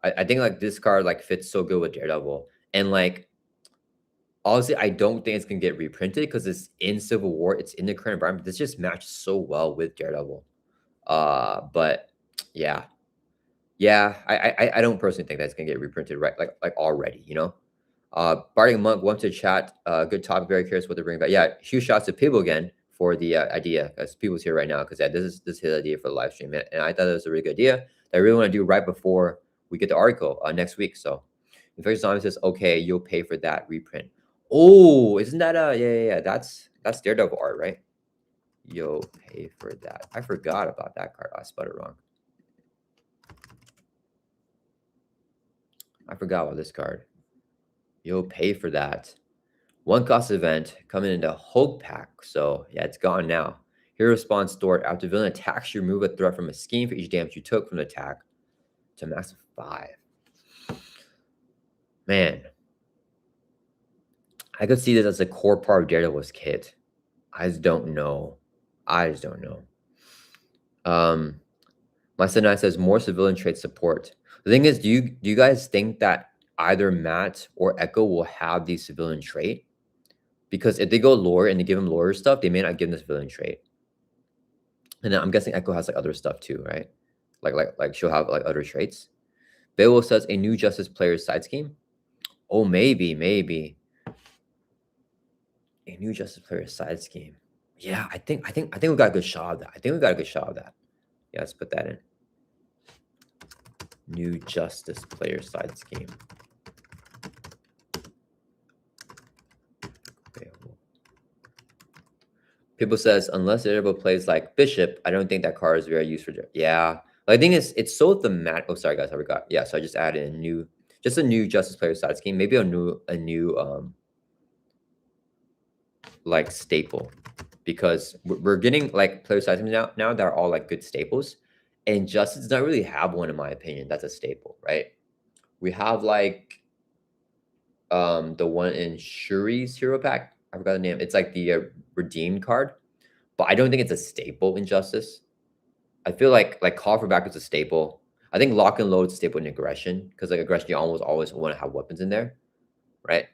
I think like this card like fits so good with Daredevil. And like honestly, I don't think it's gonna get reprinted because it's in Civil War, it's in the current environment. This just matches so well with Daredevil. But yeah. Yeah, I don't personally think that's gonna get reprinted right like already, you know. Bardic Monk went to chat. Good topic. Very curious what they're bringing back. Yeah, huge shots to people again for the idea because people's here right now because yeah, this is his idea for the live stream and I thought it was a really good idea that I really want to do right before we get the article next week. So Infectious Zombie says, okay, you'll pay for that reprint. Oh, isn't that yeah. That's Daredevil art, right? Yo, pay for that. I forgot about that card. I spelled it wrong. I forgot about this card. Yo, pay for that. One cost event coming into Hulk pack. So yeah, it's gone now. Hero response stored. After villain attacks, you remove a threat from a scheme for each damage you took from the attack to max of 5. Man, I could see this as a core part of Daredevil's kit. I just don't know. My son says more civilian trait support. The thing is, do you guys think that either Matt or Echo will have the civilian trait? Because if they go lore and they give him lore stuff, they may not give him the civilian trait. And then I'm guessing Echo has like other stuff too, right? Like she'll have like other traits. Beowulf says a new Justice player's side scheme. Oh, maybe a new Justice player's side scheme. Yeah, I think we got a good shot of that. Yeah, let's put that in. New Justice player side scheme. People says unless Daredevil plays like Bishop, I don't think that card is very useful. Yeah, I think it's so thematic. Oh, sorry guys, I forgot. Yeah, so I just added a new Justice player side scheme. Maybe a new like staple, because we're getting like player side schemes now that are all like good staples, and Justice does not really have one in my opinion that's a staple, right? We have like the one in Shuri's hero pack. I forgot the name. It's like the redeemed card, but I don't think it's a staple in Justice. I feel like Call for Back is a staple. I think Lock and Load is a staple in Aggression, because like Aggression you almost always want to have weapons in there, right?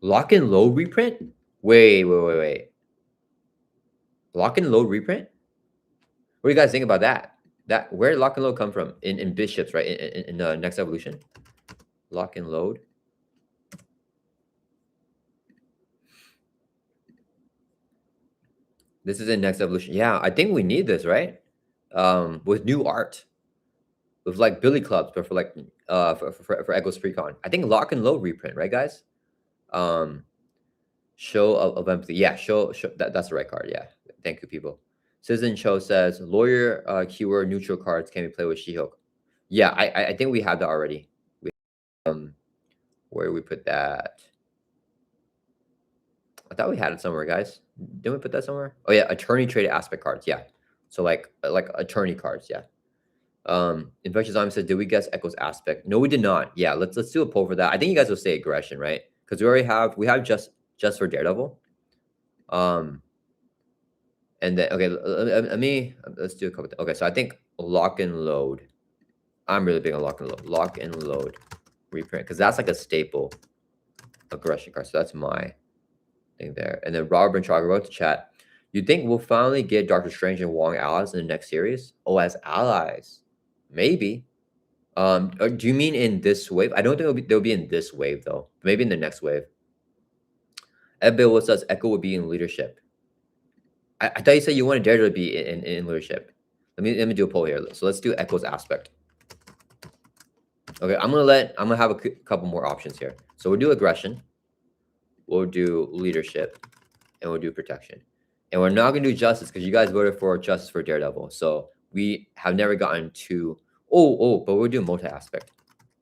Lock and Load reprint. Wait. Lock and Load reprint. What do you guys think about that? Where did Lock and Load come from in Bishops, right? In the next evolution, Lock and Load. This is in next evolution. Yeah, I think we need this, right? With new art, with like Billy Clubs, but for like for Echo's Precon. I think Lock and Load reprint, right, guys? Show of empathy. Yeah, show that's the right card. Yeah, thank you, people. Citizen Show says lawyer keyword neutral cards can be played with She-Hulk. Yeah, I think we have that already. Where do we put that? I thought we had it somewhere, guys. Didn't we put that somewhere? Oh yeah, attorney traded aspect cards. Yeah, so like attorney cards. Yeah. Infectious Zombie said, did we guess Echo's aspect? No, we did not. Yeah, let's do a poll for that. I think you guys will say aggression, right? Because we have just for Daredevil. And then okay, let's do a couple. Okay, so I think Lock and Load. I'm really big on Lock and Load. Lock and Load reprint, because that's like a staple aggression card. So that's my thing there. And then Robert Benchaga wrote to chat. You think we'll finally get Doctor Strange and Wong allies in the next series? Oh, as allies, maybe. Do you mean in this wave? I don't think they'll be in this wave though. Maybe in the next wave. Ed Bill says Echo will be in leadership. I thought you said you wanted Daredevil to be in leadership. Let me do a poll here. So let's do Echo's aspect. Okay, I'm gonna have a couple more options here. So we'll do aggression, we'll do leadership, and we'll do protection. And we're not gonna do justice because you guys voted for justice for Daredevil. So we have never gotten to but we'll do multi-aspect.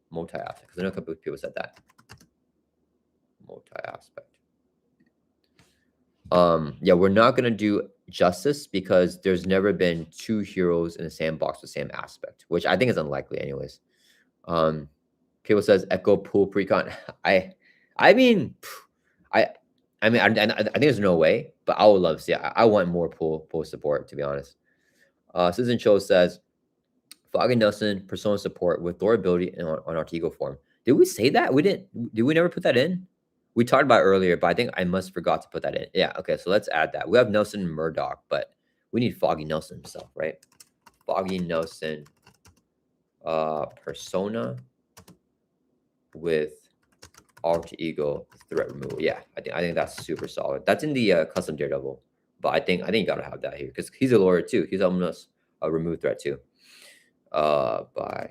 Multi-aspect, because I know a couple of people said that. Multi-aspect. Yeah, we're not gonna do justice because there's never been two heroes in the same box with the same aspect, which I think is unlikely anyways. People says Echo Pool Precon. I mean I think there's no way, but I would love to see it. I want more pool support, to be honest. Susan Cho says Foggy Nelson persona support with Thor ability on Artigo form. Did we say that? We didn't. Did we never put that in? We talked about it earlier, but I think I must forgot to put that in. Yeah, okay, so let's add that. We have Nelson and Murdoch, but we need Foggy Nelson himself, right? Foggy Nelson persona with alter ego threat removal. Yeah, I think that's super solid. That's in the custom Daredevil, but I think you gotta have that here because he's a lawyer too. He's helping us remove threat too. By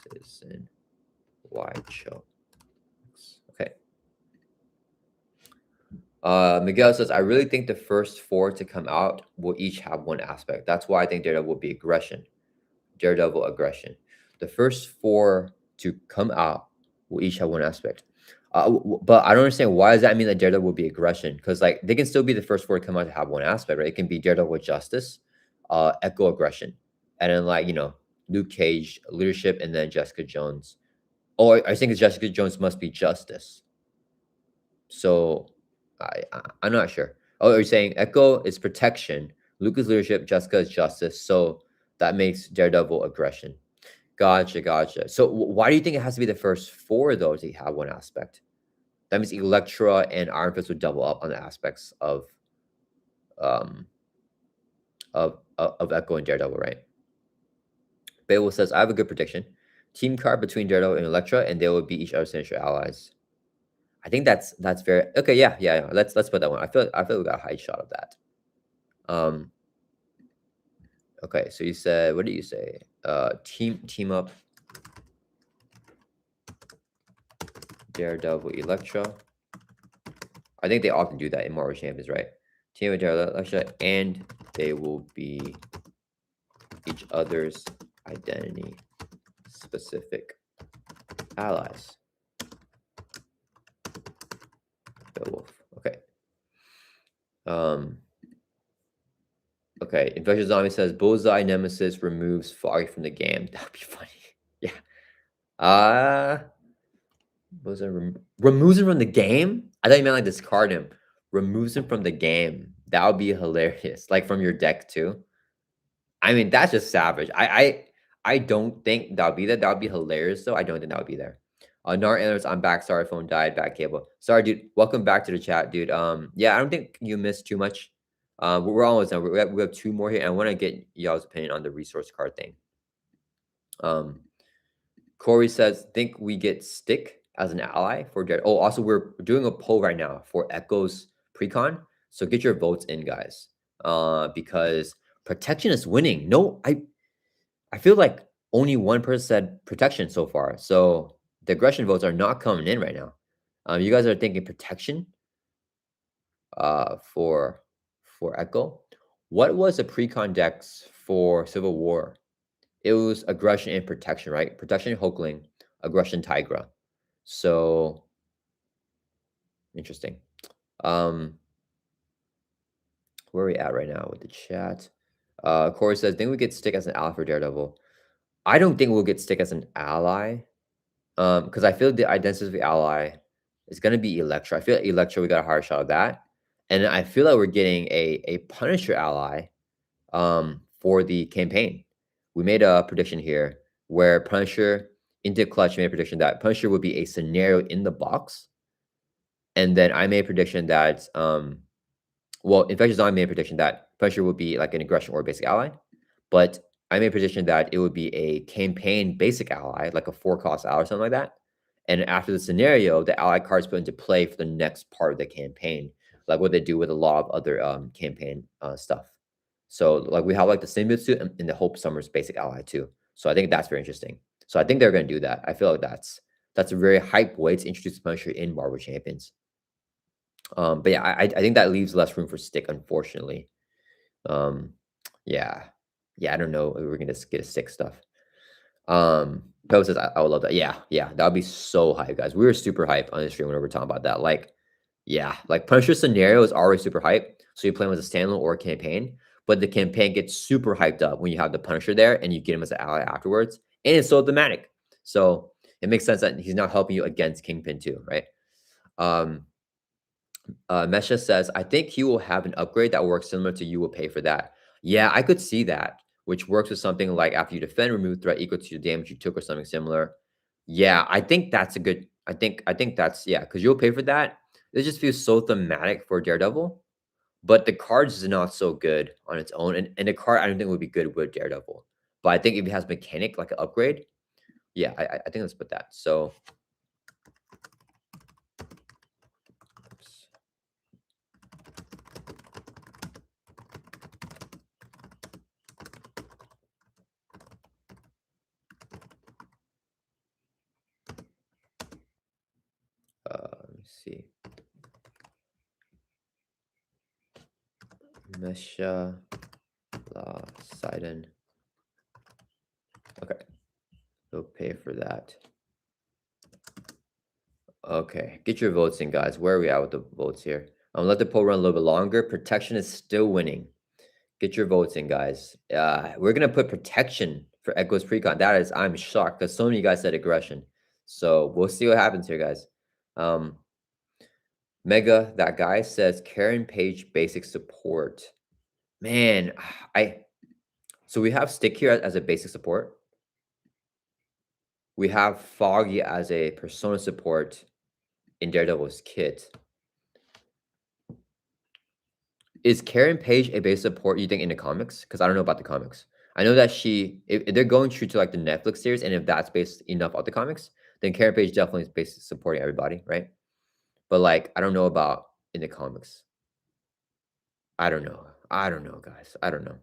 Citizen White Show. Okay, Miguel says, I really think the first 4 to come out will each have one aspect. That's why I think Daredevil will be aggression. Daredevil aggression. The first 4 to come out will each have one aspect. But I don't understand, why does that mean that Daredevil will be aggression? Because like they can still be the first 4 to come out to have one aspect, right? It can be Daredevil justice, Echo aggression, and then like Luke Cage leadership, and then Jessica Jones. Oh, I think Jessica Jones must be justice. So I'm not sure. Oh, you're saying Echo is protection, Luke is leadership, Jessica is justice. So that makes Daredevil aggression. Gotcha, gotcha. So why do you think it has to be the first 4 though to have one aspect? That means Elektra and Iron Fist would double up on the aspects um of Echo and Daredevil, right? Babel says, I have a good prediction. Team card between Daredevil and Elektra, and they will be each other's sinister allies. I think that's very okay. Yeah. Let's put that one. I feel we got a high shot of that. Okay, so you said, what did you say? Team up Daredevil Elektra. I think they often do that in Marvel Champions, right? Team with Daredevil Elektra, and they will be each other's identity specific allies. Beowulf. Okay. Okay. Infectious Zombie says Bullseye Nemesis removes Foggy from the game. That'd be funny. Yeah. Bullseye removes him from the game? I thought you meant like discard him. Removes him from the game. That would be hilarious. Like from your deck too. I mean, that's just savage. I don't think that would be there. That would be hilarious though. I don't think that would be there. Nar Antlers, I'm back. Sorry, phone died. Bad cable. Sorry, dude. Welcome back to the chat, dude. Yeah, I don't think you missed too much. We're almost done. We have 2 more here, and I want to get y'all's opinion on the resource card thing. Corey says, think we get Stick as an ally for Jared. Oh, also we're doing a poll right now for Echo's precon. So get your votes in, guys. Because protection is winning. No, I feel like only one person said protection so far. So the aggression votes are not coming in right now. You guys are thinking protection for Echo. What was the precon decks for Civil War? It was aggression and protection, right? Protection Hulkling, aggression Tigra. So interesting. Where are we at right now with the chat? Corey says, think we get Stick as an ally for Daredevil. I don't think we'll get Stick as an ally. Because I feel the identity of the ally is gonna be Elektra. I feel like Elektra, we got a higher shot of that. And I feel like we're getting a Punisher ally for the campaign. We made a prediction here where Punisher into Clutch made a prediction that Punisher would be a scenario in the box. And then I made a prediction that Infectious Zombie made a prediction that Punisher would be like an aggression or basic ally. But I made a prediction that it would be a campaign basic ally, like a 4-cost ally or something like that. And after the scenario, the ally cards put into play for the next part of the campaign, like what they do with a lot of other campaign stuff. So like we have like the symbiote suit and the Hope Summers basic ally too. So I think that's very interesting. So I think they're going to do that. I feel like that's a very hype way to introduce Punisher in Marvel Champions. But yeah, I think that leaves less room for Stick, unfortunately. Yeah, I don't know if we're gonna get a Stick stuff. Poe says I would love that. Yeah, that would be so hype, guys. We were super hype on the stream when we were talking about that. Like, yeah, like Punisher scenario is already super hype. So you play him as a standalone or a campaign, but the campaign gets super hyped up when you have the Punisher there and you get him as an ally afterwards. And it's so thematic. So it makes sense that he's not helping you against Kingpin too, right? Mesha says, I think he will have an upgrade that works similar to you will pay for that. Yeah, I could see that, which works with something like after you defend, remove threat equal to the damage you took or something similar. Yeah, I think that's a good, I think that's, yeah, because you'll pay for that. It just feels so thematic for Daredevil, but the cards is not so good on its own. And the card, I don't think would be good with Daredevil. But I think if it has mechanic, like an upgrade, yeah, I think let's put that. So, oops. Let me see. Mesha La Sidon. Okay, we'll pay for that. Okay, get your votes in, guys. Where are we at with the votes here? Let the poll run a little bit longer. Protection is still winning. Get your votes in, guys. We're gonna put protection for Echo's Precon. That is, I'm shocked because so many of you guys said aggression. So we'll see what happens here, guys. Mega, that guy says Karen Page basic support. Man, so we have Stick here as a basic support. We have Foggy as a persona support in Daredevil's kit. Is Karen Page a base support, you think, in the comics? Because I don't know about the comics. I know that if they're going true to like the Netflix series, and if that's based enough off the comics, then Karen Page definitely is basically supporting everybody, right? But like, I don't know about in the comics. I don't know. I don't know, guys. I don't know.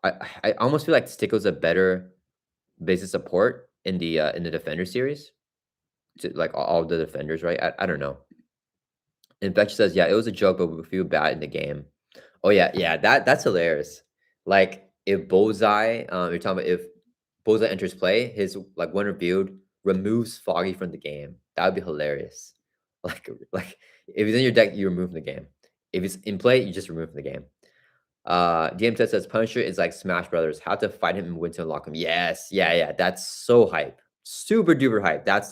I almost feel like Sticko's a better basic support in the Defender series. To like all the Defenders, right? I don't know. And Becky says, yeah, it was a joke, but we feel bad in the game. Oh yeah, that's hilarious. Like if Bullseye, you're talking about if Bullseye enters play, his like when reviewed removes Foggy from the game. That would be hilarious. Like if he's in your deck, you remove from the game. If he's in play, you just remove from the game. DM Test says Punisher is like Smash Brothers. Have to fight him and win to unlock him. Yes, yeah. That's so hype. Super duper hype. That's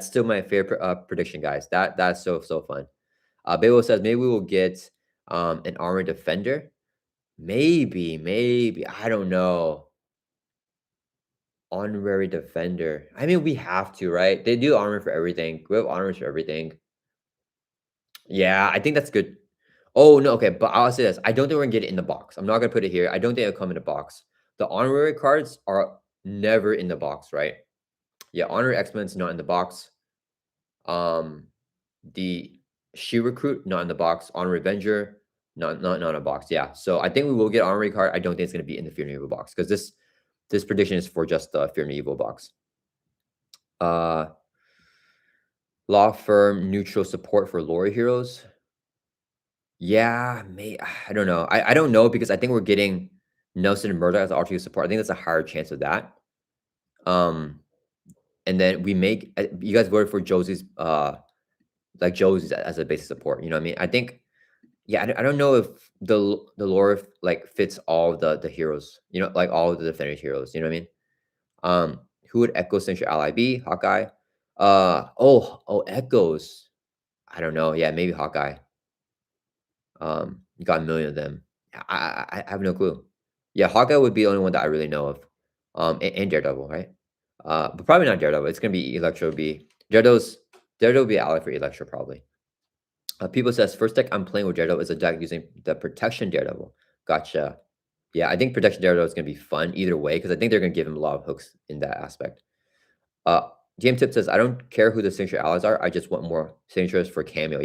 still my favorite prediction, guys. That's so fun. Babo says maybe we will get an armored defender. Maybe. I don't know. Honorary defender. I mean, we have to, right? They do armor for everything. We have armors for everything. Yeah, I think that's good. Oh, no, okay, but I'll say this. I don't think we're gonna get it in the box. I'm not gonna put it here. I don't think it'll come in the box. The honorary cards are never in the box, right? Yeah, honorary X-Men's not in the box. The She Recruit, not in the box. Honorary Avenger, not in a box. Yeah, so I think we will get honorary card. I don't think it's gonna be in the Fear and Evil box because this prediction is for just the Fear and Evil box. Law firm neutral support for lore heroes. Yeah, I don't know. I don't know because I think we're getting Nelson and Murdoch as alternate support. I think that's a higher chance of that. And then we make you guys voted for Josie's like Josie's as a basic support. You know what I mean? I think I don't know if the lore like fits all the heroes. You know, like all of the Defenders heroes. You know what I mean? Who would Echo Central ally be? Hawkeye. Echoes. I don't know. Yeah, maybe Hawkeye. You got a million of them. I have no clue. Yeah, Hawkeye would be the only one that I really know of. And Daredevil, right? But probably not Daredevil. It's gonna be Electro. Daredevil will be ally for Electro probably. People says first deck I'm playing with Daredevil is a deck using the Protection Daredevil. Gotcha. Yeah, I think Protection Daredevil is gonna be fun either way because I think they're gonna give him a lot of hooks in that aspect. GM Tip says I don't care who the signature allies are. I just want more signatures for Cameo.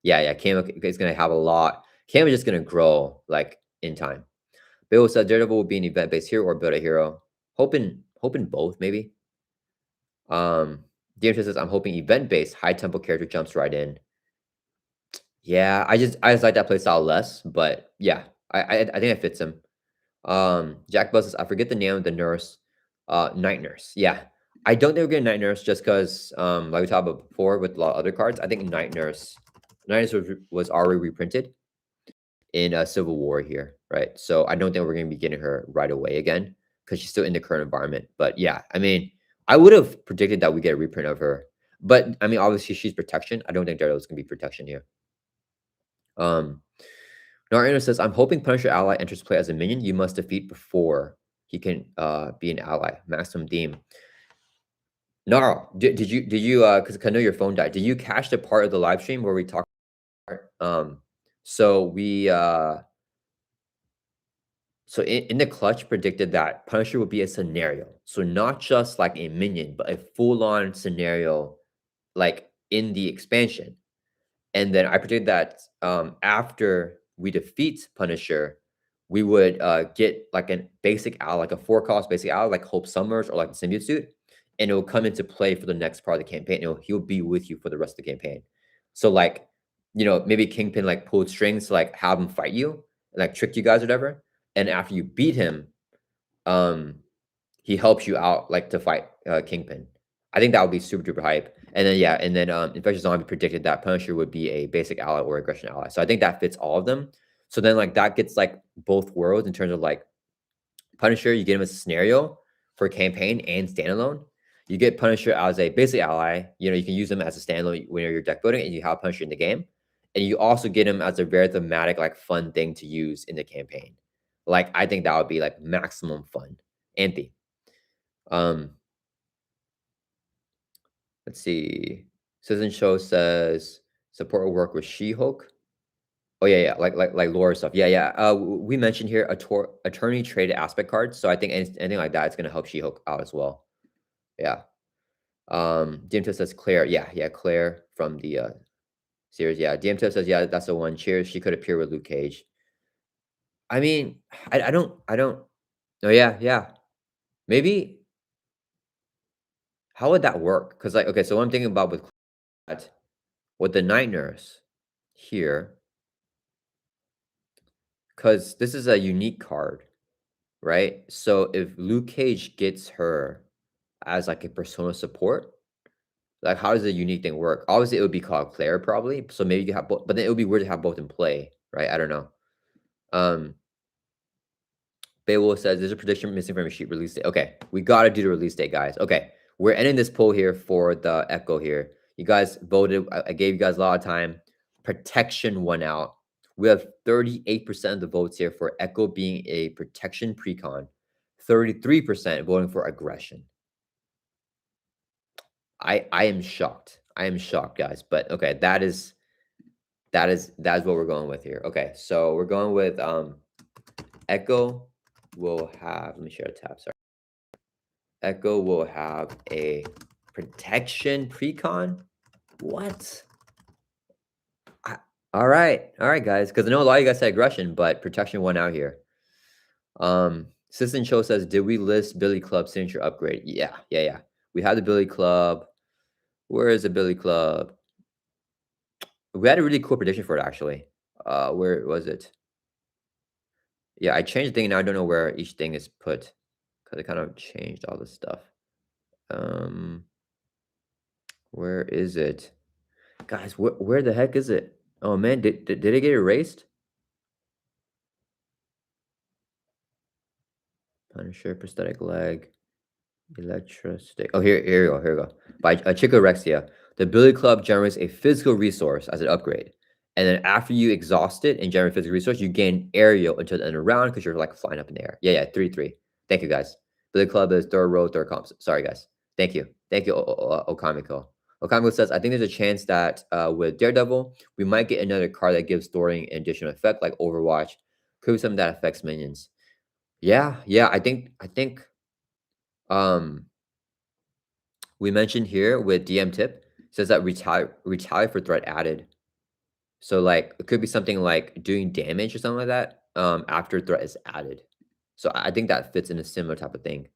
Yeah. Cameo is gonna have a lot. Cameo is just gonna grow like in time. Bill said Daredevil will be an event-based hero or build a hero. Hoping both, maybe. DM says I'm hoping event-based high tempo character jumps right in. Yeah, I just like that playstyle less, but yeah, I think it fits him. Jack Buzz says I forget the name of the nurse. Night Nurse. Yeah. I don't think we're getting Night Nurse just because like we talked about before with a lot of other cards. I think Night Nurse was already reprinted in Civil War here, right? So I don't think we're gonna be getting her right away again because she's still in the current environment. But yeah, I mean, I would have predicted that we get a reprint of her. But I mean, obviously she's protection. I don't think Daredevil's gonna be protection here. Narino says, I'm hoping Punisher ally enters play as a minion you must defeat before he can be an ally. Maximum theme. Gnarl, did you because I know your phone died. Did you catch the part of the live stream where we talked so we so in the clutch predicted that Punisher would be a scenario. So not just like a minion, but a full-on scenario like in the expansion. And then I predicted that after we defeat Punisher, we would get like a basic ally, like a 4-cost basic ally, like Hope Summers or like the symbiote suit, and it will come into play for the next part of the campaign. He'll be with you for the rest of the campaign. So like, maybe Kingpin like pulled strings to like have him fight you, like trick you guys or whatever. And after you beat him, um, he helps you out like to fight Kingpin. I think that would be super duper hype. And then yeah, and then Infectious Zombie predicted that Punisher would be a basic ally or aggression ally. So I think that fits all of them. So then like that gets like both worlds in terms of like Punisher, you get him as a scenario for campaign and standalone. You get Punisher as a basic ally. You know, you can use him as a standalone when you're deck building and you have Punisher in the game. And you also get him as a very thematic, like fun thing to use in the campaign. Like I think that would be like maximum fun and theme. Um, let's see. Citizen Show says support will work with She-Hulk. Oh yeah, yeah, like lore stuff. Yeah, yeah. We mentioned here attorney traded aspect cards, so I think anything like that is gonna help She-Hulk out as well. Yeah. DMTF says Claire. Yeah, yeah, Claire from the series. Yeah, DMTF says yeah, that's the one. Cheers. She could appear with Luke Cage. I mean, I don't. Oh yeah, yeah. Maybe how would that work? Because like, okay, so what I'm thinking about that with the night nurse here, because this is a unique card, right? So if Luke Cage gets her as like a persona support, like how does the unique thing work? Obviously, it would be called Claire probably. So maybe you have both, but then it would be weird to have both in play, right? I don't know. Um, Beowulf says there's a prediction missing from your sheet release date. Okay, we gotta do the release date, guys. Okay, we're ending this poll here for the Echo here. You guys voted. I gave you guys a lot of time. Protection won out. We have 38% of the votes here for Echo being a protection precon. 33% voting for aggression. I am shocked. I am shocked, guys. But okay, that is what we're going with here. Okay, so we're going with Echo will have, let me share a tab, sorry. Echo will have a protection precon. What? All right, guys. Because I know a lot of you guys said aggression, but protection won out here. Citizen Show says, did we list Billy Club signature upgrade? Yeah, yeah, yeah. We have the Billy Club. Where is the Billy Club? We had a really cool prediction for it actually. Where was it? Yeah, I changed the thing. Now I don't know where each thing is put because I kind of changed all this stuff. Where is it? Guys, where the heck is it? Oh man, did it get erased? Punisher, prosthetic leg, electrostick. Oh, here we go. By Chikorexia, the Billy Club generates a physical resource as an upgrade. And then after you exhaust it and generate physical resource, you gain aerial until the end of the round because you're like flying up in the air. Yeah, 3-3. Thank you, guys. Billy Club is third row, third comps. Sorry, guys. Thank you. Thank you, Okamiko. Okamiko says, I think there's a chance that with Daredevil, we might get another card that gives Thoring an additional effect like Overwatch. Could be something that affects minions. Yeah, I think um we mentioned here with DM tip says that retaliate for threat added. So like it could be something like doing damage or something like that after threat is added. So I think that fits in a similar type of thing.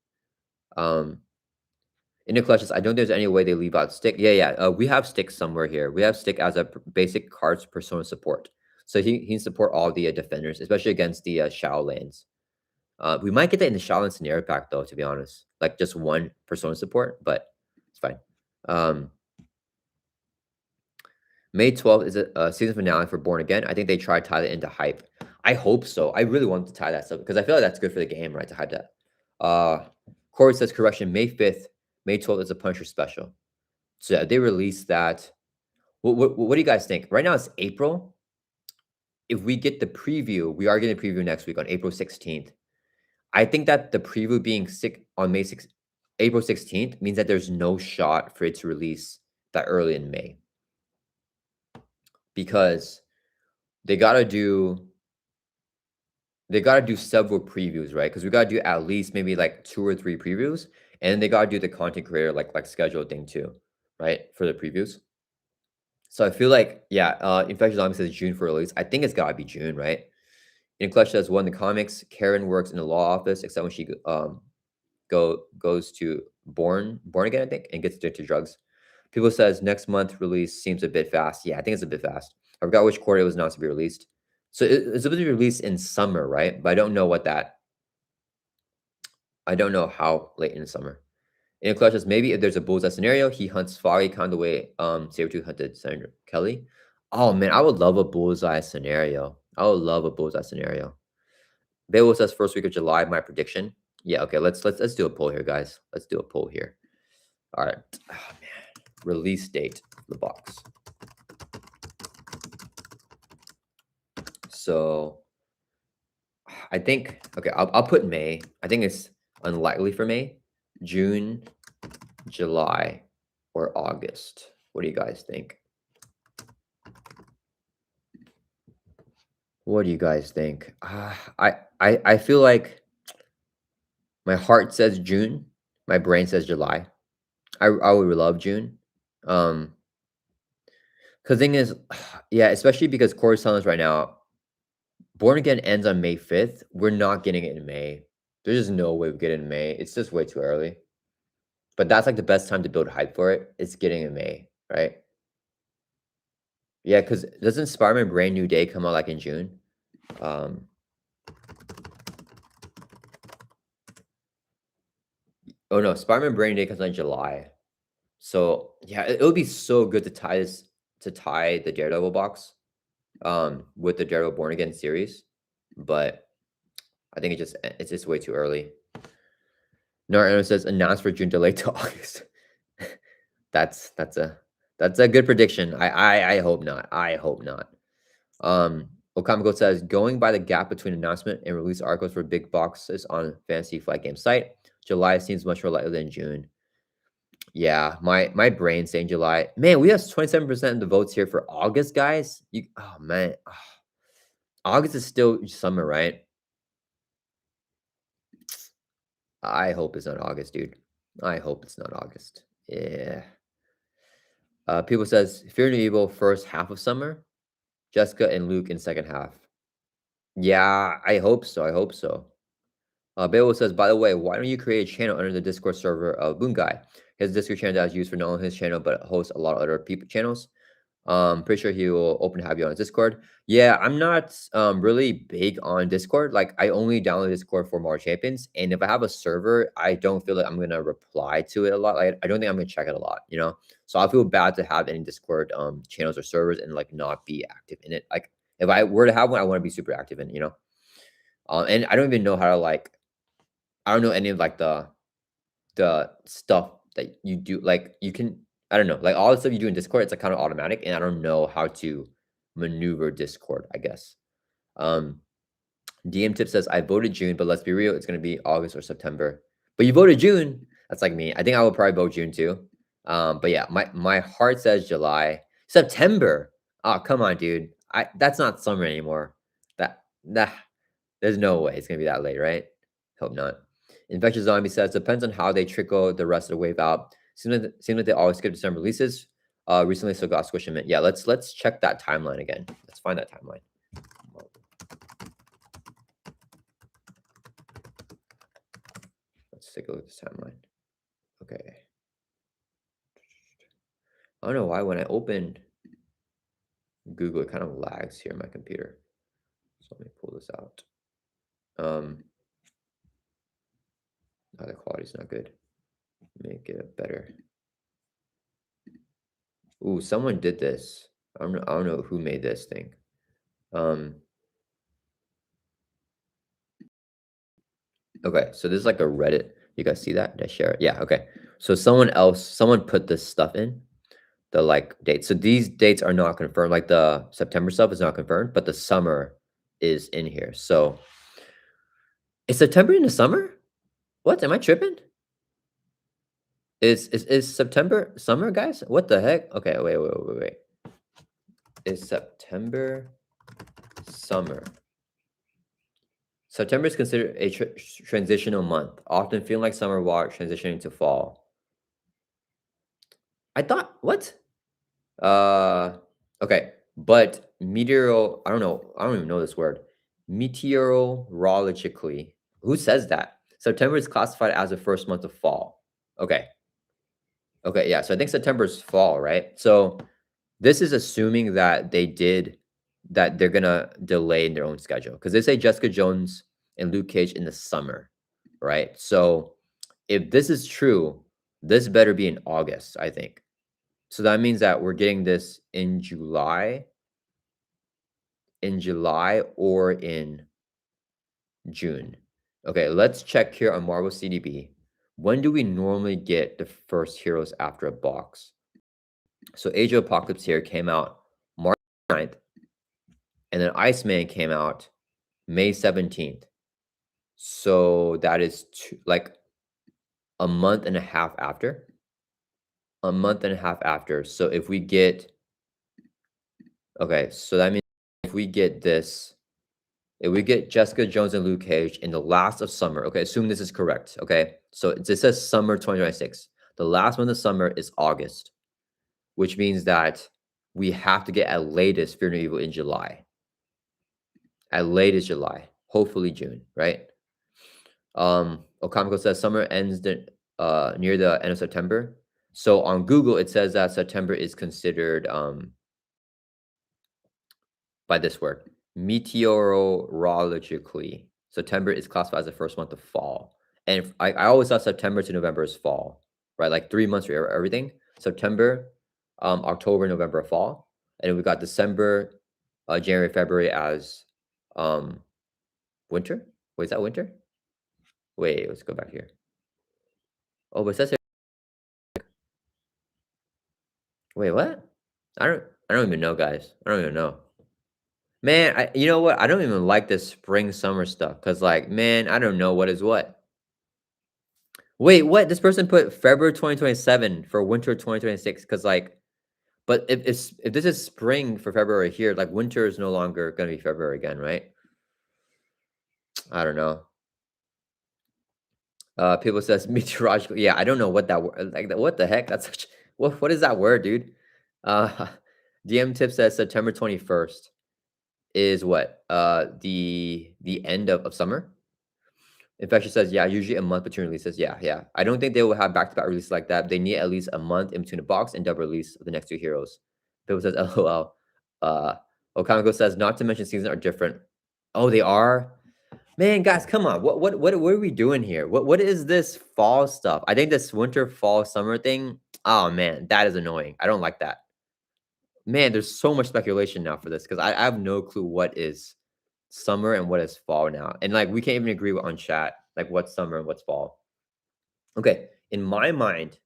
In the clutches, I don't think there's any way they leave out stick. Yeah. We have stick somewhere here. We have stick as a basic cards persona support. So he can support all the defenders, especially against the Shadowlands. We might get that in the Shaolin scenario pack though, to be honest. Like just one persona support, but it's fine. May 12th is a season finale for Born Again. I think they try to tie that into hype. I hope so. I really want to tie that stuff because I feel like that's good for the game, right? To hype that. Corey says correction. May 5th, May 12th is a Punisher special. So yeah, they released that. What do you guys think? Right now it's April. If we get the preview, we are getting a preview next week on April 16th. I think that the preview being sick on May 6th, April 16th means that there's no shot for it to release that early in May. Because they gotta do several previews, right? Because we gotta do at least maybe like 2 or 3 previews, and they gotta do the content creator like schedule thing too, right? For the previews. So I feel like, yeah, Infectious Zombie says June for release. I think it's gotta be June, right? In Clutch says one in the comics, Karen works in the law office, except when she goes to Born Again, I think, and gets addicted to drugs. People says next month release seems a bit fast. Yeah, I think it's a bit fast. I forgot which quarter it was announced to be released. So it's supposed to be released in summer, right? But I don't know what that. I don't know how late in the summer. In the says maybe if there's a bullseye scenario, he hunts Foggy kind of the way Sabretooth hunted Senator Kelly. Oh man, I would love a bullseye scenario. I would love a bullseye scenario. Beowulf says first week of July, my prediction. Yeah, okay, let's do a poll here, guys. Let's do a poll here. All right. Oh man. Release date of the box. So I think okay, I'll put May. I think it's unlikely for May. June, July, or August. What do you guys think? What do you guys think? I feel like my heart says June, my brain says July. I would love June. Cause thing is, yeah, especially because Corey's telling us right now, Born Again ends on May 5th. We're not getting it in May. There's just no way we get it in May. It's just way too early. But that's like the best time to build hype for it. It's getting in May, right? Yeah, because doesn't Spider-Man Brand New Day come out like in June? Oh no, Spider-Man Brand New Day comes out in July. So yeah, it would be so good to tie the Daredevil box with the Daredevil Born Again series. But I think it's just way too early. Narano says announced for June, delayed to August. that's a good prediction. I hope not. I hope not. Okamiko says going by the gap between announcement and release articles for big boxes on Fantasy Flight Game site, July seems much more likely than June. Yeah, my brain saying July. Man, we have 27% of the votes here for August, guys. Oh man, August is still summer, right? I hope it's not August, dude. I hope it's not August. Yeah. People says Fear No Evil first half of summer, Jessica and Luke in second half. Yeah, I hope so. I hope so. Beowulf says, by the way, why don't you create a channel under the Discord server of Boom Guy? His Discord channel that is used for not only his channel, but hosts a lot of other people channels. Pretty sure he will open to have you on his Discord. Yeah, I'm not really big on Discord. Like I only download Discord for more champions. And if I have a server, I don't feel like I'm gonna reply to it a lot. Like I don't think I'm gonna check it a lot, you know? So I feel bad to have any Discord channels or servers and like not be active in it. Like if I were to have one, I want to be super active in it, you know? And I don't even know how to like I don't know any of like the stuff that you do. Like you can I don't know, like all the stuff you do in Discord, it's like kind of automatic, and I don't know how to maneuver Discord, I guess. DM Tip says I voted June, but let's be real, it's gonna be August or September. But you voted June. That's like me. I think I will probably vote June too. But yeah, my heart says July. September. Oh, come on, dude. That's not summer anymore. That there's no way it's gonna be that late, right? Hope not. Infectious Zombie says depends on how they trickle the rest of the wave out. Seems like they always skip December releases. Recently still got Squish Mint. Yeah, let's check that timeline again. Let's find that timeline. Let's take a look at this timeline. Okay. I don't know why when I open Google, it kind of lags here on my computer. So let me pull this out. Oh, the quality's not good. Make it better. Ooh, someone did this. I don't know who made this thing. Okay, so this is like a Reddit. You guys see that? Did I share it? Yeah, okay. So someone put this stuff in the like dates. So these dates are not confirmed. Like the September stuff is not confirmed, but the summer is in here. So is September in the summer? What? Am I tripping? Is September summer, guys? What the heck? Okay, wait. Is September summer? September is considered a transitional month, often feeling like summer while transitioning to fall. I thought what? Okay, but I don't know. I don't even know this word. Meteorologically, who says that? September is classified as the first month of fall. Okay. Yeah. So I think September is fall, right? So this is assuming that they did that they're gonna delay in their own schedule because they say Jessica Jones and Luke Cage in the summer, right? So if this is true, this better be in August, I think. So that means that we're getting this in July or in June. Okay, let's check here on Marvel CDB. When do we normally get the first heroes after a box? So Age of Apocalypse here came out March 9th, and then Iceman came out May 17th. So that is like a month and a half after. A month and a half after. So if we get, okay, so that means if we get this, if we get Jessica Jones and Luke Cage in the last of summer, okay, assume this is correct, okay? So it says summer 2026. The last month of summer is August, which means that we have to get at latest Fear No Evil in July. At latest July, hopefully June, right? Okamiko says summer ends near the end of September. So on Google, it says that September is considered by this word, meteorologically. September is classified as the first month of fall. And I always thought September to November is fall, right? Like 3 months for everything. September, October, November, fall. And we got December, January, February as winter. Wait, is that winter? Wait, let's go back here. Oh, but it says wait, what? I don't even know, guys. I don't even know. Man, you know what? I don't even like this spring summer stuff cuz like, man, I don't know what is what. Wait, what? This person put February 2027 for winter 2026 cuz like but if this is spring for February here, like winter is no longer going to be February again, right? I don't know. People says meteorological. Yeah, I don't know what that word like. What the heck? That's such. What is that word, dude? Uh, DM tip says September 21st is what? The end of summer. Infection says yeah, usually a month between releases. Yeah, yeah. I don't think they will have back to back releases like that. They need at least a month in between the box and double release of the next two heroes. People says LOL. Uh, Okamiko says not to mention seasons are different. Oh, they are. Man, guys, come on. What are we doing here? What is this fall stuff? I think this winter, fall, summer thing. Oh man, that is annoying. I don't like that. Man, there's so much speculation now for this because I have no clue what is summer and what is fall now. And like we can't even agree on chat, like what's summer and what's fall. Okay, in my mind,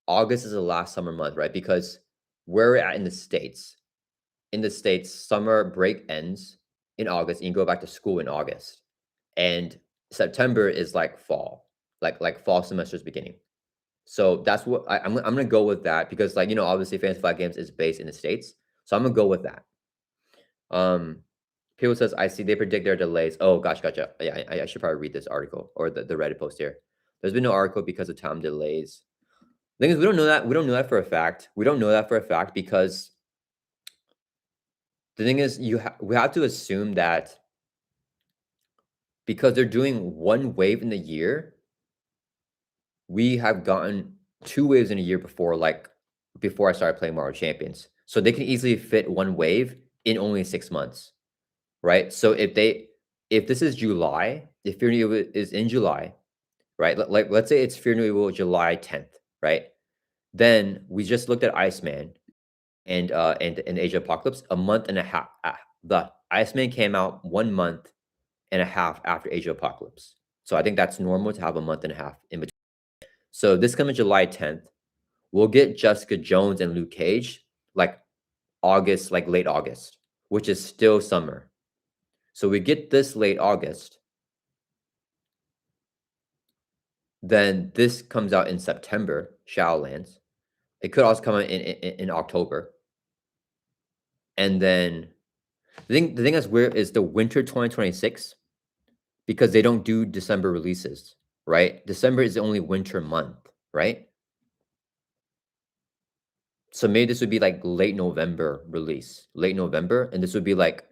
August is the last summer month, right? Because where we're at in the States, summer break ends in August, and you go back to school in August. And September is like fall, like fall semester's beginning. So that's what I'm gonna go with that because like obviously Fantasy Flight Games is based in the States, so I'm gonna go with that. People says I see they predict their delays. Oh gosh, gotcha. Yeah, I should probably read this article or the Reddit post here. There's been no article because of time delays. The thing is, we don't know that. We don't know that for a fact. We don't know that for a fact because the thing is, we have to assume that because they're doing one wave in the year, we have gotten two waves in a year before, like before I started playing Marvel Champions. So they can easily fit one wave in only 6 months, right? So if this is July, if Fear No Evil is in July, right? Like let's say it's Fear No Evil July 10th, right? Then we just looked at Iceman and Age of Apocalypse a month and a half. The Iceman came out 1 month and a half after Age of Apocalypse. So I think that's normal to have a month and a half in between. So this coming July 10th, we'll get Jessica Jones and Luke Cage like August, like late August, which is still summer. So we get this late August. Then this comes out in September, Shadowlands. It could also come out in October. And then the thing that's weird is the winter 2026 because they don't do December releases, right? December is the only winter month, right? So maybe this would be like late November release, late November, and this would be like,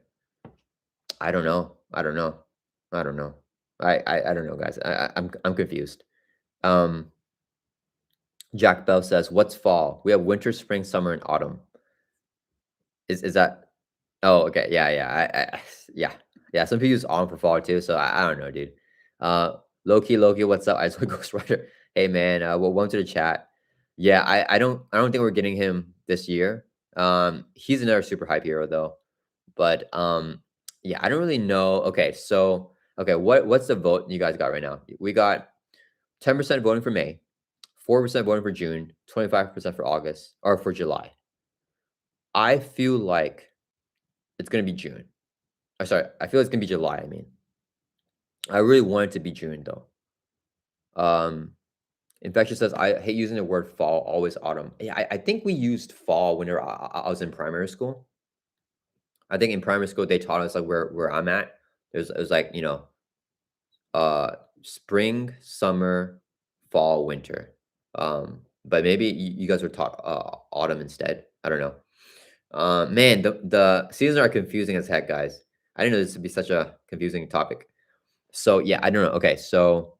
I don't know, I don't know, I don't know, I don't know, guys. I'm confused. Jack Bell says, "What's fall? We have winter, spring, summer, and autumn." Is that Oh, okay. Yeah, yeah. Yeah. Yeah. Some people use Arm for fall too. So I don't know, dude. Uh, Loki, what's up? I saw Ghost Rider. Hey, man. Well, welcome to the chat. Yeah, I don't think we're getting him this year. He's another super hype hero though. But yeah, I don't really know. Okay, so okay, what's the vote you guys got right now? We got 10% voting for May, 4% voting for June, 25% for August or for July. I feel like it's gonna be June. Sorry, I feel it's gonna be July. I mean, I really want it to be June though. Um, Infection says I hate using the word fall, always autumn. Yeah, I think we used fall whenever I was in primary school. I think in primary school they taught us like where I'm at. It was like uh spring, summer, fall, winter. But maybe you guys were taught autumn instead. I don't know. Man, the seasons are confusing as heck, guys. I didn't know this would be such a confusing topic. So yeah, I don't know. Okay, so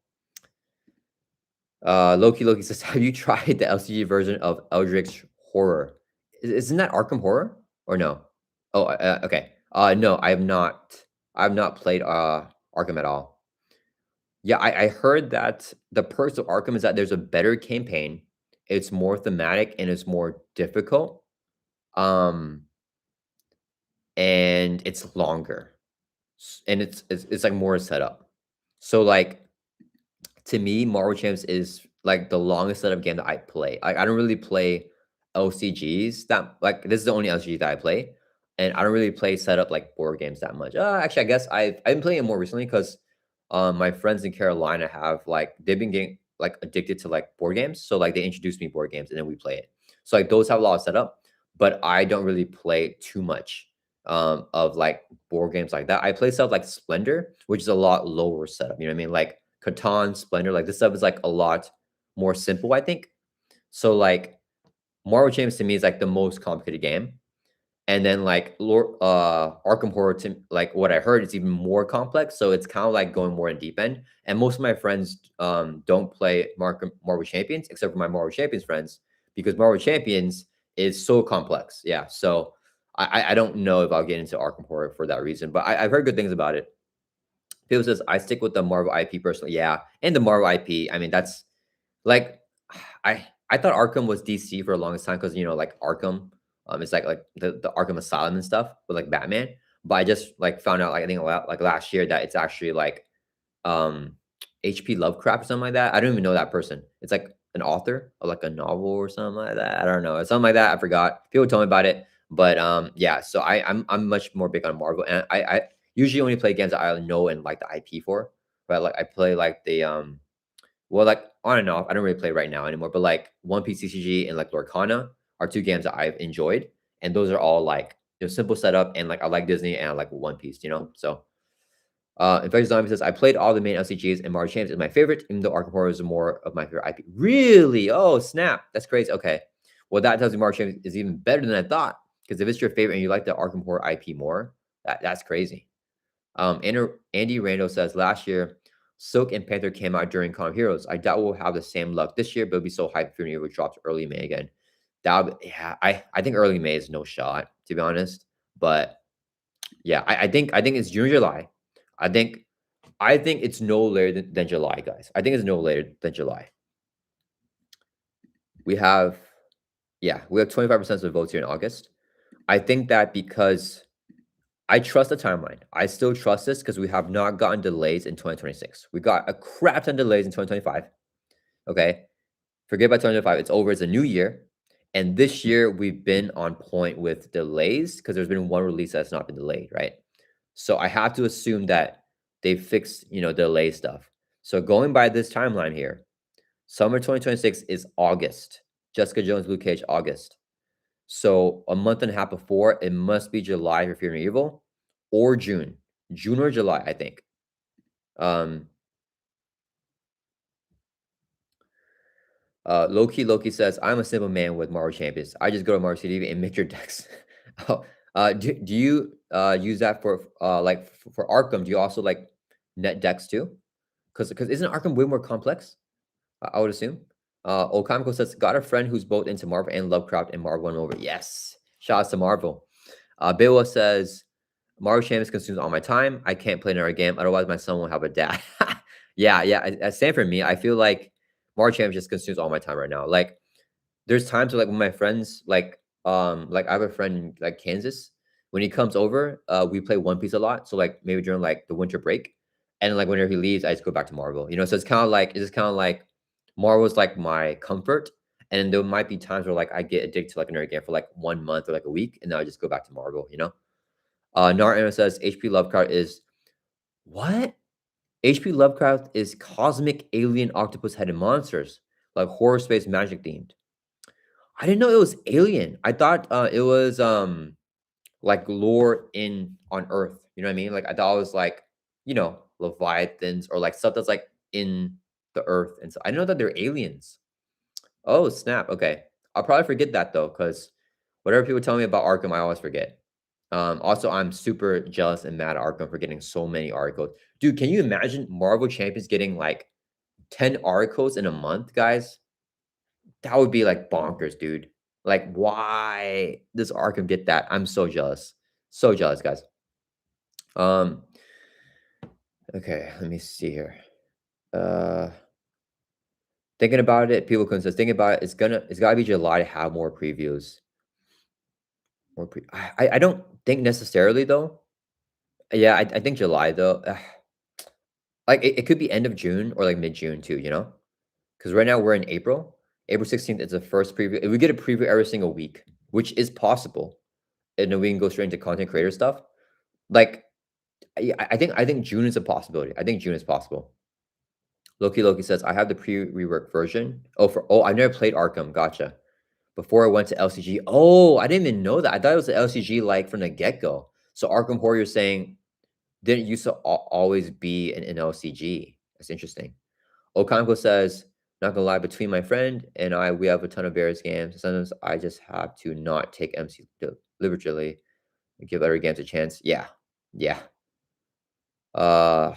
Loki says, have you tried the LCG version of Eldritch Horror? Isn't that Arkham Horror or no? Oh, okay. No, I have not. I have not played Arkham at all. Yeah, I heard that the perks of Arkham is that there's a better campaign. It's more thematic and it's more difficult. Um, and it's longer. And it's like more setup. So like to me, Marvel Champs is like the longest setup game that I play. I don't really play LCGs that like this is the only LCG that I play, and I don't really play setup like board games that much. Actually, I guess I've been playing it more recently because my friends in Carolina have like they've been getting like addicted to like board games, so like they introduced me board games and then we play it. So like those have a lot of setup, but I don't really play too much of like board games like that. I play stuff like Splendor, which is a lot lower setup. You know what I mean? Like Catan, Splendor, like this stuff is like a lot more simple, I think. So like Marvel Champions to me is like the most complicated game. And then like Arkham Horror to like what I heard is even more complex. So it's kind of like going more in deep end. And most of my friends don't play Marvel Champions except for my Marvel Champions friends because Marvel Champions is so complex. Yeah. So I don't know if I'll get into Arkham Horror for that reason, but I've heard good things about it. People says I stick with the Marvel IP personally. Yeah, and the Marvel IP. I mean, that's like I thought Arkham was DC for the longest time because like Arkham, it's like the Arkham Asylum and stuff with like Batman. But I just like found out like I think like last year that it's actually like um HP Lovecraft or something like that. I don't even know that person. It's like an author of like a novel or something like that. I don't know. Something like that. I forgot. People told me about it. But yeah, so I'm much more big on Marvel. And I usually only play games that I know and like the IP for. But like I play like the well, like on and off. I don't really play right now anymore. But like One Piece CCG and like Lorcana are two games that I've enjoyed. And those are all like simple setup and like I like Disney and I like One Piece. So Infected Zombie says, I played all the main LCGs and Marvel Champs is my favorite, even though Arkham Horror is more of my favorite IP. Really? Oh, snap. That's crazy. Okay. Well, that tells me Marvel Champs is even better than I thought. Because if it's your favorite and you like the Arkham Horror IP more, that's crazy. Andy Randall says, last year, Silk and Panther came out during Con Heroes. I doubt we'll have the same luck this year, but it'll be so hyped if Fury drops early May again. Yeah, I think early May is no shot, to be honest. But yeah, I think it's June or July. I think I think it's no later than July, guys. I think it's no later than July. We have, yeah, we have 25% of the votes here in August. I think that because I trust the timeline. I still trust this because we have not gotten delays in 2026. We got a crap ton of delays in 2025. Okay. Forget about 2025. It's over. It's a new year. And this year we've been on point with delays because there's been one release that's not been delayed, right? So I have to assume that they fixed, delay stuff. So going by this timeline here, summer 2026 is August. Jessica Jones, Luke Cage, August. So a month and a half before, it must be July for Fear and Evil or June. June or July, I think. Um, Loki says, I'm a simple man with Marvel Champions. I just go to Marvel CD and make your decks. Oh, do you use that for like for Arkham? Do you also like net decks too? Because isn't Arkham way more complex? I would assume. Okamiko says, got a friend who's both into Marvel and Lovecraft and Marvel went over. Yes. Shout out to Marvel. Beowulf says, Marvel Champions consumes all my time. I can't play another game. Otherwise, my son won't have a dad. yeah. Same for me. I feel like Marvel Champions just consumes all my time right now. Like, there's times where, like, when my friends, like I have a friend in, like, Kansas. When he comes over, we play One Piece a lot. So, like, maybe during, like, the winter break, and, like, whenever he leaves, I just go back to Marvel. You know, so it's just kind of like Marvel's like my comfort. And there might be times where, like, I get addicted to, like, another game for like 1 month or like a week, and then I just go back to Marvel. You know. Naruto says HP Lovecraft is what? HP Lovecraft is cosmic alien octopus headed monsters, like horror space magic themed. I didn't know it was alien. I thought it was like lore in on Earth. You know what I mean? Like I thought it was like, Leviathans or like stuff that's like in the Earth. And so I didn't know that they're aliens. Oh, snap. Okay. I'll probably forget that though, because whatever people tell me about Arkham, I always forget. Also, I'm super jealous and mad at Arkham for getting so many articles. Dude, can you imagine Marvel Champions getting like 10 articles in a month, guys? That would be like bonkers, dude. Like, why does Arkham get that? I'm so jealous. So jealous, guys. Um, okay, let me see here. Uh Thinking about it, people can says thinking about it, it's gotta be July to have more previews. I don't think necessarily though. Yeah, I think July though. Like it could be end of June or like mid-June too, you know? Because right now we're in April. April 16th is the first preview. If we get a preview every single week, which is possible, and then we can go straight into content creator stuff. Like I think June is a possibility. I think June is possible. Loki says, I have the pre-rework version. I've never played Arkham. Gotcha. Before I went to LCG. Oh, I didn't even know that. I thought it was the LCG like from the get-go. So Arkham Horror is saying didn't used to always be an LCG. That's interesting. Okanko says, not gonna lie, between my friend and I, we have a ton of various games. Sometimes I just have to not take MC deliberately and give other games a chance. Yeah. Yeah. Uh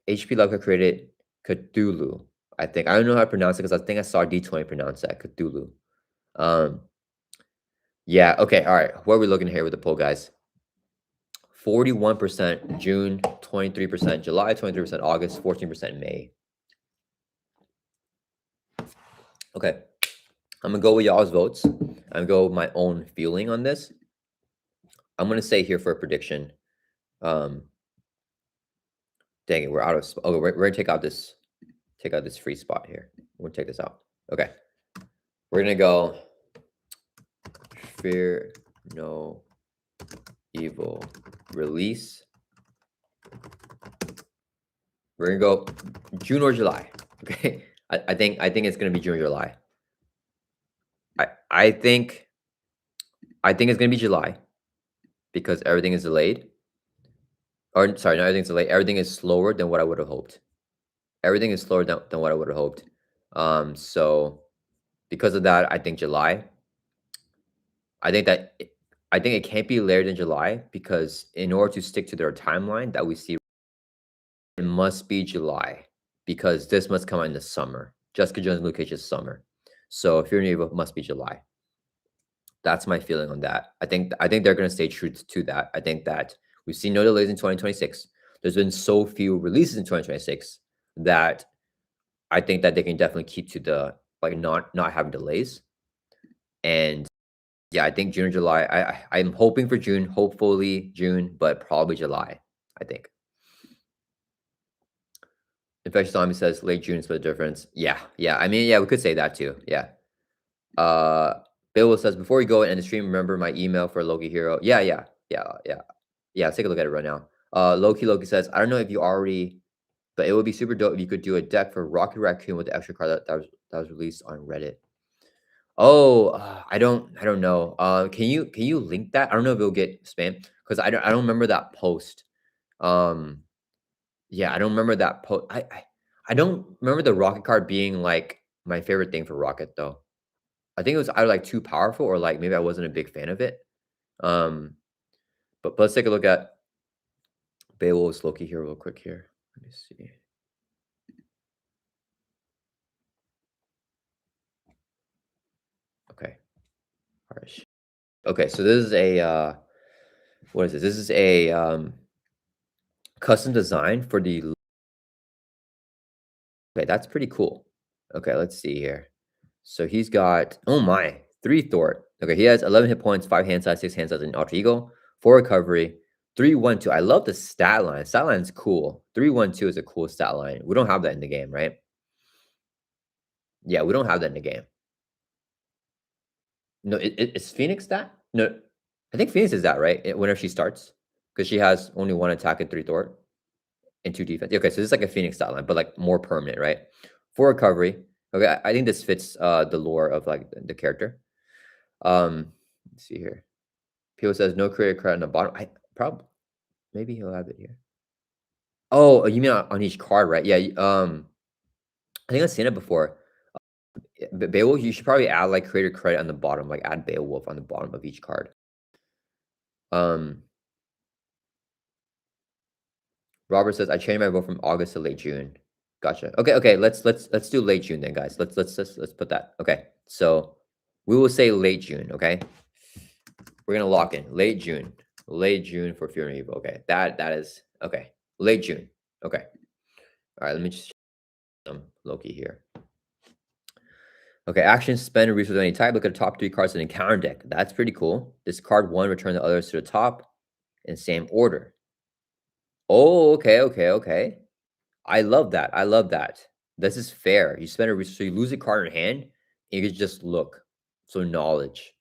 HP Lovecraft created Cthulhu. I think. I don't know how to pronounce it because I think I saw D20 pronounce that. Cthulhu. Um, yeah, okay, all right. What are we looking here with the poll, guys? 41% June, 23% July, 23% August, 14% May. Okay. I'm gonna go with y'all's votes. I'm gonna go with my own feeling on this. I'm gonna say here for a prediction. Um, dang it, we're out of okay, we're gonna take out this free spot here. We're gonna take this out. Okay. We're gonna go Fear No Evil release. We're gonna go June or July. Okay. I think it's gonna be June or July. I think it's gonna be July because everything is delayed. Or sorry, not everything's delayed. Everything is slower than what I would have hoped. Everything is slower than what I would have hoped. So because of that, I think July. I think that I think it can't be later than July because in order to stick to their timeline that we see, it must be July because this must come out in the summer. Jessica Jones and Luke Cage is summer. So Fear No Evil must be July. That's my feeling on that. I think they're going to stay true to that. I think that we've seen no delays in 2026. There's been so few releases in 2026 that I think that they can definitely keep to the like not having delays. And yeah, I think June or July. I'm hoping for June, hopefully June, but probably July. I think. Infectious Zombie says late June split difference. Yeah. I mean, yeah, we could say that too. Yeah. Bill says before we go and end the stream, remember my email for Loki Hero. Yeah. Let's take a look at it right now. Loki says, I don't know if you already, but it would be super dope if you could do a deck for Rocket Raccoon with the extra card that was released on Reddit. Oh, I don't know. Can you link that? I don't know if it'll get spammed because I don't remember that post. Um, yeah, I don't remember that post. I don't remember the Rocket card being like my favorite thing for Rocket though. I think it was either like too powerful or like maybe I wasn't a big fan of it. Um, but let's take a look at Beowulf's Loki here real quick here. Let me see. Okay. All right. Okay, so this is a What is this? This is a custom design for the. Okay, that's pretty cool. Okay, let's see here. So he's got, oh my, 3 Thor. Okay, he has 11 hit points, 5 hand size, 6 hand size, and alter ego, 4 recovery, 3-1-2. I love the stat line. Stat line's cool. 3-1-2 is a cool stat line. We don't have that in the game, right? Yeah, we don't have that in the game. No, it's Phoenix that? No, I think Phoenix is that, right? Whenever she starts, because she has only 1 attack and 3 Thor and 2 defense. Okay, so this is like a Phoenix stat line, but like more permanent, right? 4 recovery. Okay, I think this fits the lore of like the character. Let's see here. People says no creator credit on the bottom. I probably maybe he'll have it here. Oh, you mean on each card, right? Yeah. I think I've seen it before. Beowulf, you should probably add like creator credit on the bottom, like add Beowulf on the bottom of each card. Robert says I changed my vote from August to late June. Gotcha. Okay. Let's do late June then, guys. Let's put that. Okay. So we will say late June. Okay. We're gonna lock in late June. Late June for Fear and Evil. Okay. That is okay. Late June. Okay. All right. Let me just some Loki here. Okay, action, spend a resource of any type. Look at the top 3 cards in the encounter deck. That's pretty cool. Discard 1, return the others to the top in same order. Oh, okay. I love that. I love that. This is fair. You spend a resource, so you lose a card in your hand, and you can just look. So knowledge.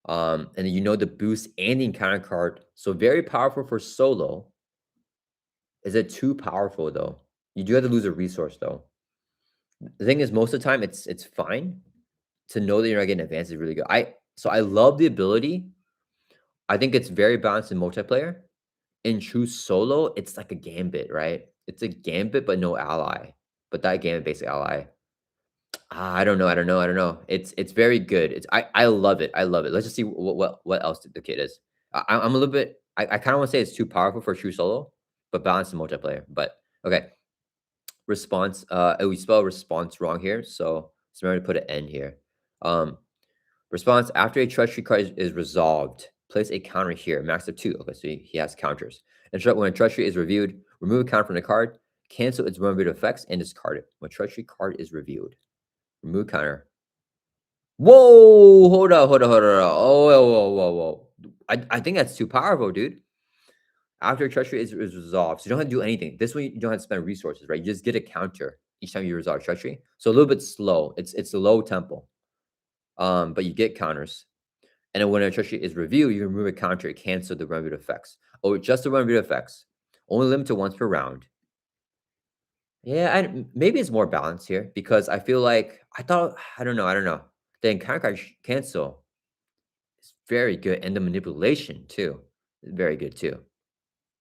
And you know the boost and the encounter card. So very powerful for solo. Is it too powerful though? You do have to lose a resource though. The thing is, most of the time it's fine. To know that you're not getting advanced is really good. I love the ability. I think it's very balanced in multiplayer. In true solo, it's like a gambit, right? It's a gambit, but no ally. But that gambit basic ally. I don't know. It's very good. I love it. I love it. Let's just see what else the kid is. I'm a little bit. I kind of want to say it's too powerful for true solo, but balanced in multiplayer. But okay, response. We spell response wrong here, so remember to put an N here. Response, after a treachery card is resolved, place a counter here, max of 2. Okay, so he has counters. And when a treachery is reviewed, remove a counter from the card, cancel its removed effects, and discard it. When a treachery card is reviewed, remove counter. Whoa, hold on. Oh, whoa. I think that's too powerful, dude. After a treachery is resolved, so you don't have to do anything. This one, you don't have to spend resources, right? You just get a counter each time you resolve treachery. So a little bit slow. It's a low tempo. But you get counters. And then when a treachery is reviewed, you remove a counter to cancel the removed effects. Oh, just the removed effects. Only limited once per round. Yeah, maybe it's more balanced here because I feel like I don't know. The encounter card cancel is very good, and the manipulation too is very good too.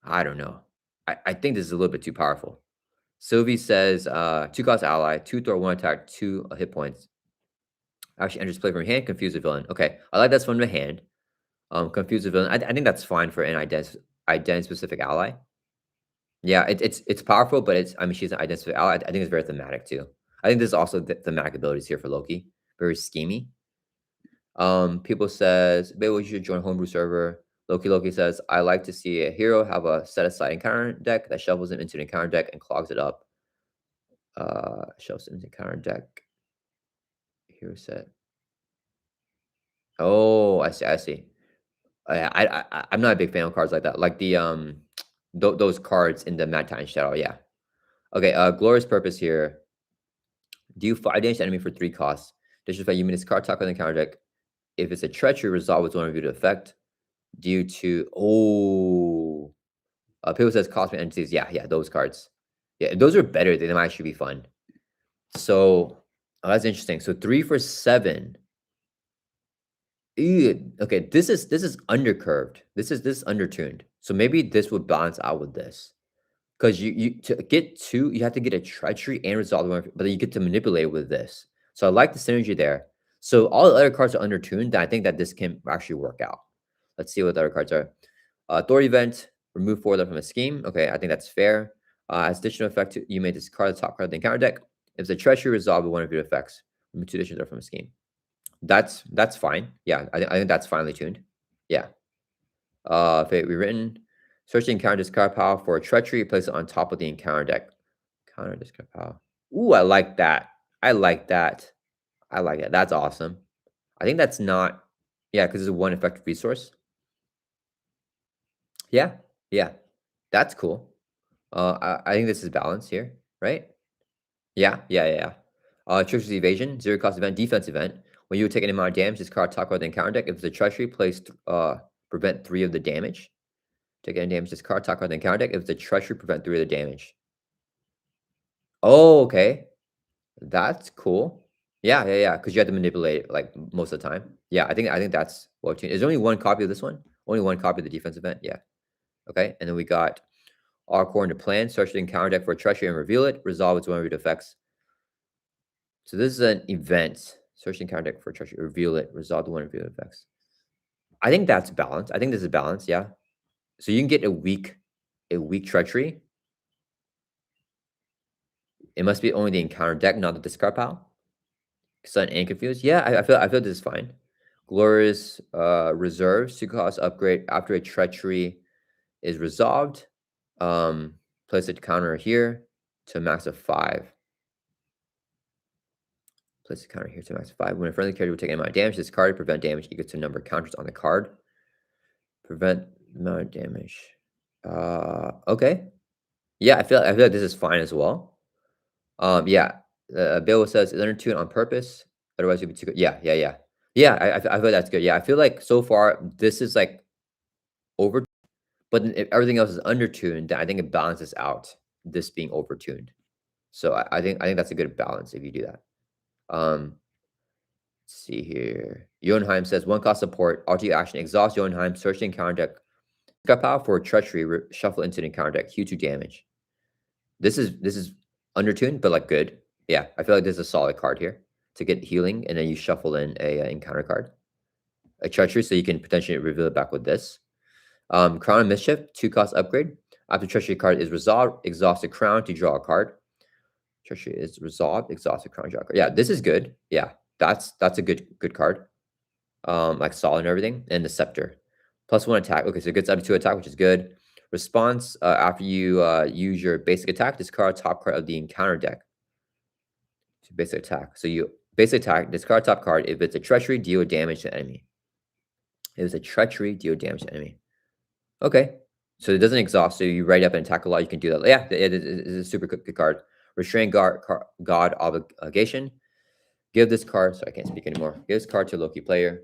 I don't know. I think this is a little bit too powerful. Sylvie says 2 cost ally, 2 throw, 1 attack, 2 hit points. Actually enters play from hand, confuse the villain. Okay, I like that's from the hand. Confuse the villain. I think that's fine for an identity specific ally. Yeah, it's powerful, but she's an identity specific ally. I think it's very thematic too. I think there's also thematic abilities here for Loki. Very schemy. People says maybe we should join homebrew server. Loki says I like to see a hero have a set aside encounter deck that shovels him into the encounter deck and clogs it up. Shovels him into encounter deck. Hero set. Oh, I see. I'm not a big fan of cards like that. Like the those cards in the Mad Titan Shadow. Yeah. Okay. Glorious purpose here. Deal 5 damage to enemy for 3 costs. Disrespect you may discard attack on the counter deck. If it's a treachery, resolve its one review to effect. Due to people says cosmic entities. Yeah, those cards. Yeah, if those are better, they might actually be fun. So that's interesting. So 3 for 7. Ew, okay, this is undercurved. This is undertuned. So maybe this would balance out with this. Because you to get 2, you have to get a treachery and resolve the one, but then you get to manipulate it with this. So I like the synergy there. So all the other cards are undertuned, and I think that this can actually work out. Let's see what the other cards are. Thor event, remove 4 of them from a scheme. Okay, I think that's fair. As additional effect, you may discard the top card of the encounter deck. If it's a treachery, resolve with one of your effects. Remove 2 additions from a scheme. That's fine. Yeah, I think that's finely tuned. Yeah. Fate rewritten. Search the encounter discard pile for a treachery. Place it on top of the encounter deck. Counter discard pile. Ooh, I like that. I like that. I like it. That's awesome. I think that's not. Yeah, because it's a one effective resource. Yeah, yeah, that's cool. I think this is balanced here, right? Yeah, yeah, yeah, yeah. Treacherous evasion, zero cost event, defense event. When you take any amount of damage, this card top card the encounter deck. If it's a treachery, place prevent 3 of the damage. Take any damage, this card top card the encounter deck. If it's a treachery, prevent 3 of the damage. Oh, okay. That's cool. Yeah, yeah, yeah. Because you have to manipulate it, like most of the time. Yeah, I think that's well tuned. Is there only one copy of this one? Only one copy of the defense event? Yeah. Okay. And then we got all according to plan. Search the encounter deck for a treachery and reveal it. Resolve its one of your effects. So this is an event. Search the encounter deck for a treachery. Reveal it. Resolve the one of your effects. I think that's balanced. I think this is balanced. Yeah. So you can get a weak treachery. It must be only the encounter deck, not the discard pile. Sun and confused. Yeah, I feel this is fine. Glorious reserve. Secret cost upgrade after a treachery is resolved. Place a counter here to a max of 5. Place a counter here to a max of 5. When a friendly character will take any amount of damage, this card prevent damage equal to the number of counters on the card. Prevent amount of damage. Okay. Yeah, I feel like this is fine as well. Yeah. Bill says it's undertuned on purpose. Otherwise, you'd be too good. Yeah, yeah, yeah. Yeah, I feel that's good. Yeah, I feel like so far this is like over, but if everything else is undertuned, then I think it balances out this being overtuned. So I think that's a good balance if you do that. Let's see here. Jotunheim says one cost support, RT action, exhaust Jotunheim, search the encounter deck, cut power for treachery, shuffle into the encounter deck, Q2 damage. This is undertuned, but like good. Yeah, I feel like this is a solid card here to get healing, and then you shuffle in a encounter card, a treachery, so you can potentially reveal it back with this. Crown of Mischief, 2 cost upgrade. After treachery card is resolved, exhaust a crown to draw a card. Treachery is resolved, exhaust a crown, draw a card. Yeah, this is good. Yeah, that's a good card. Like solid and everything, and the scepter. +1 attack. Okay, so it gets up to 2 attack, which is good. Response after you use your basic attack, discard top card of the encounter deck. So basic attack. So you basic attack, discard top card. If it's a treachery, deal damage to enemy. If it's a treachery, deal damage to enemy. Okay. So it doesn't exhaust, so you write up and attack a lot, you can do that. Yeah, it is a super good card. Restrain God Obligation. Give this card, so I can't speak anymore. Give this card to Loki player.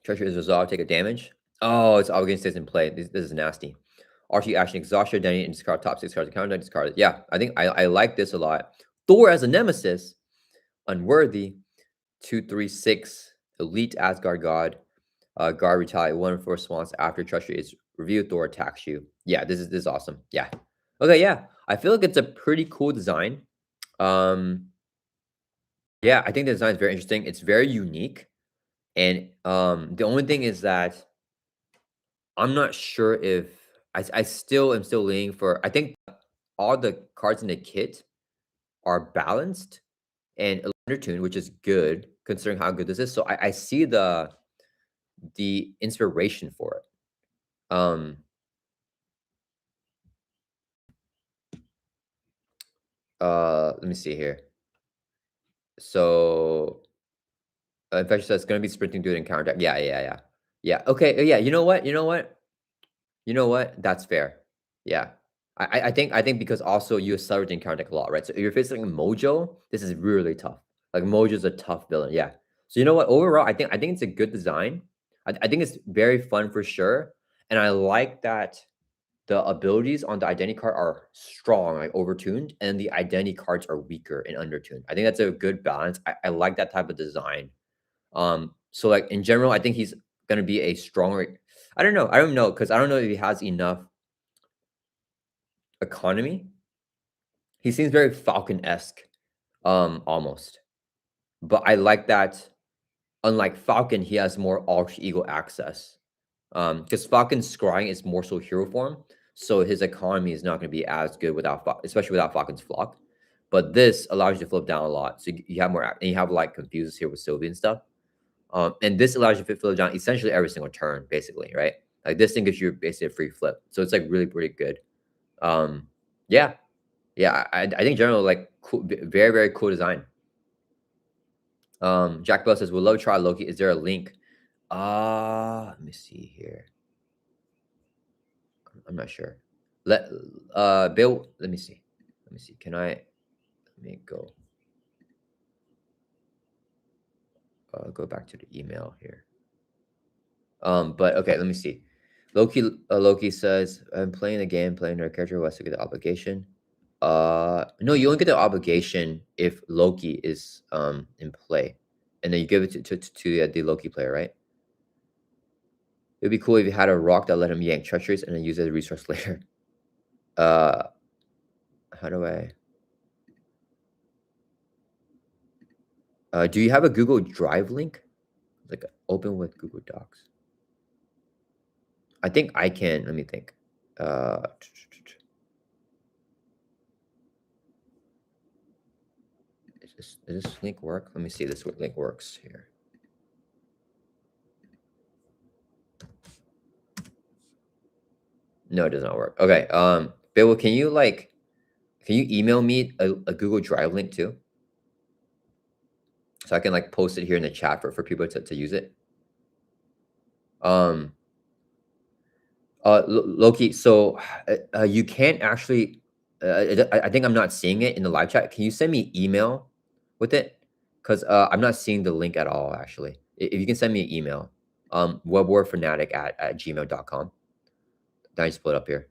Treachery is resolved, take a damage. Oh, it's obligation stays in play. This is nasty. RT action, exhaust your identity and discard top 6 cards of counter, discard it. Yeah, I think I like this a lot. Thor as a nemesis, unworthy, 2/3/6, elite Asgard god. Guard retaliate 1 for response after treachery is reviewed. Thor attacks you. Yeah, this is awesome. Yeah. Okay, yeah. I feel like it's a pretty cool design. Yeah, I think the design is very interesting. It's very unique. And the only thing is that I'm not sure if I still am still leaning for. I think all the cards in the kit are balanced and undertuned, which is good considering how good this is. So I see the inspiration for it. Let me see here. So Infection says it's gonna be sprinting through an encounter deck. Yeah, yeah, yeah. Yeah. Okay. Yeah. You know what? You know what? You know what? That's fair. Yeah. I think because also you accelerate the encounter deck a lot, right? So if you're facing Mojo, this is really tough. Like Mojo's a tough villain. Yeah. So you know what? Overall, I think it's a good design. I think it's very fun for sure. And I like that the abilities on the identity card are strong, like overtuned, and the identity cards are weaker and undertuned. I think that's a good balance. I like that type of design. So like in general, I think he's gonna be a stronger. I don't know. I don't know because I don't know if he has enough economy. He seems very Falcon-esque, almost. But I like that. Unlike Falcon, he has more alter ego access. Because Falcon's scrying is more so hero form, so his economy is not going to be as good without, especially without Falcon's flock. But this allows you to flip down a lot, so you have more, and you have like confuses here with Sylvie and stuff. And this allows you to flip it down essentially every single turn, basically, right? Like this thing gives you basically a free flip. So it's like really pretty good. Yeah. Yeah. I think in general, like cool, very, very cool design. Jack Bell says, we'll love to try Loki. Is there a link? Let me see here. I'm not sure. Bill, let me see. Let me see. Let me go back to the email here. But okay, let me see. Loki says, I'm playing the game, playing our character who has to get the obligation. No, you only get the obligation if Loki is in play. And then you give it to the Loki player, right? It'd be cool if you had a rock that let him yank treacheries and then use it as a resource later. How do I? Do you have a Google Drive link? Like open with Google Docs. I think I can. Let me think. Does this link work? Let me see if this link works here. No, it does not work. Okay. Bill, can you email me a Google Drive link too? So I can like post it here in the chat for people to use it. Loki, so you can't actually I think I'm not seeing it in the live chat. Can you send me email with it? Because I'm not seeing the link at all, actually. If you can send me an email, Web-Warrior Fanatic at gmail.com. Then I just put it up here.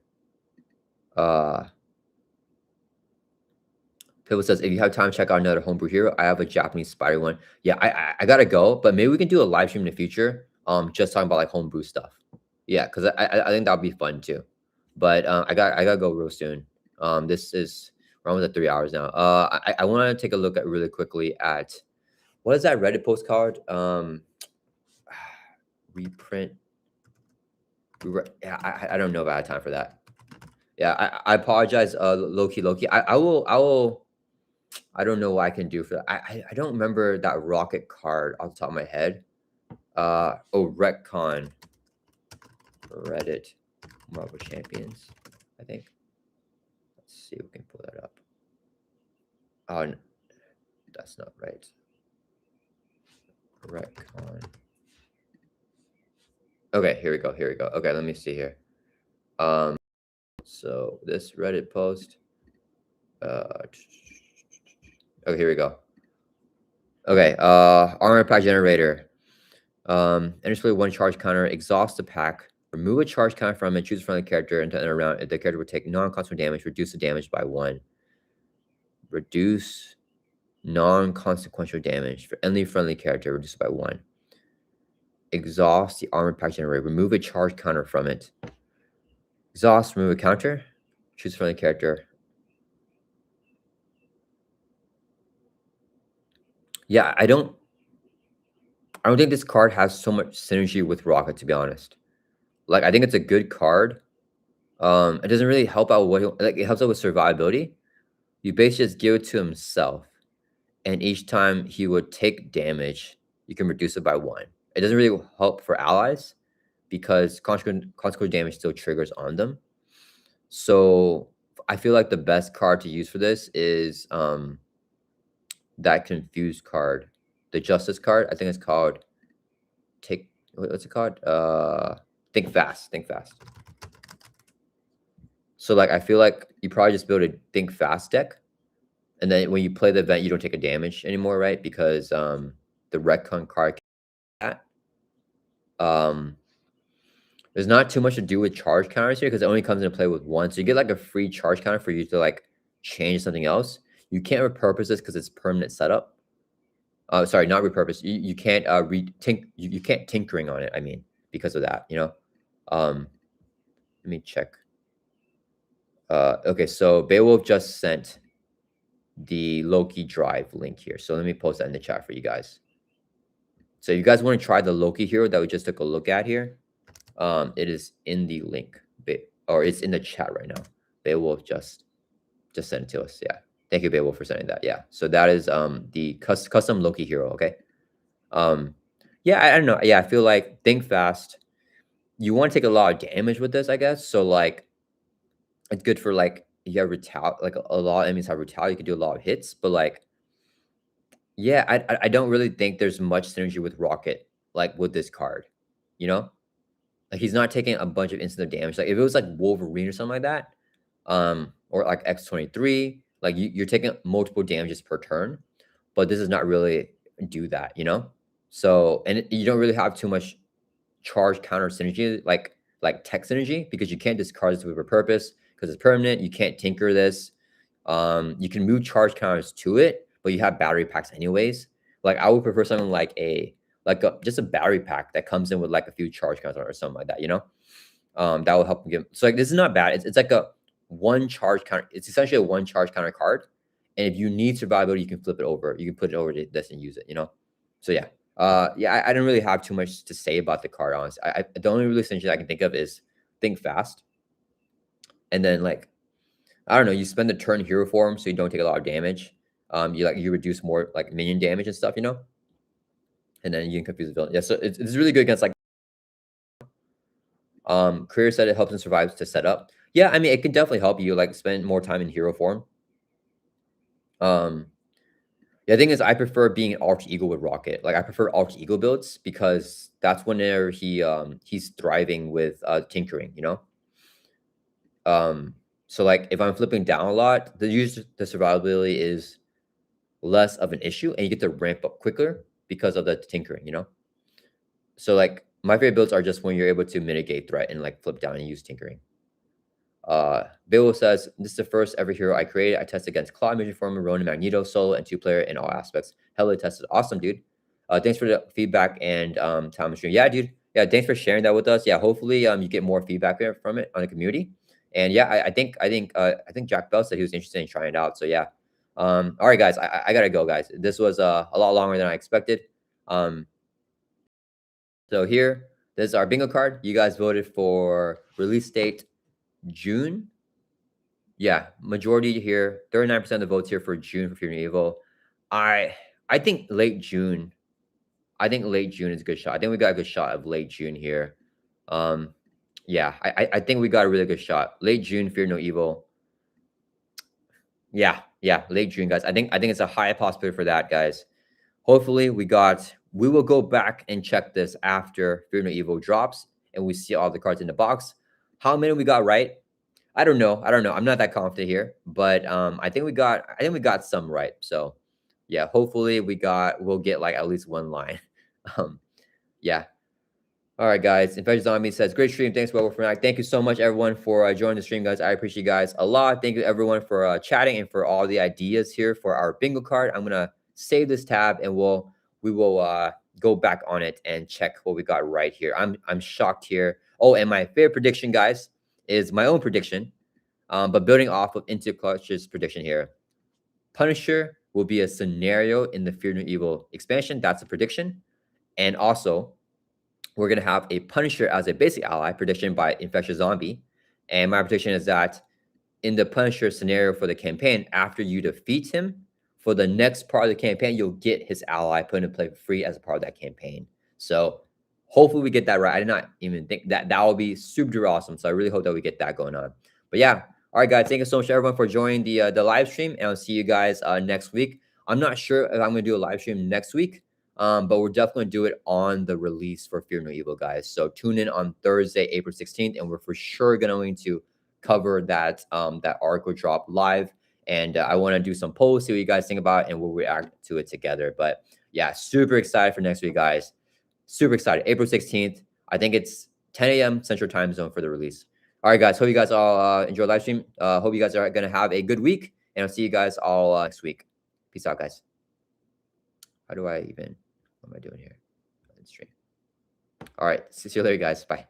Pivot says, if you have time, check out another homebrew hero. I have a Japanese spider one. Yeah, I gotta go, but maybe we can do a live stream in the future. Just talking about like homebrew stuff. Yeah, because I think that'll be fun too. But I gotta go real soon. This is we're almost at 3 hours now. I want to take a look at really quickly at what is that Reddit postcard? Reprint. Yeah, I don't know if I have time for that. Yeah, I apologize, Loki. I will. I don't know what I can do for that. I don't remember that rocket card off the top of my head. Retcon Reddit Marvel Champions, I think. Let's see if we can pull that up. Oh, no, that's not right. Retcon. Okay, here we go. Okay, let me see here. So this Reddit post. Okay, here we go. Okay, armor pack generator. Enter one charge counter, exhaust the pack, remove a charge counter from it, choose a friendly character, and enter around. If the character would take non-consequential damage, reduce the damage by 1. Reduce non-consequential damage for any friendly character, reduce it by 1. Exhaust the armor pack generator, remove a charge counter from it. Exhaust, remove a counter, choose a friendly character. Yeah, I don't think this card has so much synergy with Rocket, to be honest. Like, I think it's a good card. It doesn't really help out it helps out with survivability. You basically just give it to himself, and each time he would take damage, you can reduce it by 1. It doesn't really help for allies because consequential damage still triggers on them. So I feel like the best card to use for this is that confused card, the justice card. I think it's called what's it called? Think fast. So like I feel like you probably just build a think fast deck, and then when you play the event, you don't take a damage anymore, right? Because the retcon card there's not too much to do with charge counters here because it only comes into play with 1. So you get like a free charge counter for you to like change something else. You can't repurpose this because it's permanent setup. Sorry, not repurpose. You can't you can't tinkering on it. I mean, because of that, you know. Let me check. Okay, so Beowulf just sent the Loki Drive link here. So let me post that in the chat for you guys. So if you guys want to try the Loki hero that we just took a look at here, it is in the link, or it's in the chat right now. Beowulf just sent it to us. Yeah, thank you, Beowulf, for sending that. Yeah, so that is the custom Loki hero. Okay. Yeah, I don't know. Yeah, I feel like think fast. You want to take a lot of damage with this, I guess. So like it's good for like you have like a lot of enemies have retaliate. You can do a lot of hits, but like yeah, I don't really think there's much synergy with Rocket like with this card. You know, like he's not taking a bunch of instant damage. Like if it was like Wolverine or something like that, or like X-23, like you're taking multiple damages per turn, but this does not really do that. You know, so and you don't really have too much charge counter synergy, like tech synergy, because you can't discard this with a purpose because it's permanent. You can't tinker this. You can move charge counters to it, but you have battery packs anyways. Like I would prefer something like just a battery pack that comes in with like a few charge counters or something like that. You know, that will help give. So like this is not bad. It's like a one charge counter. It's essentially a one charge counter card. And if you need survivability, you can flip it over. You can put it over to this and use it. You know, so yeah. Yeah, I don't really have too much to say about the card, honestly. The only really synergy I can think of is think fast. And then like, I don't know, you spend the turn hero form so you don't take a lot of damage. You reduce more like minion damage and stuff, you know? And then you can confuse the villain. Yeah, so it's really good against like career set, it helps him survive to set up. Yeah, I mean it can definitely help you like spend more time in hero form. The thing is, I prefer being an alter ego with Rocket. Like I prefer alter ego builds because that's whenever he's thriving with tinkering, you know. So like if I'm flipping down a lot, the survivability is less of an issue, and you get to ramp up quicker because of the tinkering, you know. So like my favorite builds are just when you're able to mitigate threat and like flip down and use tinkering. Bill says, this is the first ever hero I created. I tested against Claw, Mission Former, Ronin, Magneto, solo, and two-player in all aspects. Heavily tested. Awesome, dude. Thanks for the feedback and time stream. Yeah, dude. Yeah, thanks for sharing that with us. Yeah, hopefully you get more feedback from it on the community. And yeah, I think Jack Bell said he was interested in trying it out. So yeah. All right, guys. I gotta go, guys. This was a lot longer than I expected. So here, this is our bingo card. You guys voted for release date June. Yeah, majority here, 39% of the votes here for June for Fear and Evil. I I think late June. I think late June is a good shot. I think we got a good shot of late June here. Um, yeah, I think we got a really good shot. Late June, Fear No Evil. Yeah, late June, guys. I think it's a high possibility for that, guys. Hopefully, we will go back and check this after Fear No Evil drops and we see all the cards in the box. How many we got right? I don't know. I'm not that confident here, but I think we got some right. So yeah, hopefully we'll get like at least one line. Um, yeah. All right, guys. Infected Zombie says, great stream. Thanks, Web-Warrior Fanatic. Thank you so much, everyone, for joining the stream, guys. I appreciate you guys a lot. Thank you, everyone, for chatting and for all the ideas here for our bingo card. I'm gonna save this tab and we will go back on it and check what we got right here. I'm shocked here. Oh, and my favorite prediction, guys, is my own prediction. But building off of Into Clutch's prediction here, Punisher will be a scenario in the Fear No Evil expansion. That's a prediction. And also, we're going to have a Punisher as a basic ally, prediction by Infectious Zombie. And my prediction is that in the Punisher scenario for the campaign, after you defeat him, for the next part of the campaign, you'll get his ally put into play for free as a part of that campaign. So hopefully we get that right. I did not even think that will be super awesome. So I really hope that we get that going on. But yeah, all right, guys, thank you so much everyone for joining the live stream, and I'll see you guys next week. I'm not sure if I'm going to do a live stream next week, but we're definitely going to do it on the release for Fear No Evil, guys. So tune in on Thursday, April 16th, and we're for sure going to cover that article drop live. And I want to do some polls, see what you guys think about it, and we'll react to it together. But yeah, super excited for next week, guys. Super excited. April 16th. I think it's 10 a.m. Central Time Zone for the release. All right, guys. Hope you guys all enjoy live stream. Hope you guys are going to have a good week, and I'll see you guys all next week. Peace out, guys. How do I even? What am I doing here? Stream. All right. See you later, guys. Bye.